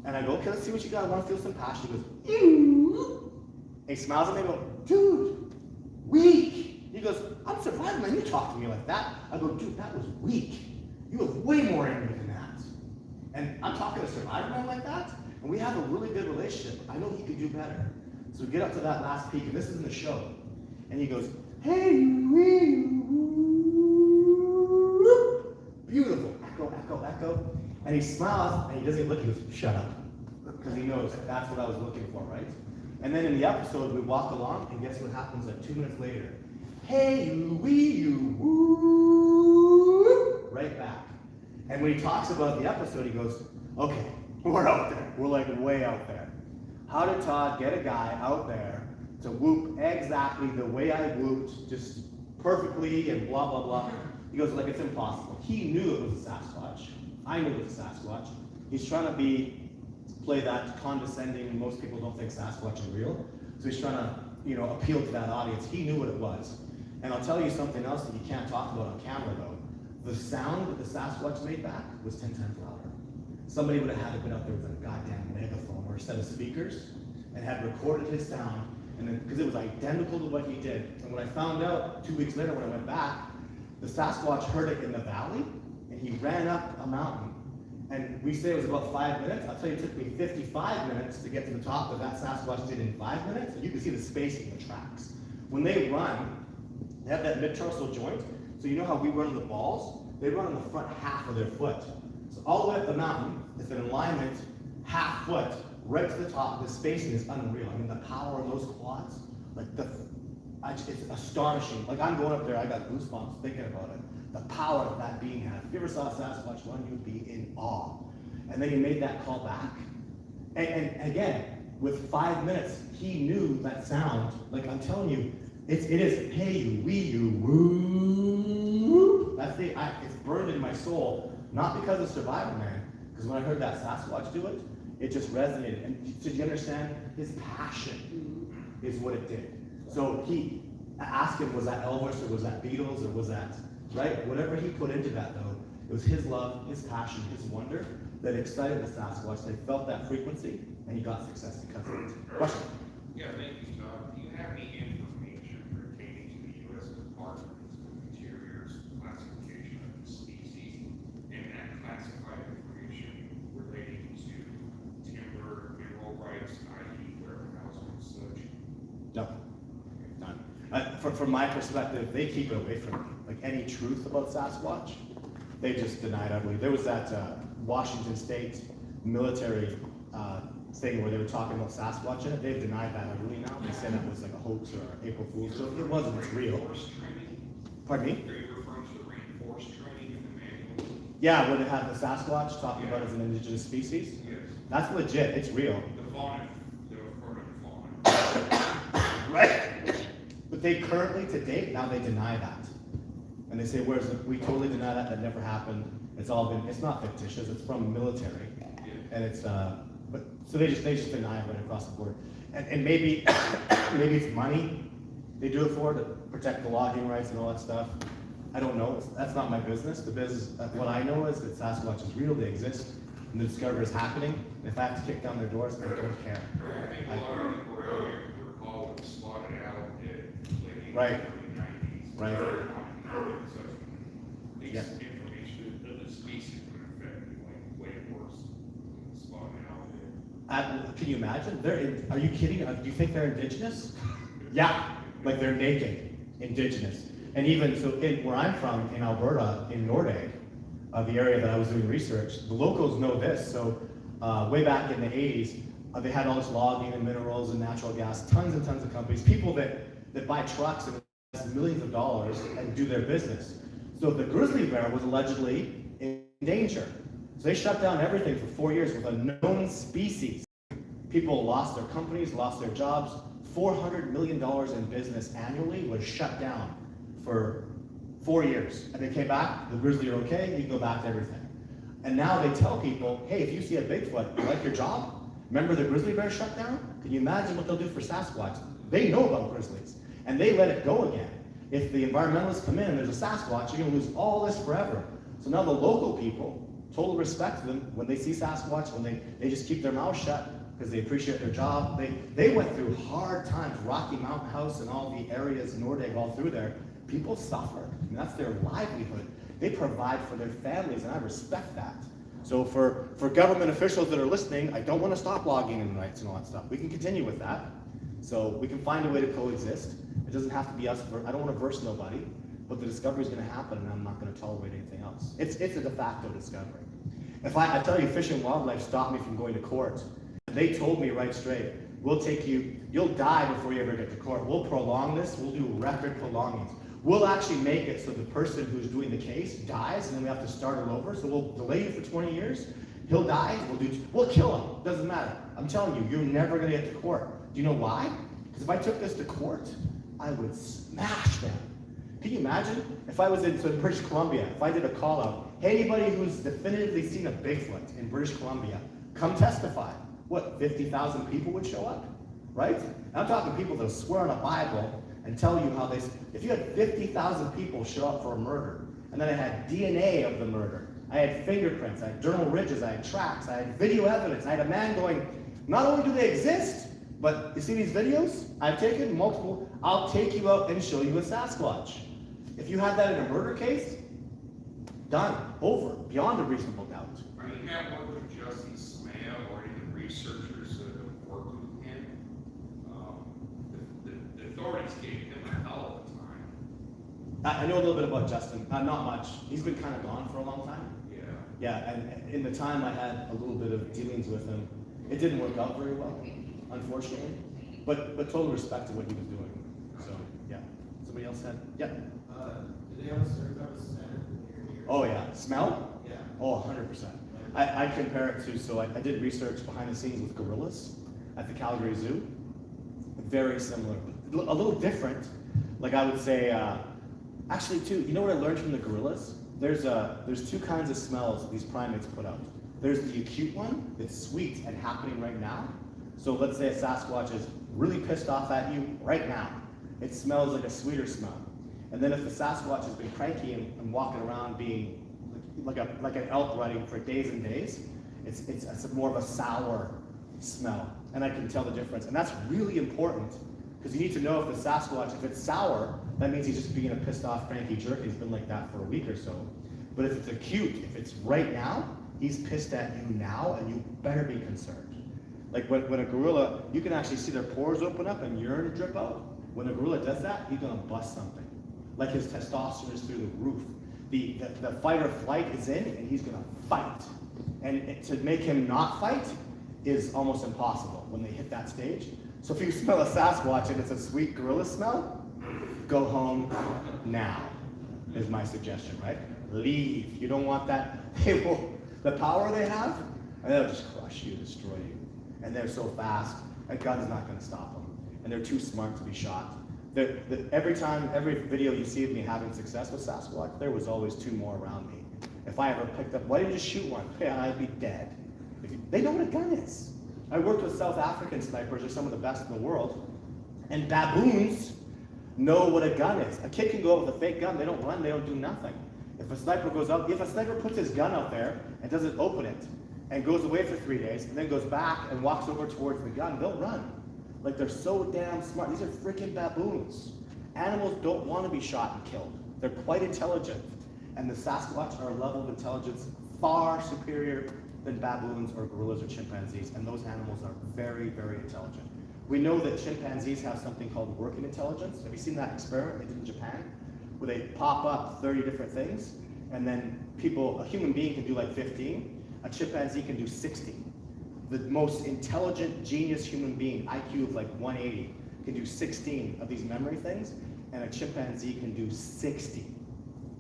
S2: And I go, okay, let's see what you got. I want to feel some passion. He goes, ew. And he smiles at me and I go, dude, weak. He goes, I'm surviving, man. You talk to me like that. I go, dude, that was weak. You have way more in me than that. And I'm talking to Survivor Man like that, and we have a really good relationship. I know he could do better. So we get up to that last peak, and this is in the show. And he goes, hey, beautiful. Echo, echo, echo. And he smiles, and he doesn't look, he goes, shut up. Because he knows that's what I was looking for, right? And then in the episode, we walk along, and guess what happens like 2 minutes later? Hey, woo, right back. And when he talks about the episode, he goes, okay, we're out there. We're like way out there. How did Todd get a guy out there to whoop exactly the way I whooped, just perfectly and blah, blah, blah? He goes, like, it's impossible. He knew it was a Sasquatch. I knew it was a Sasquatch. He's trying to play that condescending, most people don't think Sasquatch is real. So he's trying to, appeal to that audience. He knew what it was. And I'll tell you something else that you can't talk about on camera, though. The sound that the Sasquatch made back was 10 times louder. Somebody would have had to been up there with a goddamn megaphone or a set of speakers and had recorded his sound, and then because it was identical to what he did. And when I found out 2 weeks later when I went back, the Sasquatch heard it in the valley, and he ran up a mountain. And we say it was about 5 minutes. I'll tell you, it took me 55 minutes to get to the top of that Sasquatch did in 5 minutes, and you can see the spacing of the tracks. When they run, they have that mid-tarsal joint, so you know how we run the balls? They run on the front half of their foot. So all the way up the mountain, it's an alignment, half foot, right to the top. The spacing is unreal. I mean, the power of those quads, it's astonishing. Like, I'm going up there, I got goosebumps thinking about it. The power that that being has. If you ever saw a Sasquatch run, you would be in awe. And then he made that call back. And again, with 5 minutes, he knew that sound. Like, I'm telling you, it is, hey, you, wee, you, woo. my soul, not because of Survival Man, because when I heard that Sasquatch do it, it just resonated. And did you understand? His passion is what it did. So he asked him, was that Elvis or was that Beatles or was that, right? Whatever he put into that though, it was his love, his passion, his wonder that excited the Sasquatch. They felt that frequency and he got success because of it. Question?
S17: Yeah, thank you, Todd. Do you have any information pertaining to the U.S. Department of Interior's classification of the species and that classified information relating to timber, mineral rights, i.e. warehousing and such?
S2: No, none. From my perspective, they keep it away from me. Like any truth about Sasquatch, they just denied utterly. There was that Washington State military thing where they were talking about Sasquatch in it. They've denied that utterly now. They said that was like a hoax or an April Fool's joke. It wasn't. It's real. Pardon me?
S17: Are you referring to the reinforced training in the manual?
S2: Yeah, where they have the Sasquatch talking about as an indigenous species.
S17: Yes.
S2: That's legit. It's real.
S17: The fauna, the affirmative fauna.
S2: Right. But they currently, to date, now they deny that. And they say, we totally deny that. That never happened. It's all been. It's not fictitious. It's from military. And it's but so they just deny it right across the board, and maybe maybe it's money they do it for to protect the logging rights and all that stuff. I don't know. That's not my business. The business, what I know is that Sasquatch is real. They exist, and the discovery is happening. And if I have to kick down their doors, I don't care.
S17: I think a lot of people earlier recall the spotted owl did like in
S2: Right.
S17: the early 90s.
S2: Right.
S17: These
S2: Yeah.
S17: information of the species would affect like way worse than the spotted owl did.
S2: Can you imagine? Are you kidding? Do you think they're indigenous? Yeah, like they're naked, indigenous. And even so, where I'm from, in Alberta, in Nordegg, the area that I was doing research, the locals know this. So way back in the 80s, they had all this logging and minerals and natural gas, tons and tons of companies, people that buy trucks and invest millions of dollars and do their business. So the grizzly bear was allegedly in danger. So they shut down everything for 4 years with a known species. People lost their companies, lost their jobs. $400 million in business annually was shut down for 4 years. And they came back, the grizzly are okay, you can go back to everything. And now they tell people, hey, if you see a Bigfoot, you like your job? Remember the grizzly bear shut down? Can you imagine what they'll do for Sasquatch? They know about grizzlies, and they let it go again. If the environmentalists come in and there's a Sasquatch, you're gonna lose all this forever. So now the local people, total respect to them, when they see Sasquatch, when they just keep their mouths shut because they appreciate their job. They went through hard times, Rocky Mountain House and all the areas, Nordegg, all through there. People suffered. I mean, that's their livelihood. They provide for their families, and I respect that. So for government officials that are listening, I don't want to stop logging and rights and all that stuff. We can continue with that. So we can find a way to coexist. It doesn't have to be us. I don't want to verse nobody, but the discovery is going to happen, and I'm not going to tolerate anything else. It's a de facto discovery. If I tell you Fish and Wildlife stopped me from going to court, they told me right straight, we'll take you'll die before you ever get to court. We'll prolong this. We'll do record prolongings. We'll actually make it so the person who's doing the case dies, and then we have to start it over. So we'll delay you for 20 years. He'll die. We'll kill him. Doesn't matter. I'm telling you, you're never going to get to court. Do you know why? Because if I took this to court, I would smash them. Can you imagine if I was in British Columbia, if I did a call out, hey, anybody who's definitively seen a Bigfoot in British Columbia, come testify. What, 50,000 people would show up, right? And I'm talking people that swear on a Bible and tell you how if you had 50,000 people show up for a murder, and then I had DNA of the murder, I had fingerprints, I had dermal ridges, I had tracks, I had video evidence, I had a man going, not only do they exist, but you see these videos? I've taken multiple, I'll take you out and show you a Sasquatch. If you had that in a murder case, done, over, beyond a reasonable doubt.
S17: Are you have worked with Justin Smale or any of the researchers that have worked with him? The authorities gave him a hell of a time.
S2: I know a little bit about Justin, not much. He's been kind of gone for a long time.
S17: Yeah.
S2: Yeah, and in the time I had a little bit of dealings with him, it didn't work out very well, unfortunately. But total respect to what he was doing. So yeah. Somebody else said? Yeah.
S11: Do they have a certain scent?
S2: Oh yeah. Smell?
S11: Yeah.
S2: Oh, 100%. I compare it to, so I did research behind the scenes with gorillas at the Calgary Zoo. Very similar, a little different. Like I would say, actually too, you know what I learned from the gorillas? there's two kinds of smells these primates put out. There's the acute one that's sweet and happening right now. So let's say a Sasquatch is really pissed off at you right now. It smells like a sweeter smell. And then if the Sasquatch has been cranky and walking around being like an elk running for days and days, it's more of a sour smell. And I can tell the difference. And that's really important because you need to know if the Sasquatch, if it's sour, that means he's just being a pissed off, cranky jerk. He's been like that for a week or so. But if it's acute, if it's right now, he's pissed at you now and you better be concerned. Like when a gorilla, you can actually see their pores open up and urine drip out. When a gorilla does that, he's gonna bust something. Like his testosterone is through the roof. The fight or flight is in and he's gonna fight. And to make him not fight is almost impossible when they hit that stage. So if you smell a Sasquatch and it's a sweet gorilla smell, go home now, is my suggestion, right? Leave. You don't want that. They will, the power they have, and they'll just crush you, destroy you. And they're so fast, a gun's not gonna stop them. And they're too smart to be shot. Every video you see of me having success with Sasquatch, there was always two more around me. If I ever picked up, why didn't you just shoot one? Yeah, I'd be dead. They know what a gun is. I worked with South African snipers, they're some of the best in the world, and baboons know what a gun is. A kid can go out with a fake gun, they don't run, they don't do nothing. If a sniper goes out, if a sniper puts his gun out there and doesn't open it, and goes away for 3 days, and then goes back and walks over towards the gun, they'll run. Like they're so damn smart. These are freaking baboons. Animals don't want to be shot and killed. They're quite intelligent. And the Sasquatch are a level of intelligence far superior than baboons or gorillas or chimpanzees. And those animals are very, very intelligent. We know that chimpanzees have something called working intelligence. Have you seen that experiment they did in Japan? Where they pop up 30 different things, and then a human being can do like 15. A chimpanzee can do 60. The most intelligent, genius human being, IQ of like 180, can do 16 of these memory things, and a chimpanzee can do 60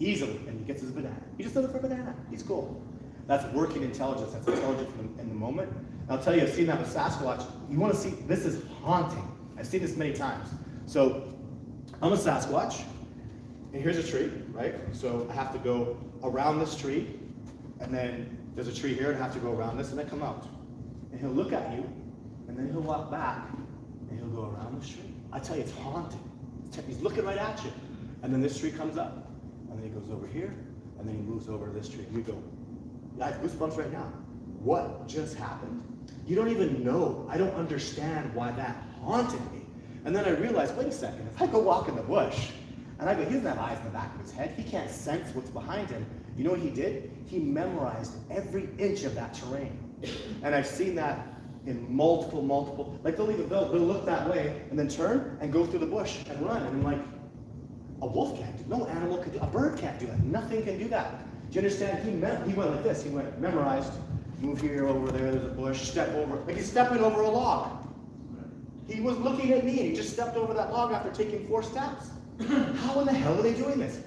S2: easily, and he gets his banana. He just does it for a banana. He's cool. That's working intelligence. That's intelligence in the moment. And I'll tell you, I've seen that with Sasquatch. You want to see, this is haunting. I've seen this many times. So I'm a Sasquatch, and here's a tree, right? So I have to go around this tree, and then there's a tree here, and I have to go around this, and I come out. And he'll look at you, and then he'll walk back, and he'll go around this tree. I tell you, it's haunting. He's looking right at you. And then this tree comes up, and then he goes over here, and then he moves over to this tree. You go, I have goosebumps right now. What just happened? You don't even know. I don't understand why that haunted me. And then I realized, wait a second, if I go walk in the bush, and I go, he doesn't have eyes in the back of his head. He can't sense what's behind him. You know what he did? He memorized every inch of that terrain. And I've seen that in multiple, like they'll look that way and then turn and go through the bush and run. And I'm like, a wolf can't do, no animal can do, a bird can't do that. Nothing can do that. Do you understand? He went like this. He went memorized, move here, over there, there's a bush, step over, like he's stepping over a log. He was looking at me and he just stepped over that log after taking 4 steps. How in the hell are they doing this?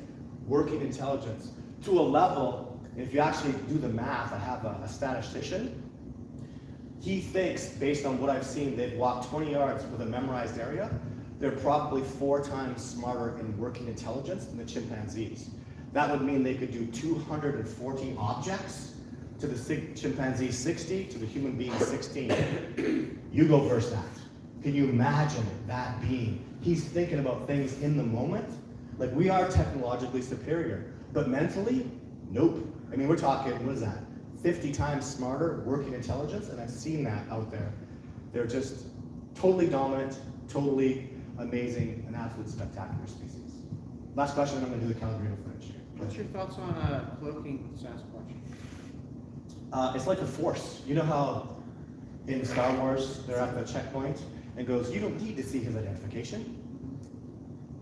S2: Working intelligence to a level, if you actually do the math, I have a statistician, he thinks, based on what I've seen, they've walked 20 yards with a memorized area. They're probably 4 times smarter in working intelligence than the chimpanzees. That would mean they could do 240 objects to the chimpanzee 60, to the human being 16. You go first that. Can you imagine that being? He's thinking about things in the moment. Like we are technologically superior, but mentally, nope. I mean, we're talking, what is that? 50 times smarter working intelligence, and I've seen that out there. They're just totally dominant, totally amazing, an absolute spectacular species. Last question, and I'm gonna do the Calgary footage.
S11: What's your thoughts on cloaking Sasquatch?
S2: It's like a force. You know how in Star Wars, they're at the checkpoint, and goes, you don't need to see his identification.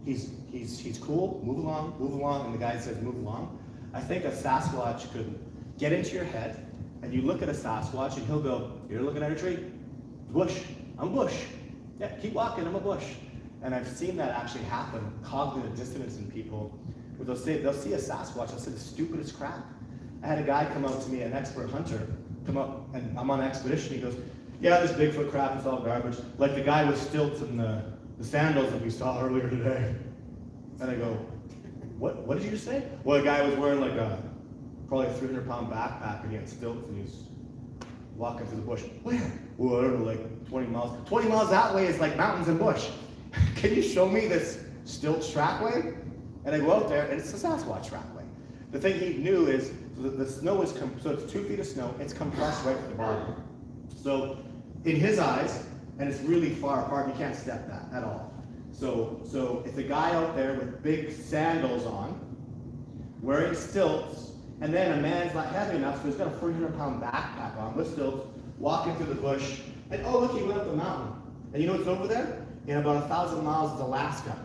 S2: He's cool, move along, and the guy says move along. I think a Sasquatch could get into your head, and you look at a Sasquatch, and he'll go, you're looking at a tree? Bush, I'm a bush. Yeah, keep walking, I'm a bush. And I've seen that actually happen, cognitive dissonance in people, where they'll see a Sasquatch, they'll say the stupidest crap. I had a guy come up to me, an expert hunter, come up, and I'm on an expedition, he goes, yeah, this Bigfoot crap is all garbage. Like the guy with stilts and the sandals that we saw earlier today. And I go, what did you just say? Well, a guy was wearing like a, probably a 300-pound backpack and he had stilts and he was walking through the bush. Where? Well, I don't know, like 20 miles. 20 miles that way is like mountains and bush. Can you show me this stilt trackway? And I go out there and it's the Sasquatch trackway. The thing he knew is the snow is, so it's 2 feet of snow, it's compressed right to the bottom. So in his eyes, and it's really far apart, you can't step that at all. So it's a guy out there with big sandals on, wearing stilts, and then a man's not heavy enough, so he's got a 300-pound backpack on with stilts, walking through the bush, and oh look, he went up the mountain. And you know what's over there? In about 1,000 miles is Alaska.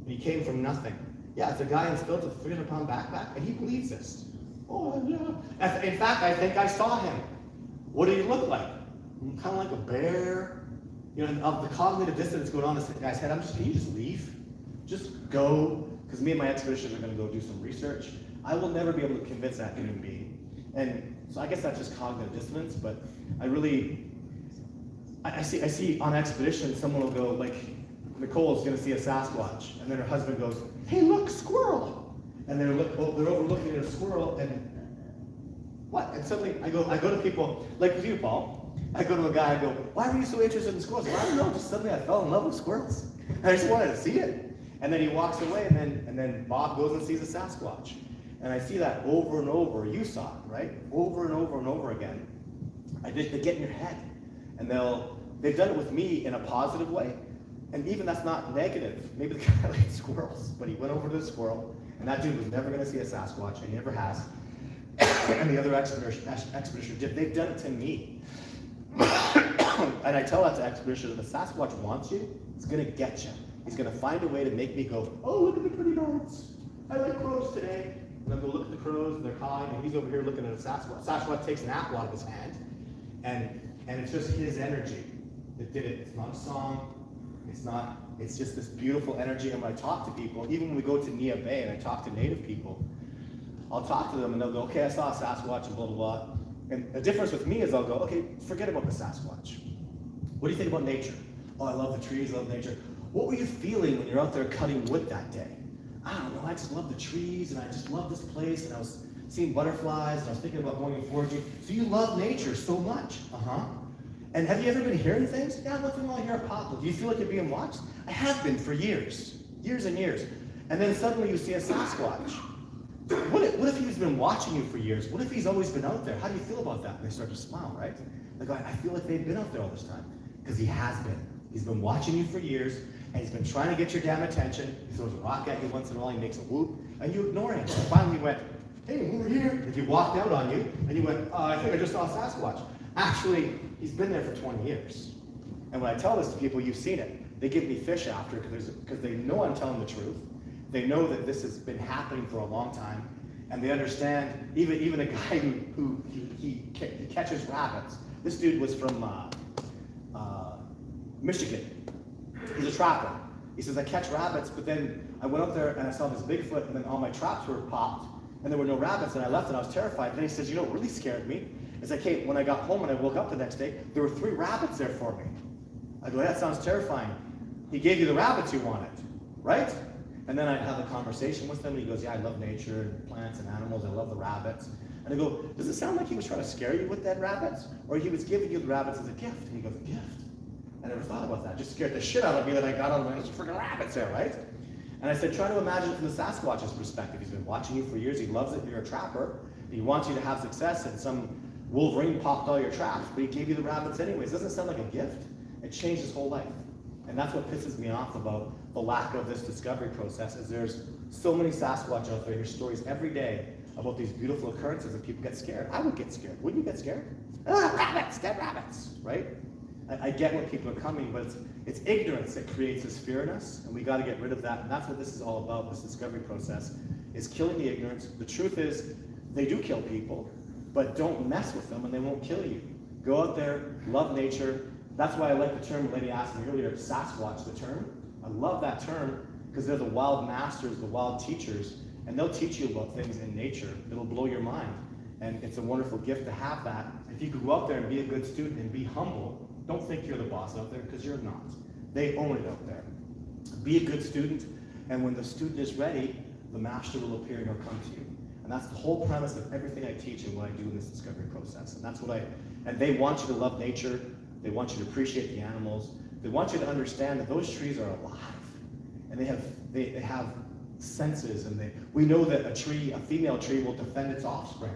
S2: And he came from nothing. Yeah, it's a guy in stilts with a 300-pound backpack, and he believes this. Oh yeah. In fact, I think I saw him. What did he look like? Kind of like a bear. You know, of the cognitive dissonance going on in this guy's head, can you just leave? Just go, because me and my expedition are going to go do some research. I will never be able to convince that human being. And so I guess that's just cognitive dissonance, but I see on expedition, someone will go, like, Nicole's going to see a Sasquatch, and then her husband goes, hey look, squirrel! And they're overlooking at a squirrel, and what? And suddenly I go to people, like with you, Paul, I go to a guy, I go, why were you so interested in squirrels? Well, I don't know, just suddenly I fell in love with squirrels. I just wanted to see it. And then he walks away, and then Bob goes and sees a Sasquatch. And I see that over and over. You saw it, right? Over and over and over again. They get in your head. And they've done it with me in a positive way. And even that's not negative. Maybe the guy liked squirrels, but he went over to the squirrel, and that dude was never going to see a Sasquatch, and he never has. And the other expedition did. They've done it to me. And I tell that to expedition, if the Sasquatch wants you, he's going to get you. He's going to find a way to make me go, oh, look at the pretty birds. I like crows today. And I'm going to look at the crows, and they're calling, and he's over here looking at a Sasquatch. Sasquatch takes an apple out of his hand, and it's just his energy that did it. It's not a song. It's just this beautiful energy. And when I talk to people, even when we go to Nia Bay and I talk to native people, I'll talk to them and they'll go, okay, I saw a Sasquatch and blah, blah, blah. And the difference with me is I'll go, okay, forget about the Sasquatch. What do you think about nature? Oh, I love the trees, I love nature. What were you feeling when you're out there cutting wood that day? I don't know, I just love the trees and I just love this place and I was seeing butterflies and I was thinking about going and foraging. So you love nature so much. And have you ever been hearing things? Yeah, once in a while I hear a pop. Do you feel like you're being watched? I have been for years and years. And then suddenly you see a Sasquatch. What if he's been watching you for years? What if he's always been out there? How do you feel about that? And they start to smile, right? They go, I feel like they've been out there all this time. Because he has been. He's been watching you for years, and he's been trying to get your damn attention. He throws a rock at you once in a while, he makes a whoop, and you ignore him. And finally he went, hey, over here. And he walked out on you, and you went, I think I just saw a Sasquatch. Actually, he's been there for 20 years. And when I tell this to people, you've seen it. They give me fish after because they know I'm telling the truth. They know that this has been happening for a long time, and they understand. Even a guy who catches rabbits. This dude was from Michigan. He's a trapper. He says, I catch rabbits, but then I went up there and I saw this Bigfoot, and then all my traps were popped, and there were no rabbits, and I left and I was terrified. And then he says, you know what really scared me? It's like, hey, when I got home and I woke up the next day, there were 3 rabbits there for me. I go, that sounds terrifying. He gave you the rabbits you wanted, right? And then I have a conversation with him, and he goes, yeah, I love nature, and plants and animals, I love the rabbits. And I go, does it sound like he was trying to scare you with that rabbits? Or he was giving you the rabbits as a gift? And he goes, a gift? I never thought about that. Just scared the shit out of me that I got on those freaking rabbits there, right? And I said, try to imagine it from the Sasquatch's perspective. He's been watching you for years, he loves it, you're a trapper, he wants you to have success, and some Wolverine popped all your traps, but he gave you the rabbits anyways. Doesn't it sound like a gift? It changed his whole life. And that's what pisses me off about the lack of this discovery process, is there's so many Sasquatch out there, hear stories every day about these beautiful occurrences, and people get scared. I would get scared. Wouldn't you get scared? Ah, rabbits, dead rabbits, right? I get where people are coming, but it's ignorance that creates this fear in us, and we got to get rid of that. And that's what this is all about, this discovery process, is killing the ignorance. The truth is, they do kill people, but don't mess with them and they won't kill you. Go out there, love nature. That's why I like the term, the lady asked me earlier, Sasquatch, the term. I love that term because they're the wild masters, the wild teachers, and they'll teach you about things in nature. It'll blow your mind. And it's a wonderful gift to have that. If you could go out there and be a good student and be humble, don't think you're the boss out there, because you're not. They own it out there. Be a good student, and when the student is ready, the master will appear and he'll come to you. And that's the whole premise of everything I teach and what I do in this discovery process. And that's what and they want you to love nature. They want you to appreciate the animals. They want you to understand that those trees are alive. And they have senses, and we know that a female tree will defend its offspring.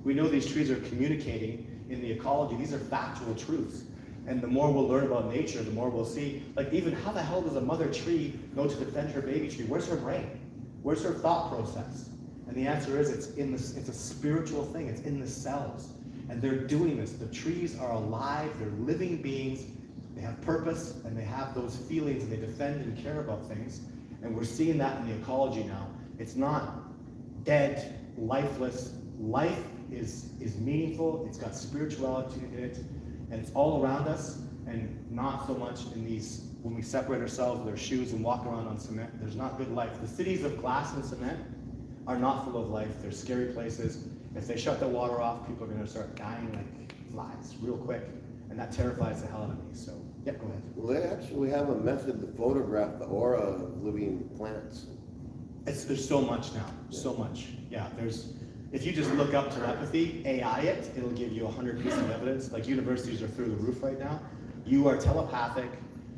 S2: We know these trees are communicating in the ecology. These are factual truths. And the more we'll learn about nature, the more we'll see, like even how the hell does a mother tree know to defend her baby tree? Where's her brain? Where's her thought process? And the answer is it's a spiritual thing. It's in the cells. And they're doing this. The trees are alive. They're living beings. They have purpose, and they have those feelings, and they defend and care about things. And we're seeing that in the ecology now. It's not dead, lifeless. Life is meaningful. It's got spirituality in it, and it's all around us, and not so much in these, when we separate ourselves with our shoes and walk around on cement. There's not good life. The cities of glass and cement are not full of life. They're scary places. If they shut the water off, people are going to start dying like flies real quick, and that terrifies the hell out of me. So, yeah, go ahead.
S12: Well, they actually have a method to photograph the aura of living plants.
S2: There's so much now, so much. Yeah, if you just look up telepathy, AI it'll give you 100 pieces of evidence. Like universities are through the roof right now. You are telepathic.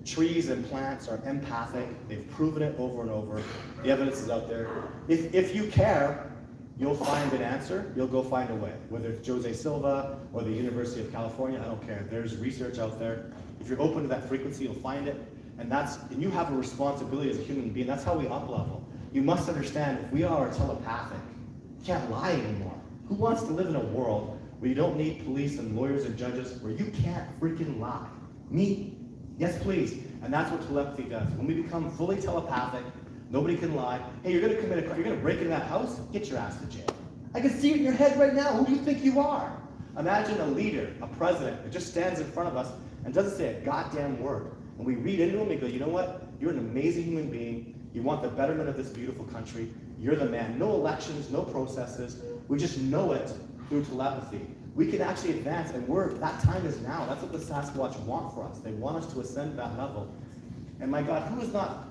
S2: Trees and plants are empathic. They've proven it over and over. The evidence is out there. If you care, you'll find an answer. You'll go find a way. Whether it's Jose Silva or the University of California, I don't care. There's research out there. If you're open to that frequency, you'll find it. And you have a responsibility as a human being. That's how we up-level. You must understand, if we are telepathic, you can't lie anymore. Who wants to live in a world where you don't need police and lawyers and judges, where you can't freaking lie? Me? Yes, please. And that's what telepathy does. When we become fully telepathic, nobody can lie. Hey, you're going to commit a crime. You're going to break into that house? Get your ass to jail. I can see it in your head right now. Who do you think you are? Imagine a leader, a president, that just stands in front of us and doesn't say a goddamn word. And we read into him and go, you know what? You're an amazing human being. You want the betterment of this beautiful country. You're the man. No elections, no processes. We just know it through telepathy. We can actually advance, and that time is now. That's what the Sasquatch want for us. They want us to ascend to that level. And my God, who is not?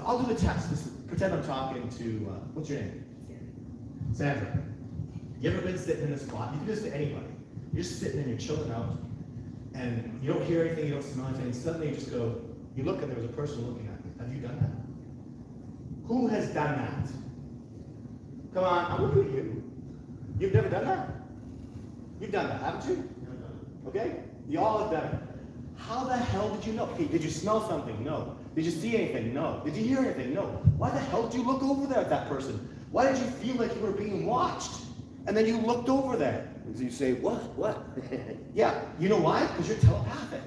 S2: I'll do the test. Pretend I'm talking to, what's your name? Sandra. You ever been sitting in a spot? You can just say anybody. You're just sitting and you're chilling out, and you don't hear anything, you don't smell anything, and suddenly you just go, you look and there's a person looking at you. Have you done that? Who has done that? Come on, I'm looking at you. You've never done that? You've done that, haven't you? Okay? You all have done it. How the hell did you know? Okay, did you smell something? No. Did you see anything? No. Did you hear anything? No. Why the hell did you look over there at that person? Why did you feel like you were being watched? And then you looked over there.
S12: And you say, what?
S2: Yeah, you know why? Because you're telepathic.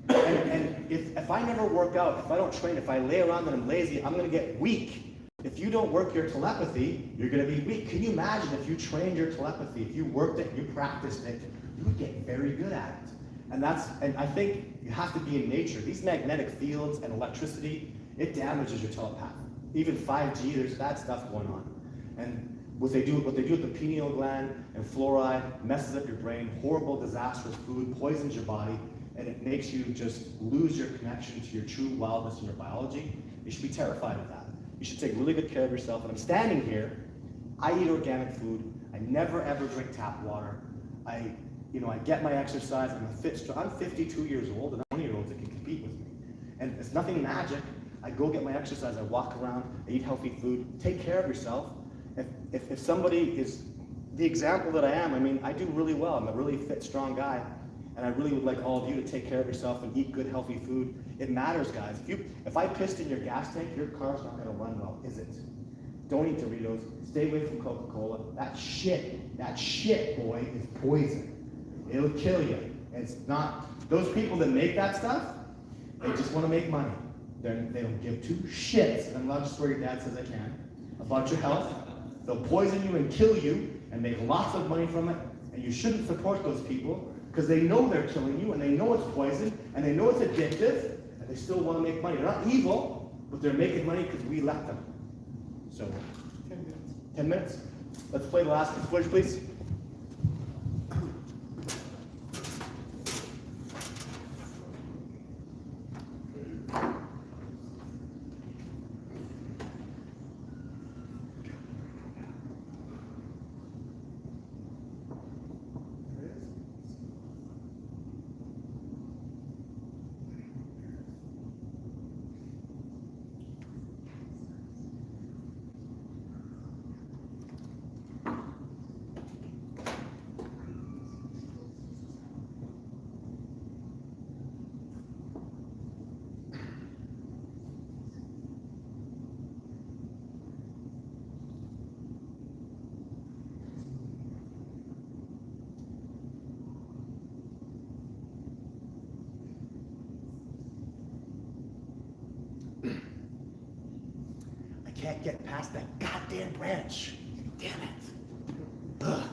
S2: And if I never work out, if I don't train, if I lay around and I'm lazy, I'm going to get weak. If you don't work your telepathy, you're going to be weak. Can you imagine if you trained your telepathy, if you worked it, you practiced it, you would get very good at it. And I think you have to be in nature. These magnetic fields and electricity, it damages your telepathy. Even 5G, there's bad stuff going on. And what they do with the pineal gland and fluoride messes up your brain, horrible, disastrous food, poisons your body, and it makes you just lose your connection to your true wildness and your biology. You should be terrified of that. You should take really good care of yourself. And I'm standing here, I eat organic food, I never ever drink tap water. I get my exercise, I'm 52 years old, and 20-year-olds that can compete with me. And it's nothing magic. I go get my exercise, I walk around, I eat healthy food, take care of yourself. If somebody is the example that I am, I mean, I do really well. I'm a really fit, strong guy. And I really would like all of you to take care of yourself and eat good, healthy food. It matters, guys. If I pissed in your gas tank, your car's not gonna run well, is it? Don't eat Doritos. Stay away from Coca-Cola. That shit, boy, is poison. It'll kill you. It's not, those people that make that stuff, they just want to make money. They don't give two shits, and I'm allowed to swear your dad says I can, about your health. They'll poison you and kill you and make lots of money from it, and you shouldn't support those people because they know they're killing you, and they know it's poison, and they know it's addictive, and they still want to make money. They're not evil, but they're making money because we let them. So, 10 minutes? Let's play the last footage, please.
S9: can't get past that goddamn branch. Damn it. Ugh.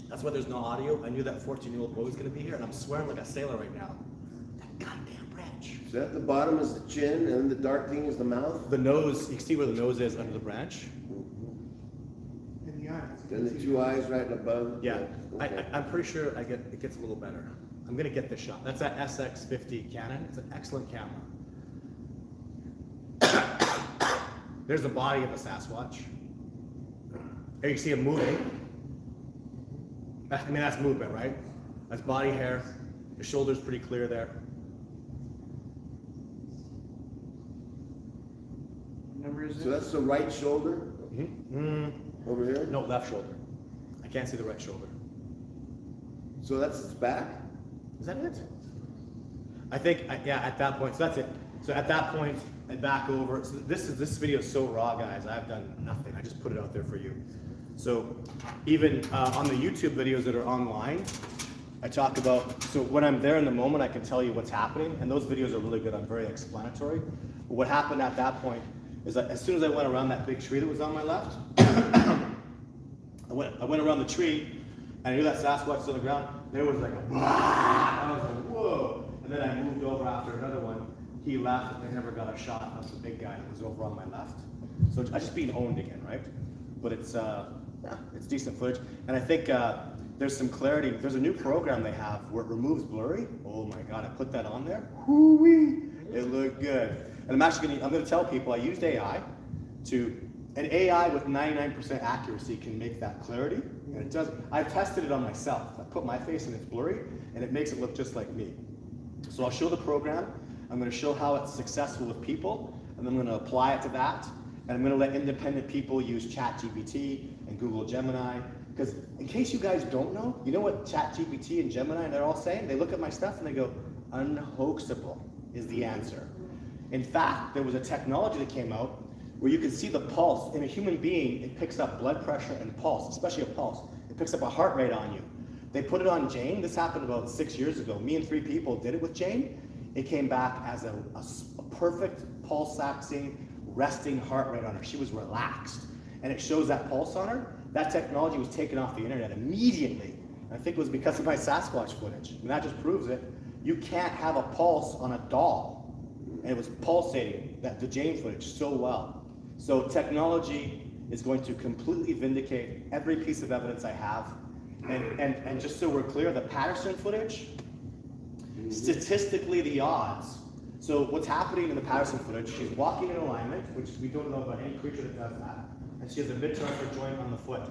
S9: That's why there's no audio. I knew that 14-year-old boy was gonna be here, and I'm swearing like a sailor right now. That goddamn branch.
S12: So at the bottom is the chin, and the dark thing is the mouth?
S9: The nose, you can see where the nose is under the branch?
S1: In the eyes.
S12: And the two eyes right above?
S9: Yeah,
S12: Okay.
S9: I'm pretty sure it gets a little better. I'm gonna get this shot. That's that SX50 Canon. It's an excellent camera. There's the body of a Sasquatch. Here you see him moving. I mean, that's movement, right? That's body hair. The shoulder's pretty clear there.
S11: Number is
S12: So that's the right shoulder over here?
S9: No, left shoulder. I can't see the right shoulder.
S12: So that's its back?
S9: Is that it? I think, yeah, at that point, so that's it. So at that point, and back over. So this video is so raw, guys. I've done nothing. I just put it out there for you. So even on the YouTube videos that are online, I talk about, so when I'm there in the moment, I can tell you what's happening, and those videos are really good. I'm very explanatory. But what happened at that point is that as soon as I went around that big tree that was on my left, I went around the tree, and I knew that Sasquatch was on the ground. There was like a wah! I was like, whoa! And then I moved over after another one. He left, and I never got a shot of the big guy that was over on my left. So I just being owned again, right? But it's decent footage, and I think there's some clarity. There's a new program they have where it removes blurry. Oh my God, I put that on there. Whoo-wee! It looked good. And I'm gonna tell people I used AI an AI with 99% accuracy can make that clarity, and it does. I've tested it on myself. I put my face and it's blurry, and it makes it look just like me. So I'll show the program. I'm gonna show how it's successful with people, and I'm gonna apply it to that. And I'm gonna let independent people use ChatGPT and Google Gemini, because in case you guys don't know, you know what ChatGPT and Gemini, they're all saying? They look at my stuff and they go, unhoaxable is the answer. In fact, there was a technology that came out where you can see the pulse. In a human being, it picks up blood pressure and pulse, especially a pulse. It picks up a heart rate on you. They put it on Jane. This happened about 6 years ago. Me and 3 people did it with Jane. It came back as a perfect pulsating, resting heart rate on her. She was relaxed. And it shows that pulse on her. That technology was taken off the internet immediately. And I think it was because of my Sasquatch footage. And that just proves it. You can't have a pulse on a doll. And it was pulsating, the Jane footage, so well. So technology is going to completely vindicate every piece of evidence I have. And just so we're clear, the Patterson footage, statistically the odds. So what's happening in the Patterson footage, she's walking in alignment, which we don't know about any creature that does that. And she has a mid-tarsal joint on the foot.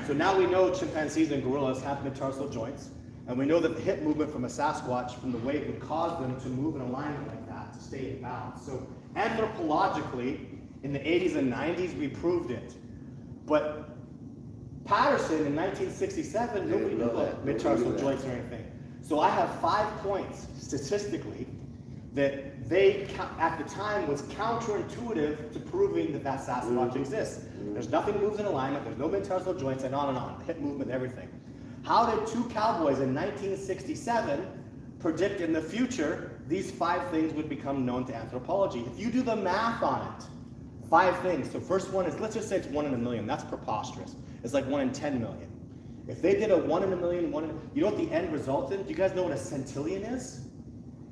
S9: So now we know chimpanzees and gorillas have mid-tarsal joints. And we know that the hip movement from a Sasquatch, from the weight, would cause them to move in alignment like that, to stay in balance. So anthropologically, in the 80s and 90s, we proved it. But Patterson in 1967, nobody knew about mid-tarsal joints or anything. So I have 5 points, statistically, that they, at the time, was counterintuitive to proving that that Sasquatch exists. There's nothing moves in alignment, there's no mid-tarsal joints, and on, hip movement, everything. How did 2 cowboys in 1967 predict in the future these 5 things would become known to anthropology? If you do the math on it, 5 things. So first one is, let's just say it's 1 in a million. That's preposterous. It's like 1 in 10 million. If they did a 1 in a million, you know what the end result is? Do you guys know what a centillion is?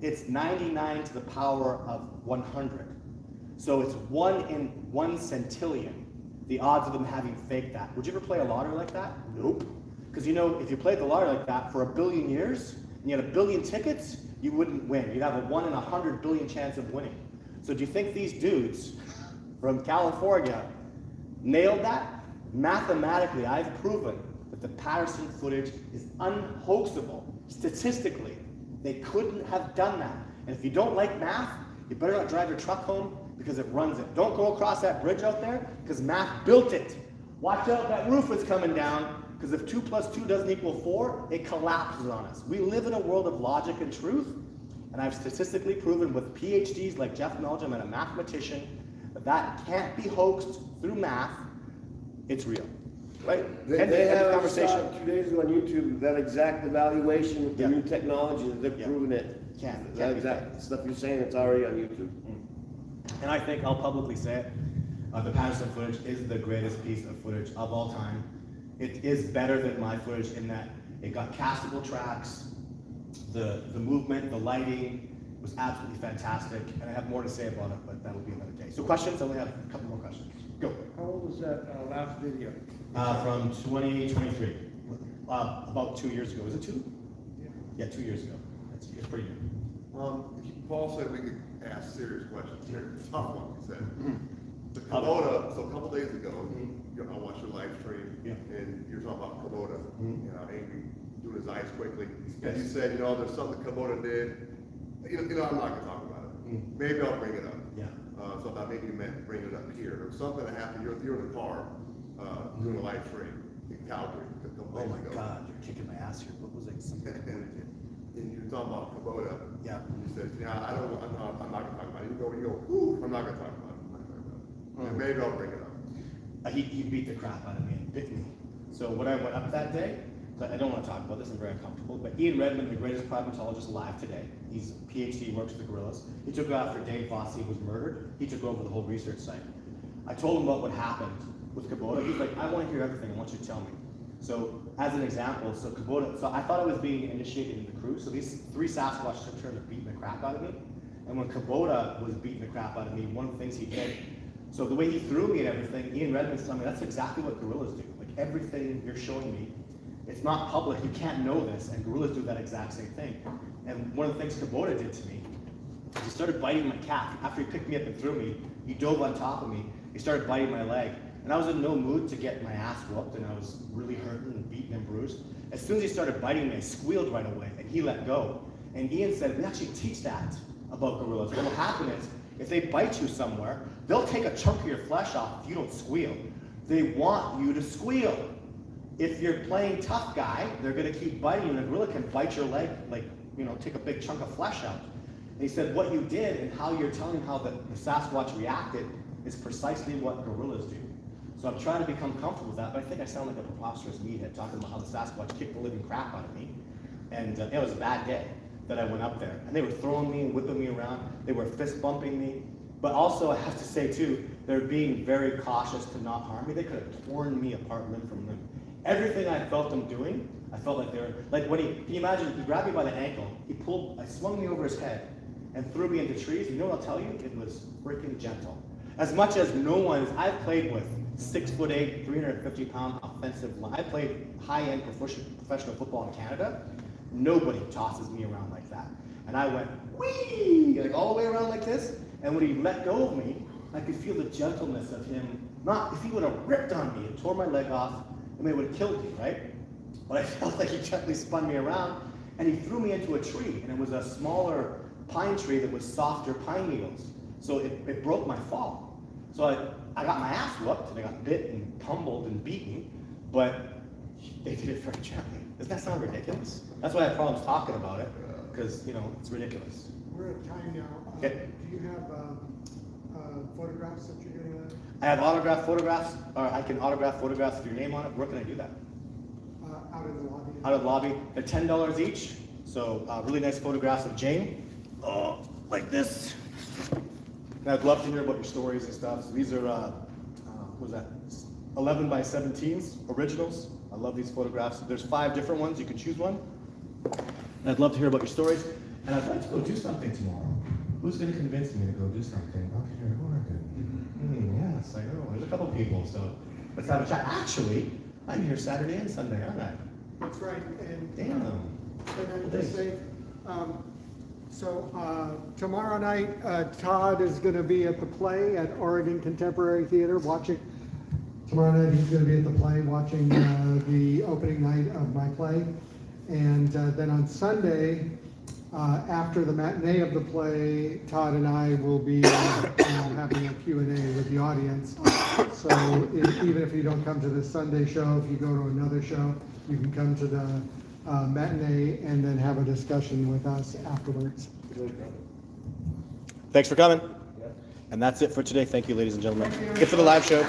S9: It's 99 to the power of 100. So it's 1 in 1 centillion, the odds of them having faked that. Would you ever play a lottery like that? Nope. Because you know, if you played the lottery like that for 1 billion years, and you had 1 billion tickets, you wouldn't win. You'd have a 1 in 100 billion chance of winning. So do you think these dudes from California nailed that? Mathematically, I've proven that the Patterson footage is unhoaxable. Statistically, they couldn't have done that. And if you don't like math, you better not drive your truck home because it runs it. Don't go across that bridge out there because math built it. Watch out, that roof is coming down because if 2 + 2 doesn't equal 4, it collapses on us. We live in a world of logic and truth, and I've statistically proven with PhDs like Jeff Meldrum and a mathematician that can't be hoaxed through math. It's real. Right?
S12: They have a conversation 2 days ago on YouTube, that exact evaluation with the new technology that they've proven it.
S9: can't.
S3: That exact stuff you're saying, it's already on YouTube.
S9: And I think I'll publicly say it. The Patterson footage is the greatest piece of footage of all time. It is better than my footage in that it got castable tracks, the movement, the lighting was absolutely fantastic, and I have more to say about it, but that'll be another day. So questions? I only have a couple more questions. Go.
S13: How old was that last video?
S9: From 2023, about 2 years ago. Was it 2? Yeah, 2 years ago. It's pretty new.
S3: Paul said we could ask serious questions here. Tough one, he said. The Kubota, so a couple days ago, I watched your live stream, and you're talking about Kubota, Angry doing his eyes quickly. And you said, there's something Kubota did. I'm not gonna talk about it. Maybe I'll bring it up. So I thought maybe you meant bring it up here. There was something that happened. You're in the car doing a live stream in Calgary a couple days ago.
S9: God, you're kicking my ass here. What was it? Something
S3: and you're talking about Kubota.
S9: Yeah.
S3: And you said, I'm not gonna talk about it. You go, I'm not gonna talk about it. And maybe I'll bring it up.
S9: He beat the crap out of me and bit me. So when I went up that day, I don't want to talk about this, I'm very uncomfortable, but Ian Redmond, the greatest primatologist alive today, he's a PhD, works with the gorillas. He took after Dave Fossey was murdered, he took over the whole research site. I told him about what happened with Kubota. He's like, I want to hear everything, I want you to tell me. So as an example, so I thought I was being initiated into the crew, so these 3 Sasquatch took turns beating the crap out of me. And when Kubota was beating the crap out of me, one of the things he did, so the way he threw me and everything, Ian Redmond's telling me that's exactly what gorillas do. Like everything you're showing me, it's not public, you can't know this, and gorillas do that exact same thing. And one of the things Kubota did to me, he started biting my calf. After he picked me up and threw me, he dove on top of me, he started biting my leg. And I was in no mood to get my ass whooped, and I was really hurting and beaten and bruised. As soon as he started biting me, I squealed right away, and he let go. And Ian said, we actually teach that about gorillas. What will happen is, if they bite you somewhere, they'll take a chunk of your flesh off if you don't squeal. They want you to squeal. If you're playing tough guy, they're gonna keep biting you, and a gorilla can bite your leg, take a big chunk of flesh out. And he said, what you did and how you're telling him how the Sasquatch reacted is precisely what gorillas do. So I'm trying to become comfortable with that, but I think I sound like a preposterous meathead talking about how the Sasquatch kicked the living crap out of me. And it was a bad day that I went up there. And they were throwing me and whipping me around. They were fist bumping me. But also, I have to say too, they're being very cautious to not harm me. They could have torn me apart limb from limb. Everything I felt them doing, I felt like they were, like when can you imagine, he grabbed me by the ankle, I swung me over his head and threw me into trees. You know what I'll tell you? It was freaking gentle. As much as I've played with 6'8", 350-pound offensive line. I played high-end professional football in Canada. Nobody tosses me around like that. And I went, whee, like all the way around like this. And when he let go of me, I could feel the gentleness of him. Not if he would have ripped on me and tore my leg off, and they would have killed me, right? But I felt like he gently spun me around, and he threw me into a tree, and it was a smaller pine tree that was softer pine needles. So it broke my fall. So I got my ass whooped, and I got bit and pummeled and beaten, but they did it very gently. Doesn't that sound ridiculous? That's why I have problems talking about it, because, it's ridiculous.
S1: We're at time now.
S9: Okay.
S1: Do you have photographs that you're going to...
S9: I have autographed photographs, or I can autograph photographs with your name on it. Where can I do that?
S1: Out in the lobby.
S9: Out of the lobby. They're $10 each. So really nice photographs of Jane. Oh, like this. And I'd love to hear about your stories and stuff. So these are, what was that? 11 by 17s, originals. I love these photographs. There's 5 different ones. You can choose one. And I'd love to hear about your stories. And I'd like to go do something tomorrow. Who's going to convince me to go do something? Okay, here, yes, I know. There's a couple people, so let's have a chat. Actually, I'm here Saturday and Sunday, aren't I?
S1: That's right. And
S9: damn.
S1: Can I just say, tomorrow night, Todd is going to be at the play at Oregon Contemporary Theater watching. Tomorrow night he's going to be at the play watching the opening night of my play. And then on Sunday, after the matinee of the play, Todd and I will be having a Q&A with the audience. So even if you don't come to the Sunday show, if you go to another show, you can come to the matinee and then have a discussion with us afterwards.
S9: Thanks for coming. And that's it for today. Thank you, ladies and gentlemen. Get to the live show.